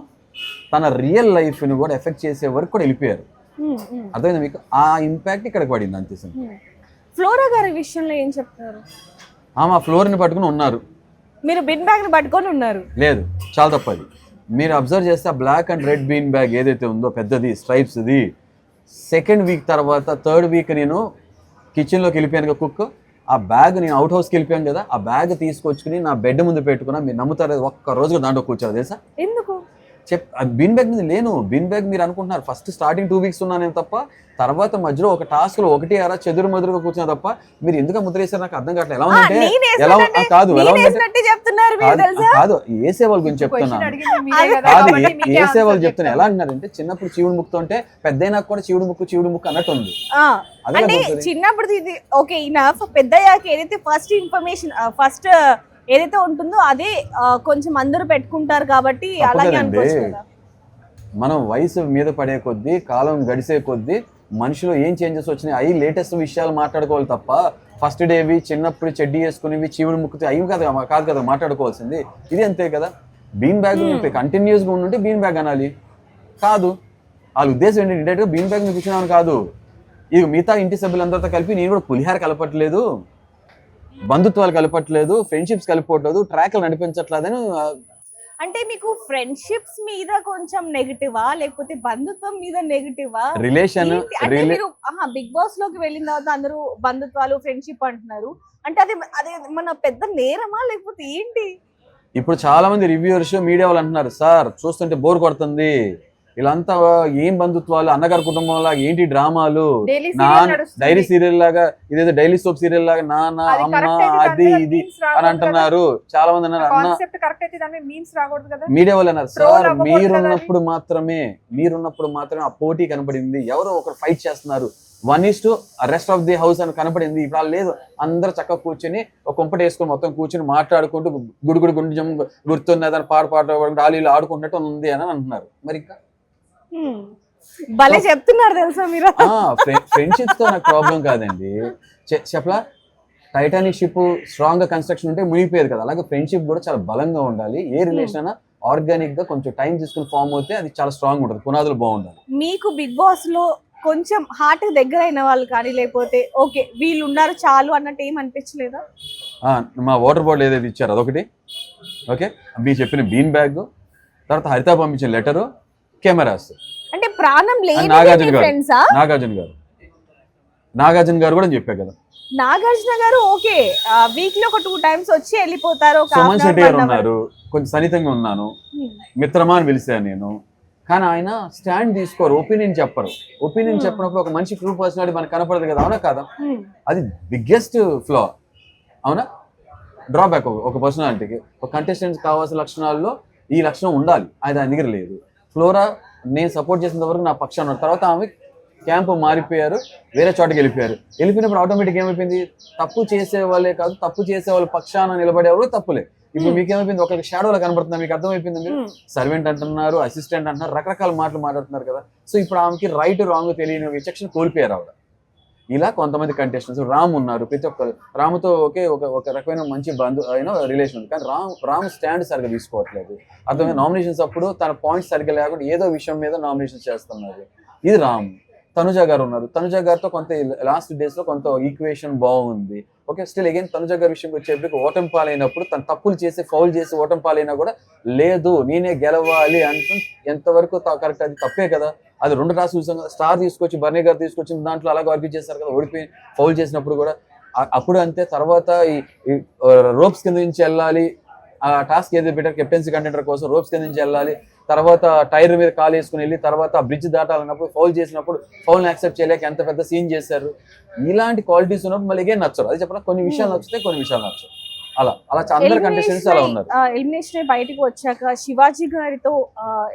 తన రియల్ లైఫ్ని కూడా ఎఫెక్ట్ చేసే వరకు కూడా వెళ్ళిపోయారు. అర్థమైందా మీకు? ఆ ఇంపాక్ట్ ఇక్కడికి పడింది అంతే. ఫ్లోరా గారి విషయంలో ఏం చెప్తారు? ఆమె ఆ ఫ్లోర్ని పట్టుకుని ఉన్నారు, మీరు బిన్ బ్యాగ్ని పట్టుకొని ఉన్నారు. లేదు, చాలా తప్పది. మీరు అబ్జర్వ్ చేస్తే ఆ black and red bean bag ఏదైతే ఉందో పెద్దది స్ట్రైప్స్ది, సెకండ్ వీక్ తర్వాత థర్డ్ వీక్ నేను కిచెన్లోకి వెళ్ళిపోయాను కదా కుక్, ఆ బ్యాగ్ నేను అవుట్ హౌస్కి వెళ్ళిపోయాను కదా, ఆ బ్యాగ్ తీసుకొచ్చుకుని నా బెడ్ ముందు పెట్టుకున్నా. మీరు నమ్ముతారు, ఒక్క రోజుగా దాంట్లో కూర్చోరు తెలుసా? ఎందుకు బిన్ బ్యాగ్ మీద లేను. బిన్ బ్యాగ్ మీరు అనుకుంటున్నారు ఫస్ట్ స్టార్టింగ్ 2 వీక్స్ ఉన్నానేం తప్ప, తర్వాత మధ్యలో ఒక టాస్క్ లో ఒకటి అరా చెదురు మదురుగా కూర్చున్నా తప్ప. మీరు ఎందుకు ముద్ర వేసారు నాకు అర్థం కావట్లేదు. ఎలా ఉందంటే కాదు వేసే వాళ్ళ గురించి చెప్తున్నా, కాదు వేసే వాళ్ళు చెప్తున్నా. ఎలా అంటున్నారంటే చిన్నప్పుడు శివుడు ముక్కు ఉంటే పెద్దయినా కూడా శివుడు ముక్కు అన్నట్టు ఉంది. అంటే చిన్నప్పుడు ఇది ఓకే ఇనఫ్, పెద్దయ్యాక ఏదైతే ఫస్ట్ ఇన్ఫర్మేషన్ ఫస్ట్ ఏదైతే ఉంటుందో అదే కొంచెం అందరూ పెట్టుకుంటారు కాబట్టి అలాగే అనుకోవచ్చు కదా. మనం వయసు మీద పడే కొద్దీ, కాలం గడిసే కొద్దీ మనిషిలో ఏం చేంజెస్ వచ్చినాయి అవి లేటెస్ట్ విషయాలు మాట్లాడుకోవాలి తప్ప ఫస్ట్ డేవి చిన్నప్పుడు చెడ్డీ వేసుకునేవి చీవుడు ముక్కుతే అవి కాదు కదా మాట్లాడుకోవాల్సింది. ఇది అంతే కదా. బీన్ బ్యాగ్ కంటిన్యూస్గా ఉండుంటే బీన్ బ్యాగ్ అనాలి. కాదు, వాళ్ళ ఉద్దేశం ఏంటంటే డైరెక్ట్గా బీన్ బ్యాగ్ కూర్చున్నాను కాదు. ఇది మిగతా ఇంటి సభ్యులందరితో కలిపి నేను కూడా పులిహార కలపట్లేదు, బంధుత్వాలు కలపట్లేదు, ఫ్రెండ్షిప్స్ కలిపట్లేదు, ట్రాక్లు నడిపించట్లేదని. అంటే మీకు ఫ్రెండ్షిప్స్ మీద కొంచెం నెగటివా లేకపోతే బంధుత్వం మీద నెగటివా? రిలేషన్ బిగ్ బాస్ లోకి వెళ్ళిన తర్వాత అందరూ బంధుత్వాలు ఫ్రెండ్షిప్ అంటున్నారు, అంటే అదే మన పెద్ద నేరమా లేకపోతే ఏంటి? ఇప్పుడు చాలా మంది రివ్యూవర్స్ మీడియా వాళ్ళు అంటున్నారు, సార్ చూస్తుంటే బోర్ కొడుతుంది, వీళ్ళంతా ఏం బంధుత్వాలు, అన్నగారి కుటుంబంలో ఏంటి డ్రామాలు, డైరీ సీరియల్ లాగా, ఇదేదో డైలీ సోప్ సీరియల్ లాగా నాన్న అమ్మ అది ఇది అని అంటున్నారు. చాలా మంది అన్నారు అన్న మీడియా వాళ్ళు అన్నారు, సార్ మీరున్నప్పుడు మాత్రమే ఆ పోటీ కనపడింది, ఎవరో ఒకరు ఫైట్ చేస్తున్నారు 1:2 రెస్ట్ ఆఫ్ ది హౌస్ అని కనపడింది. ఇప్పుడు అలా లేదు, అందరూ చక్కగా కూర్చొని ఒక కుంపటి వేసుకొని మొత్తం కూర్చొని మాట్లాడుకుంటూ గుడి గుండెం గుర్తున్నదని పాట డాలీలు ఆడుకుంటున్నట్టు ఉంది అని అంటున్నారు. మరి ఇంకా భలే చెప్తున్నారు తెలుసా మీరు. ఫ్రెండ్షిప్స్ తో నాకు ప్రాబ్లం కాదండి, చెప్పలా టైటానిక్ షిప్ స్ట్రాంగ్ గా కన్స్ట్రక్షన్ ఉంటే మునిగిపోయేది కదా, అలాగే ఫ్రెండ్షిప్ కూడా చాలా బలంగా ఉండాలి. ఏ రిలేషన్ అయినా ఆర్గానిక్ గా కొంచెం టైం తీసుకుని ఫామ్ అవుతే అది చాలా స్ట్రాంగ్ ఉంటుంది, పునాదులు బాగుండాలి. మీకు బిగ్ బాస్ లో కొంచెం హార్ట్ దగ్గర అయిన వాళ్ళు కానీ లేకపోతే ఓకే వీళ్ళు ఉన్నారు చాలు అన్నట్టు ఏం అనిపించలేదా? మా వాటర్ బాటిల్ ఏదైతే ఇచ్చారు అదొకటి, ఓకే మీరు చెప్పిన బీన్ బ్యాగ్, తర్వాత హరిత పంపించిన లెటరు, కెమెరాస్, అంటే ప్రాణం లేని ఫ్రెండ్సా? నాగార్జున గారు కూడా చెప్పా కదా. నాగార్జున గారు ఓకే వీక్ లో ఒక 2 times వచ్చి వెళ్ళిపోతారు. సుమన్ శెట్టి గారు ఉన్నారు, కొంచెం సన్నిహితంగా ఉన్నాను, మిత్రమా అని పిలిచాను నేను. కానీ ఆయన స్టాండ్ తీసుకోరు, ఒపీనియన్ చెప్పరు. ఒపీనియన్ చెప్పినప్పుడు ఒక మనిషి ట్రూ పర్సనాలిటీ మనకు కనపడదు కదా, అవునా కాదా? అది బిగ్గెస్ట్ ఫ్లా, అవునా? డ్రాబ్యాక్ ఒక పర్సనాలిటీకి. ఒక కంటెస్టెంట్స్ కావాల్సిన లక్షణాల్లో ఈ లక్షణం ఉండాలి, అది దాని దగ్గర లేదు. ఫ్లోరా నేను సపోర్ట్ చేసినంత వరకు నా పక్షాన ఉన్నారు, తర్వాత ఆమె క్యాంపు మారిపోయారు, వేరే చోటకి వెళ్ళిపోయినప్పుడు ఆటోమేటిక్ ఏమైపోయింది, తప్పు చేసే వాళ్ళే కాదు తప్పు చేసే వాళ్ళ పక్షాన నిలబడేవాళ్ళు తప్పులే. ఇప్పుడు మీకు ఏమైపోయింది, ఒకరికి షాడోలో కనబడుతుంది, మీకు అర్థమైపోయింది. మీరు సర్వెంట్ అంటున్నారు, అసిస్టెంట్ అంటున్నారు, రకరకాల మాటలు మాట్లాడుతున్నారు కదా. సో ఇప్పుడు ఆమెకి రైట్ రాంగ్ తెలియని విచక్షణ కోల్పోయారు ఆవిడ. ఇలా కొంతమంది కంటెస్టెంట్స్, రామ్ ఉన్నారు, ప్రతి ఒక్కరు రాముతో ఒకే ఒక రకమైన మంచి అయినా రిలేషన్ ఉంది, కానీ రామ్ స్టాండ్ సరిగ్గా తీసుకోవట్లేదు. అర్థమైన నామినేషన్స్ అప్పుడు తన పాయింట్స్ సరిగ్గా లేకుండా ఏదో విషయం మీద నామినేషన్ చేస్తున్నారు. ఇది రామ్. తనుజ గారు ఉన్నారు, తనుజ గారితో కొంత లాస్ట్ డేస్ లో కొంత ఈక్వేషన్ బాగుంది, ఓకే. స్టిల్ అగైన్ తనుజ గారి విషయంకి వచ్చేప్పటికి ఓటమి పాలైనప్పుడు తను తప్పులు చేసి ఫౌల్ చేసి ఓటమి పాలైనా కూడా లేదు నేనే గెలవాలి అంటూ ఎంతవరకు కరెక్ట్, అది తప్పే కదా. అది 2 టాస్క్ చూసాం కదా, స్టార్ తీసుకొచ్చి బర్నీ గారు తీసుకొచ్చి దాంట్లో అలాగే వర్క్ చేస్తారు కదా, ఓడిపోయి ఫౌల్ చేసినప్పుడు కూడా అప్పుడు అంతే. తర్వాత ఈ రోప్స్ కింద నుంచి వెళ్ళాలి, ఆ టాస్క్ ఏది పెట్టారు కెప్టెన్సీ కంటెండర్ కోసం రోప్స్ కింద నుంచి వెళ్ళాలి, తర్వాత టైర్ మీద కాలు వేసుకుని వెళ్ళి తర్వాత బ్రిడ్జ్ దాటాలన్నప్పుడు ఫౌల్ చేసినప్పుడు ఫౌల్ని యాక్సెప్ట్ చేయలేక ఎంత పెద్ద సీన్ చేశారు. ఇలాంటి క్వాలిటీస్ ఉన్నప్పుడు మళ్ళీ ఏం నచ్చరు. అది చెప్పిన కొన్ని విషయాలు నచ్చితే కొన్ని విషయాలు నచ్చరు. అలా అందరు కంటెస్టెంట్స్ అలా ఉన్నారు. ఎలిమినేషన్ బయటకు వచ్చాక శివాజీ గారితో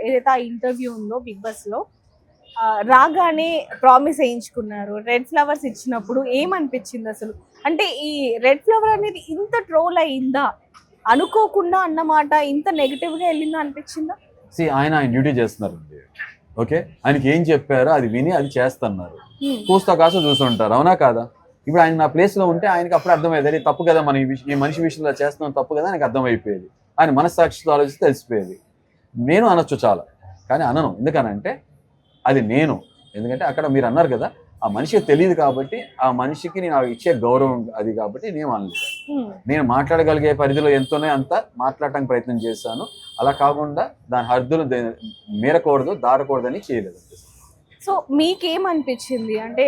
ఏదైతే ఆ ఇంటర్వ్యూ ఉందో బిగ్ బాస్ లో రాగానే ప్రామిస్ వేయించుకున్నారు, రెడ్ ఫ్లవర్స్ ఇచ్చినప్పుడు ఏమనిపించింది అసలు? అంటే ఈ రెడ్ ఫ్లవర్ అనేది ఇంత ట్రోల్ అయిందా, అనుకోకుండా అన్నమాట ఇంత నెగిటివ్ గా వెళ్ళిందా అనిపించిందా? ఆయన డ్యూటీ చేస్తున్నారు. ఓకే, ఆయనకి ఏం చెప్పారో అది విని అది చేస్తున్నారు. కూస్తా కాస్త చూస్తుంటారు, అవునా కాదా? ఇప్పుడు ఆయన నా ప్లేస్ లో ఉంటే ఆయనకి అప్పుడు అర్థమయ్యేది తప్పు కదా, మనం ఈ మనిషి విషయంలో చేస్తున్నాం తప్పు కదా, ఆయనకు అర్థమైపోయేది. ఆయన మనస్సాక్షితో ఆలోచిస్తే తెలిసిపోయేది. నేను అనొచ్చు చాలా, కానీ అనను. ఎందుకనంటే అది నేను, ఎందుకంటే అక్కడ మీరు అన్నారు కదా, ఆ మనిషికి తెలియదు కాబట్టి, ఆ మనిషికి నేను ఇచ్చే గౌరవం అది కాబట్టి నేను అనలేదు. నేను మాట్లాడగలిగే పరిధిలో ఎంతోనే అంత మాట్లాడటానికి ప్రయత్నం చేశాను. అలా కాకుండా దాని హద్దులు మీరకూడదు, దారకూడదని చేయలేదు. సో మీకేమనిపించింది అంటే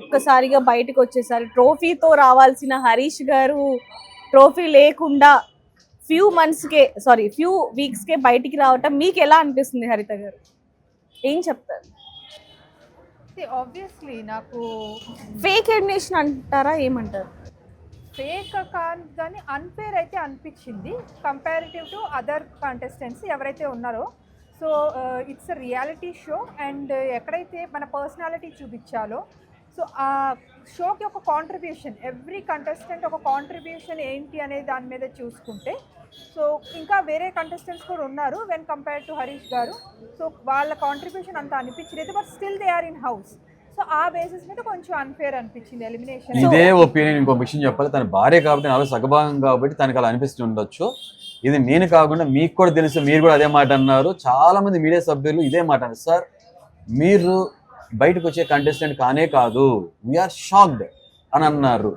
ఒక్కసారిగా బయటకు వచ్చేసరి ట్రోఫీతో రావాల్సిన హరీష్ గారు ట్రోఫీ లేకుండా ఫ్యూ వీక్స్కే బయటికి రావటం మీకు ఎలా అనిపిస్తుంది? హరిత గారు ఏం చెప్తారు? ఆబ్వియస్లీ నాకు ఫేక్ ఎలిమినేషన్ అంటారా, ఏమంటారు? ఫేక్ కాదు కానీ అన్ఫేర్ అయితే అనిపించింది కంపారిటివ్ టు అదర్ కంటెస్టెంట్స్ ఎవరైతే ఉన్నారో. So it's a reality show and ఎక్కడైతే మన పర్సనాలిటీ చూపించాలో, సో ఆ షోకి ఒక కాంట్రిబ్యూషన్, ఎవ్రీ కంటెస్టెంట్ ఒక కాంట్రిబ్యూషన్ ఏంటి అనేది దాని మీద చూసుకుంటే, సో ఇంకా వేరే కంటెస్టెంట్స్ కూడా ఉన్నారు వెన్ కంపేర్ టు హరీష్ గారు. సో వాళ్ళ కాంట్రిబ్యూషన్ అంత అనిపించలేదు, but still they are in house. So ఆ బేసిస్ మీద కొంచెం అన్ఫేర్ అనిపించింది ఎలిమినేషన్. ఇదే ఒపీనియన్ ఇంకో విషయం చెప్పాలి, తన భార్య కాబట్టి నాలో సగభాగం కాబట్టి తనకు అలా అనిపిస్తుండొచ్చు. ఇది నేను కాకుండా మీకు కూడా తెలుసు, మీరు కూడా అదే మాట అన్నారు. చాలా మంది మీడియా సభ్యులు ఇదే మాట అన్నారు, సార్ మీరు బయటకు వచ్చే కంటెస్టెంట్ కానే కాదు, వీఆర్ షాక్డ్ అని అన్నారు.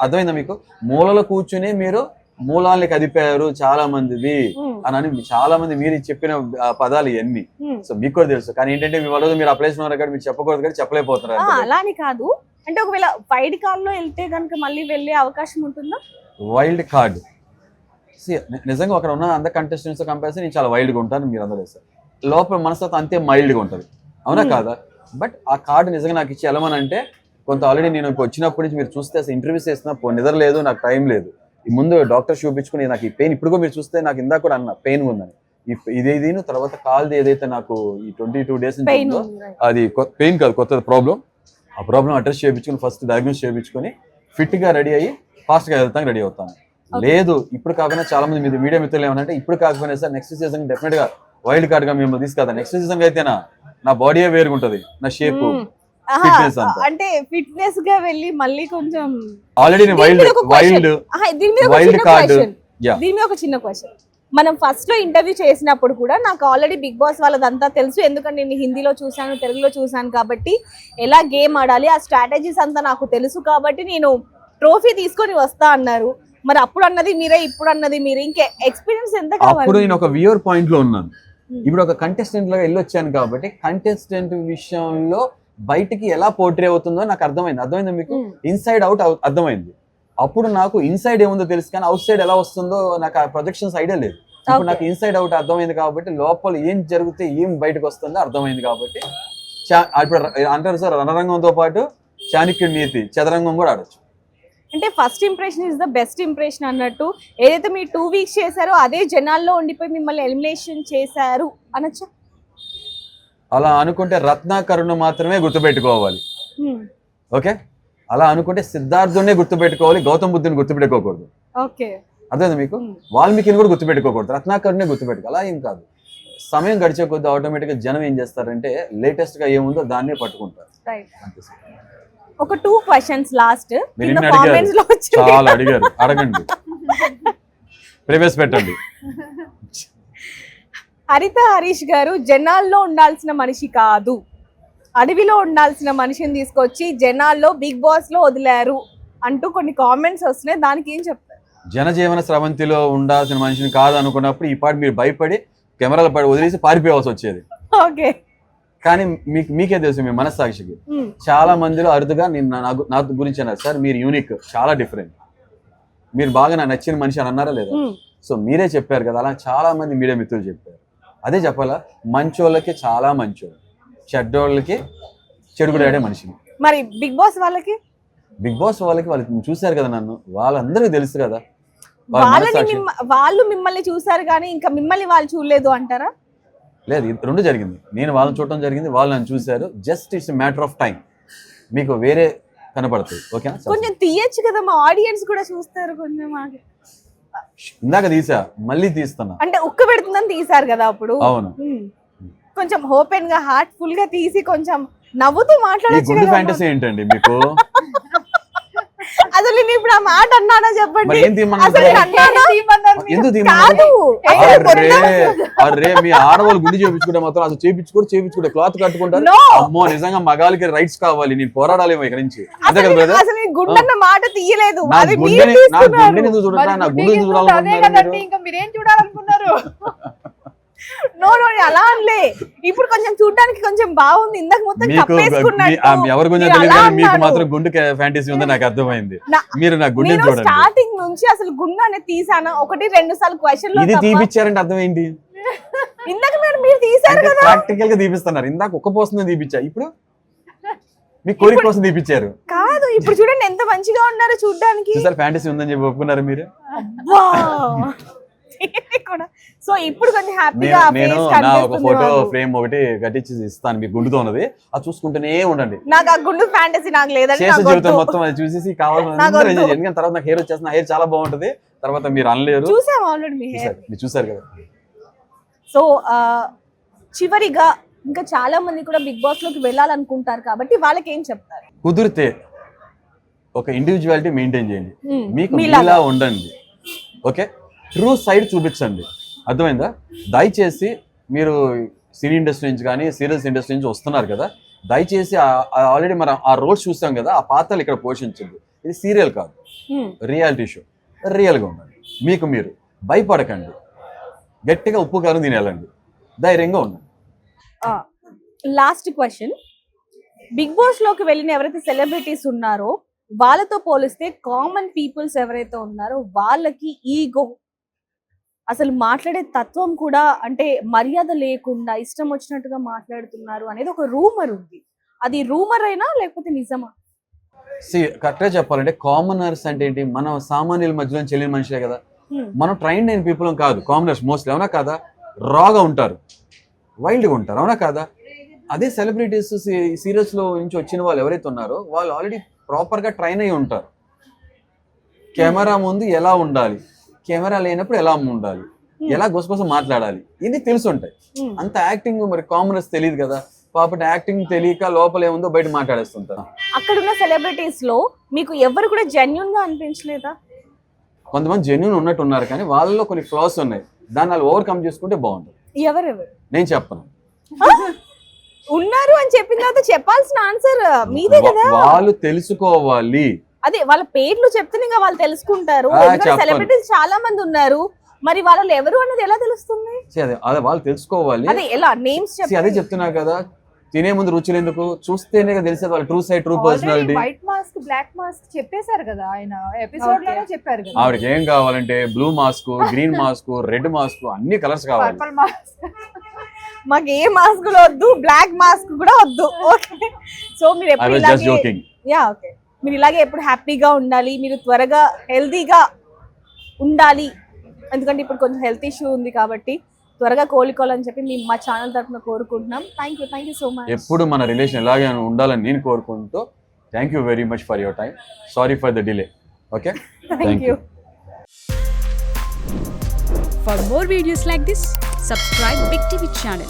అర్థమైందా మీకు? మూలలో కూర్చుని మీరు మూలాల్ని కదిపారు చాలా మందిది అని చాలా మంది మీరు చెప్పిన పదాలు ఇవన్నీ. సో మీకు కూడా తెలుసు, కానీ ఏంటంటే మీ వాళ్ళు మీరు అప్లై చేసిన మీరు చెప్పకూడదు కానీ చెప్పలేకపోతున్నారు. అలా అని కాదు, అంటే ఒకవేళ వైల్డ్ కార్డ్ లో వెళ్తే కనుక మళ్ళీ వెళ్ళే అవకాశం ఉంటుందా? వైల్డ్ కార్డ్ నిజంగా అక్కడ ఉన్న అందరు కంటెస్టెంట్స్ కంపేర్ నేను చాలా వైల్డ్గా ఉంటాను, మీరు అందరూ సార్ లోపల మనస్తత్వం అంతే మైల్డ్గా ఉంటుంది, అవునా కాదా? బట్ ఆ కార్డు నిజంగా నాకు ఇచ్చి వెళ్ళమనంటే కొంత ఆల్రెడీ నేను వచ్చినప్పటి నుంచి మీరు చూస్తే అసలు ఇంటర్వ్యూస్ చేస్తున్నా నిద్ర లేదు, నాకు టైం లేదు. ఈ ముందు డాక్టర్ చూపించుకుని నాకు ఈ పెయిన్ ఇప్పుడు కూడా మీరు చూస్తే నాకు ఇందాక కూడా అన్న పెయిన్ ఉందని, ఇదేది తర్వాత కాల్ది ఏదైతే నాకు ఈ 22 days నుంచి ఉందో అది పెయిన్ కాదు, కొత్త ప్రాబ్లం. ఆ ప్రాబ్లం అడ్రస్ చేయించుకుని ఫస్ట్ డయాగ్నోస్ చేయించుకొని ఫిట్గా రెడీ అయ్యి ఫాస్ట్గా వెళ్తాను, రెడీ అవుతాను. లేదు ఇప్పుడు కాకుండా చాలా మంది మీరు మీడియా మిత్రులు ఏమనంటే ఇప్పుడు కాకపోయినా సార్ నెక్స్ట్ సీజన్ డెఫినెట్ గా వైల్డ్ కార్డ్ గా మేము తీసుకెళ్తాం. నెక్స్ట్ సీజన్ అయితేనా నా బాడీయే వేరుగుంటది, నా షేప్ ఫిట్నెస్ అంతా. అంటే ఫిట్నెస్ గా వెళ్ళి మళ్ళీ కొంచెం ఆల్రెడీ వైల్డ్ కార్డ్. దీని ఒక చిన్న క్వశ్చన్, మనం ఫస్ట్ లో ఇంటర్వ్యూ చేసినప్పుడు కూడా నాకు ఆల్రెడీ బిగ్ బాస్ వాళ్ళదంతా తెలుసు, ఎందుకంటే నేను హిందీలో చూసాను, తెలుగులో చూసాను కాబట్టి ఎలా గేమ్ ఆడాలి ఆ స్ట్రాటజీస్ అంతా నాకు తెలుసు కాబట్టి నేను ట్రోఫీ తీసుకొని వస్తా అన్నారు. మరి అప్పుడు అన్నది మీరే, ఇప్పుడు అన్నది మీరే, ఇంకే ఎక్స్పీరియన్స్ ఎంత కావాలి? అప్పుడు నేను ఒక వ్యూవర్ పాయింట్ లో ఉన్నాను, ఇప్పుడు ఒక కంటెస్టెంట్ లాగా వెళ్ళొచ్చాను కాబట్టి కంటెస్టెంట్ విషయంలో బయటికి ఎలా పోర్ట్రే అవుతుందో నాకు అర్థమైంది మీకు, ఇన్సైడ్ అవుట్ అర్థమైంది. అప్పుడు నాకు ఇన్సైడ్ ఏముందో తెలుసు కానీ అవుట్ సైడ్ ఎలా వస్తుందో నాకు ఆ ప్రొజెక్షన్స్ ఐడియా లేదు. ఇప్పుడు నాకు ఇన్సైడ్ అవుట్ అర్థమైంది కాబట్టి లోపల ఏం జరిగితే ఏం బయటకు వస్తుందో అర్థమైంది కాబట్టి ఇప్పుడు అంటారు సార్ రణరంగంతో పాటు చాణక్యుడి నీతి చదరంగం కూడా ఆడొచ్చు. అంటే first impression is the best impression అన్నట్టు ఏదైతే మీరు 2 weeks చేశారో అదే జనాల్లో ఉండిపోయి మిమ్మల్ని ఎలిమినేషన్ చేశారు అనొచ్చా? అలా అనుకుంటే రత్నాకరుణ్ మాత్రమే గుర్తుపెట్టుకోవాలి, ఓకే? అలా అనుకుంటే సిద్ధార్థునే గుర్తుపెట్టుకోవాలి, గౌతమ్ బుద్ధుని గుర్తుపెట్టుకోకూడదు. ఓకే, అర్థమైంది మీకు? వాల్మీకిని కూడా గుర్తుపెట్టుకోకూడదు, రత్నాకరుణ్నే గుర్తుపెట్టుకో. అలా ఏం కాదు, సమయం గడిచే కొద్ది ఆటోమేటిక్గా జనం ఏం చేస్తారంటే లేటెస్ట్ గా ఏముందో దాన్నే పట్టుకుంటారు. అంతే సార్. ఒక 2 questions లాస్ట్. చాలా అడిగారు, అడగండి, ప్రవేశపెట్టండి. హరిత హరీష్ గారు జనాల్లో ఉండాల్సిన మనిషి కాదు, అడవిలో ఉండాల్సిన మనిషిని తీసుకొచ్చి జనాల్లో బిగ్ బాస్ లో వదిలారు అంటూ కొన్ని కామెంట్స్ వస్తున్నాయి, దానికి ఏం చెప్తారు? జనజీవన స్రవంతిలో ఉండాల్సిన మనిషిని కాదు అనుకున్నప్పుడు ఈ పాటు మీరు భయపడి కెమెరాలు పడి వదిలేసి పారిపోవాల్సి వచ్చేది. ఓకే, కానీ మీకే తెలుసు మీ మనస్సాక్షికి చాలా మందిలో అరుదుగా నేను నా గురించి అన్నారు, సార్ మీరు యూనిక్, చాలా డిఫరెంట్, మీరు బాగా నాకు నచ్చిన మనిషి అని అన్నారా లేదా? సో మీరే చెప్పారు కదా, అలా చాలా మంది మీడియా మిత్రులు చెప్పారు. అదే చెప్పాలా, మంచోళ్ళకి చాలా మంచోళ్ళు, చెడ్డోళ్ళకి చెడుగుడాడే మనిషిని. మరి బిగ్ బాస్ వాళ్ళకి బిగ్ బాస్ వాళ్ళకి వాళ్ళు చూశారు కదా నన్ను, వాళ్ళందరికీ తెలుసు కదా. వాళ్ళు మిమ్మల్ని చూసారు కానీ ఇంకా మిమ్మల్ని వాళ్ళు చూడలేదు అంటారా? లేదు, రెండు జరిగింది. నేను వాళ్ళని చూడటం జరిగింది, వాళ్ళు నన్ను చూశారు. Just it's matter of time. మీకు వేరే కనపడుతుంది. ఓకేనా? కొంచెం తీయచ్చు కదా, మా ఆడియన్స్ కూడా చూస్తారు. కొంచెం ఇందాక తీసా, మళ్ళీ తీస్తున్నా. అంటే ఉక్క పెడుతుందని తీసారు కదా అప్పుడు. అవును. కొంచెం ఓపెన్ గా హార్ట్ ఫుల్ గా తీసి కొంచెం నవ్వుతూ మాట్లాడొచ్చు. గుండు ఫ్యాంటసీ ఏంటండి మీకు? అసలు నేను ఇప్పుడు ఆ మాట అన్నానా చెప్పండి? ఎందుకు అరే మీ ఆడవాళ్ళు గుండి చేయించుకుంటే మాత్రం అసలు చేయించుకుంటే క్లాత్ కట్టుకుంటారు. అమ్మో నిజంగా మగాళ్ళకి రైట్స్ కావాలి, నేను పోరాడాలేమో ఇక్కడ నుంచి. అంతే కదా బ్రదర్? అసలు గుండన్న మాట తీయలేదు. నా గుండెని చూడాలి, నా గుండెని చూడాలనుకుంటున్నారు. ఇంకా మీరేం చూడాలనుకున్నారు? నో అలా అనలే. ఇప్పుడు కొంచెం చూడడానికి కొంచెం బాగుంది. ఇందాక మొత్తం ఎవరి గురించి తెలియదు, మీకు మాత్రం గుండు ఫ్యాంటసీ ఉందో నాకు అర్థమైంది. మీరు నా గుండెని చూడండి. స్టార్టింగ్ నుంచి అసలు గుండు అనేది తీసానా 1-2 సార్లు క్వశ్చన్ ఇది తీపిచ్చారంటే అర్థం ఏంటి? ఇందాక మీరు తీసారు కదా, ప్రాక్టికల్ గా తీపిస్తున్నారు. ఇందాక ఒక్క పోస్తుంది తీపిచ్చా, ఇప్పుడు మీ కోరిక కోసం తీపిచ్చారు. కాదు, ఇప్పుడు చూడండి ఎంత మంచిగా ఉన్నారు చూడడానికి. ఫ్యాంటసీ ఉందని చెప్పి ఒప్పుకున్నారు మీరు. సో ఇప్పుడు కొంచెం హ్యాపీగా నేను నా ఒక ఫోటో ఫ్రేమ్ ఒకటి కట్టించి ఇస్తాను మీకు గుండుతో ఉన్నది, అది చూసుకుంటూనే ఉండండి. నాకు ఆ గుండు ఫ్యాంటసీ నాకు లేదండి. చేసే జీవితం మొత్తం అది చూసేసి కావాల్సిన ఎందుకంటే తర్వాత నాకు హెయిర్ వచ్చేసిన హెయిర్ చాలా బాగుంటది, తర్వాత మీరు అనలేరు. చూసాం ఆల్రెడీ మీ హెయిర్, మీరు చూసారు కదా. సో చివరిగా ఇంకా చాలా మంది కూడా బిగ్ బాస్ లోకి వెళ్ళాలనుకుంటారు కాబట్టి వాళ్ళకి ఏం చెప్తారు? కుదిరితే ఒక ఇండివిజువాలిటీ మెయింటైన్ చేయండి, మీకు ఇలా ఉండండి. ఓకే, ట్రూ సైడ్ చూపించండి. అర్థమైందా? దయచేసి మీరు సినీ ఇండస్ట్రీ నుంచి కానీ సీరియల్స్ ఇండస్ట్రీ నుంచి వస్తున్నారు కదా, దయచేసి ఆల్రెడీ మనం ఆ రోల్స్ చూసాం కదా, ఆ పాత్రలు ఇక్కడ పోషించండి. ఇది సీరియల్ కాదు, రియాలిటీ షో. రియల్గా ఉండండి, మీకు మీరు భయపడకండి, గట్టిగా ఉప్పు కారం తినేయాలండి, ధైర్యంగా ఉండండి. లాస్ట్ క్వశ్చన్, బిగ్ బాస్ లోకి వెళ్ళిన ఎవరైతే సెలబ్రిటీస్ ఉన్నారో వాళ్ళతో పోలిస్తే కామన్ పీపుల్స్ ఎవరైతే ఉన్నారో వాళ్ళకి ఈగో, అసలు మాట్లాడే తత్వం కూడా, అంటే మర్యాద లేకుండా ఇష్టం వచ్చినట్టుగా మాట్లాడుతున్నారు అనేది ఒక రూమర్ ఉంది. అది రూమర్ అయినా లేకపోతే నిజమా? కరెక్ట్గా చెప్పాలంటే కామనర్స్ అంటే ఏంటి? మనం సామాన్యుల మధ్యలో చెల్లిన మనిషే కదా. మనం ట్రైన్డ్ అయిన పీపుల్ కాదు కామనర్స్ మోస్ట్లీ, అవునా కాదా? రాగా ఉంటారు, వైల్డ్గా ఉంటారు, అవునా కాదా? అదే సెలబ్రిటీస్ సీరియల్స్ లో నుంచి వచ్చిన వాళ్ళు ఎవరైతే ఉన్నారో వాళ్ళు ఆల్రెడీ ప్రాపర్ గా ట్రైన్ అయి ఉంటారు. కెమెరా ముందు ఎలా ఉండాలి, కెమెరా లేనప్పుడు ఎలా ఉండాలి, ఎలా గుసగుసం మాట్లాడాలి, ఇన్ని తెలిసి ఉంటాయి. అంత యాక్టింగ్ మరి కామనర్స్ తెలియదు కదా, పాపం యాక్టింగ్ తెలియక లోపల ఏముందో బయట మాట్లాడేస్తుంటారు. అక్కడ ఉన్న సెలబ్రిటీస్ లో మీకు ఎవరు కూడా జెన్యూన్ గా అనిపించలేదా? కొంతమంది జెన్యూన్ ఉన్నట్టు ఉన్నారు, కానీ వాళ్ళలో కొన్ని ఫ్లాస్ ఉన్నాయి, దాన్ని వాళ్ళు ఓవర్కమ్ చేసుకుంటే బాగుంటుంది. ఎవరెవరు నేను చెప్పను. ఉన్నారు అని చెప్పిన తర్వాత చెప్పాల్సిన ఆన్సర్ మీదే కదా. వాళ్ళు తెలుసుకోవాలి, అదే వాళ్ళ పేర్లు చెప్తేనే వాళ్ళు తెలుసుకుంటారు. సెలబ్రిటీస్ చాలా మంది ఉన్నారు, మరి వాళ్ళు ఎవరు అన్నది ఎలా తెలుస్తుంది? అదే వాళ్ళు తెలుసుకోవాలి. అదే ఎలా నేమ్స్ అదే చెప్తున్నా కదా, తినే ముందు రుచులు ఎందుకు చూస్తేనే తెలిసేది వాళ్ళ true side, true personality. White mask, black mask చెప్పేశారు కదా ఆయన ఎపిసోడ్ లోనే చెప్పారు కదా. ఆవిడకి ఏం కావాలంటే blue mask, green mask, red mask, అన్ని కలర్స్ కావాలి. పర్పుల్ మాస్క్, మాకు ఏ మాస్క్ కూడా వద్దు, బ్లాక్ మాస్క్ కూడా వద్దు. ఓకే, సో మీరు ఎప్పుడు మీరు ఇలాగే ఎప్పుడు హ్యాపీగా ఉండాలి, మీరు త్వరగా హెల్తీగా ఉండాలి. ఎందుకంటే ఇప్పుడు కొంచెం హెల్త్ ఇష్యూ ఉంది కాబట్టి త్వరగా కోలుకోవాలని చెప్పి మేము మా ఛానల్ తరఫున కోరుకుంటున్నాం. Thank you so much. ఎప్పుడు మన రిలేషన్ ఇలాగే ఉండాలని నేను కోరుకుంటూ thank you very much for your time. Sorry for the delay. Okay, thank you. For more videos like this, subscribe Big TV channel.